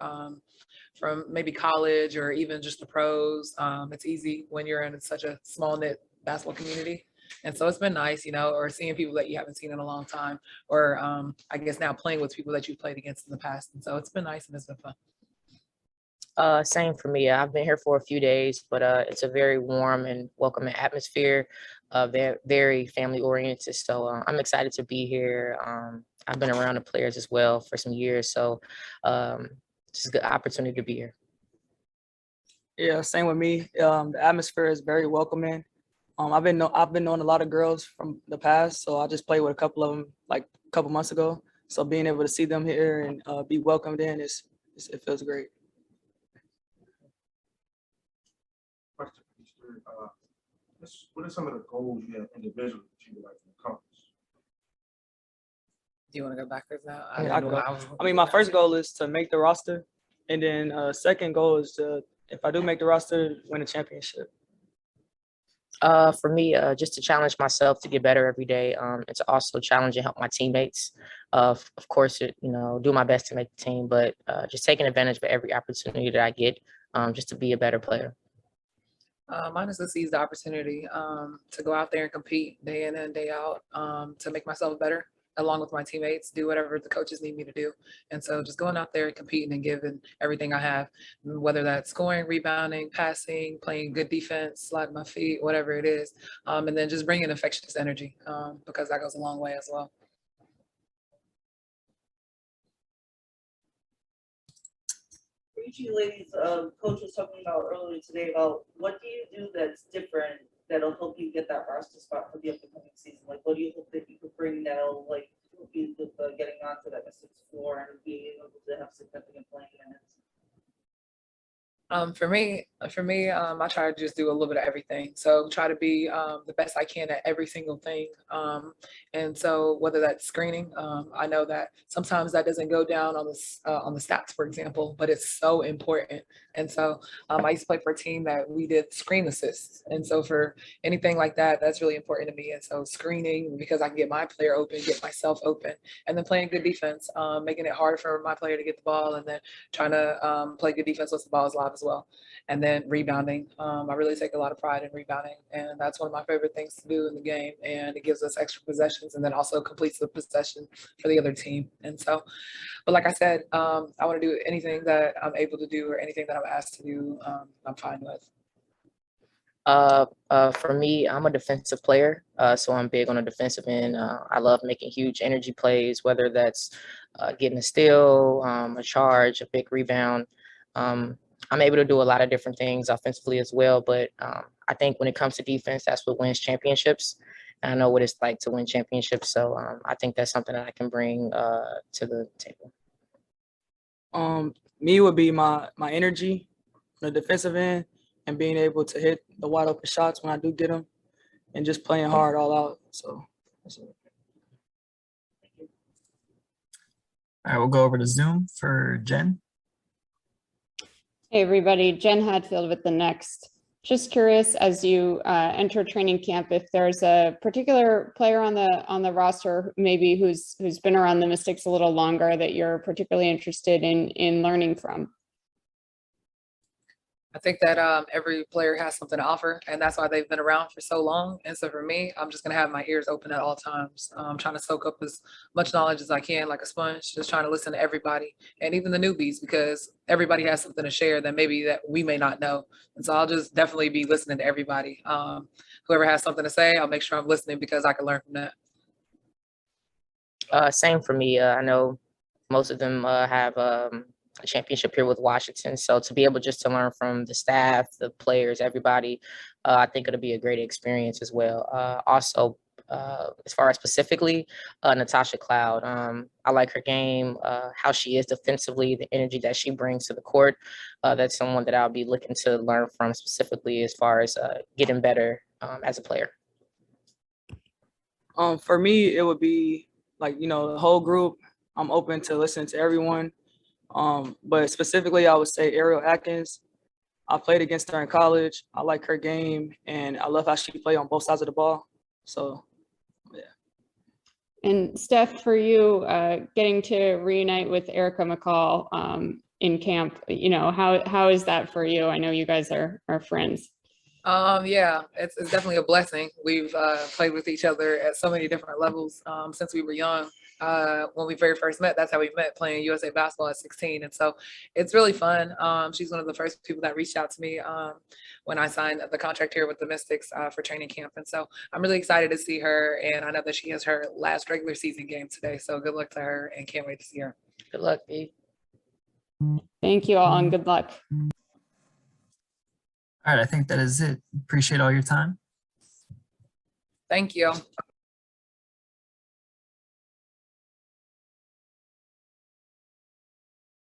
from maybe college or even just the pros. It's easy when you're in such a small knit basketball community. And so it's been nice, you know, or seeing people that you haven't seen in a long time, or I guess now playing with people that you've played against in the past. And so it's been nice and it's been fun. Same for me. I've been here for a few days, but it's a very warm and welcoming atmosphere, very family oriented. So I'm excited to be here. I've been around the players as well for some years, so just a good opportunity to be here. Yeah, same with me. The atmosphere is very welcoming. I've been knowing a lot of girls from the past, so I just played with a couple of them like a couple months ago. So being able to see them here and be welcomed in it feels great. Question for these three. What are some of the goals you have individually that you would like to accomplish? Do you want to go backwards now? I mean, my first goal is to make the roster, and then second goal is to, if I do make the roster, win a championship. For me, just to challenge myself to get better every day. It's also challenge and help my teammates. Of course, do my best to make the team, but just taking advantage of every opportunity that I get, just to be a better player. Mine is to seize the opportunity to go out there and compete day in and day out, to make myself better along with my teammates, do whatever the coaches need me to do. And so just going out there and competing and giving everything I have, whether that's scoring, rebounding, passing, playing good defense, sliding my feet, whatever it is. And then just bringing infectious energy because that goes a long way as well. For each of you ladies, coach was talking about earlier today about what do you do that's different that'll help you get that roster spot for the upcoming season? Like, what do you hope that you could bring that'll like help you with getting onto that sixth floor and being able to have significant playing minutes? For me, I try to just do a little bit of everything. So try to be the best I can at every single thing. And so whether that's screening, I know that sometimes that doesn't go down on the stats, for example, but it's so important. And so I used to play for a team that we did screen assists. And so for anything like that, that's really important to me. And so screening, because I can get my player open, get myself open, and then playing good defense, making it hard for my player to get the ball, and then trying to play good defense once the ball is live as well. And then rebounding. I really take a lot of pride in rebounding, and that's one of my favorite things to do in the game. And it gives us extra possessions, and then also completes the possession for the other team. And so, but like I said, I want to do anything that I'm able to do or anything that I'm asked to do. I'm fine with. For me, I'm a defensive player, so I'm big on the defensive end. I love making huge energy plays, whether that's getting a steal, a charge, a big rebound. I'm able to do a lot of different things offensively as well, but I think when it comes to defense, that's what wins championships. And I know what it's like to win championships, so I think that's something that I can bring to the table. Me would be my energy on the defensive end and being able to hit the wide open shots when I do get them, and just playing hard all out. So that's it. All right, we'll go over to Zoom for Jen. Hey, everybody, Jen Hadfield with the Next. Just curious, as you enter training camp, if there's a particular player on the roster, maybe who's been around the Mystics a little longer that you're particularly interested in learning from. I think that every player has something to offer, and that's why they've been around for so long. And so for me, I'm just going to have my ears open at all times. I'm trying to soak up as much knowledge as I can, like a sponge, just trying to listen to everybody, and even the newbies, because everybody has something to share that maybe that we may not know. And so I'll just definitely be listening to everybody. Whoever has something to say, I'll make sure I'm listening because I can learn from that. Same for me. I know most of them have a championship here with Washington. So to be able just to learn from the staff, the players, everybody, I think it'll be a great experience as well. Also, as far as specifically, Natasha Cloud, I like her game, how she is defensively, the energy that she brings to the court. That's someone that I'll be looking to learn from specifically as far as getting better as a player. For me, it would be like, the whole group. I'm open to listening to everyone. But specifically, I would say Ariel Atkins. I played against her in college. I like her game, and I love how she played on both sides of the ball. So, yeah. And Steph, for you, getting to reunite with Erica McCall in camp, how is that for you? I know you guys are friends. Yeah, it's definitely a blessing. We've played with each other at so many different levels since we were young. When we very first met, that's how we met, playing USA basketball at 16. And so it's really fun. She's one of the first people that reached out to me when I signed the contract here with the Mystics for training camp. And so I'm really excited to see her. And I know that she has her last regular season game today. So good luck to her, and can't wait to see her. Good luck, B. Thank you all, and good luck. All right, I think that is it. Appreciate all your time. Thank you.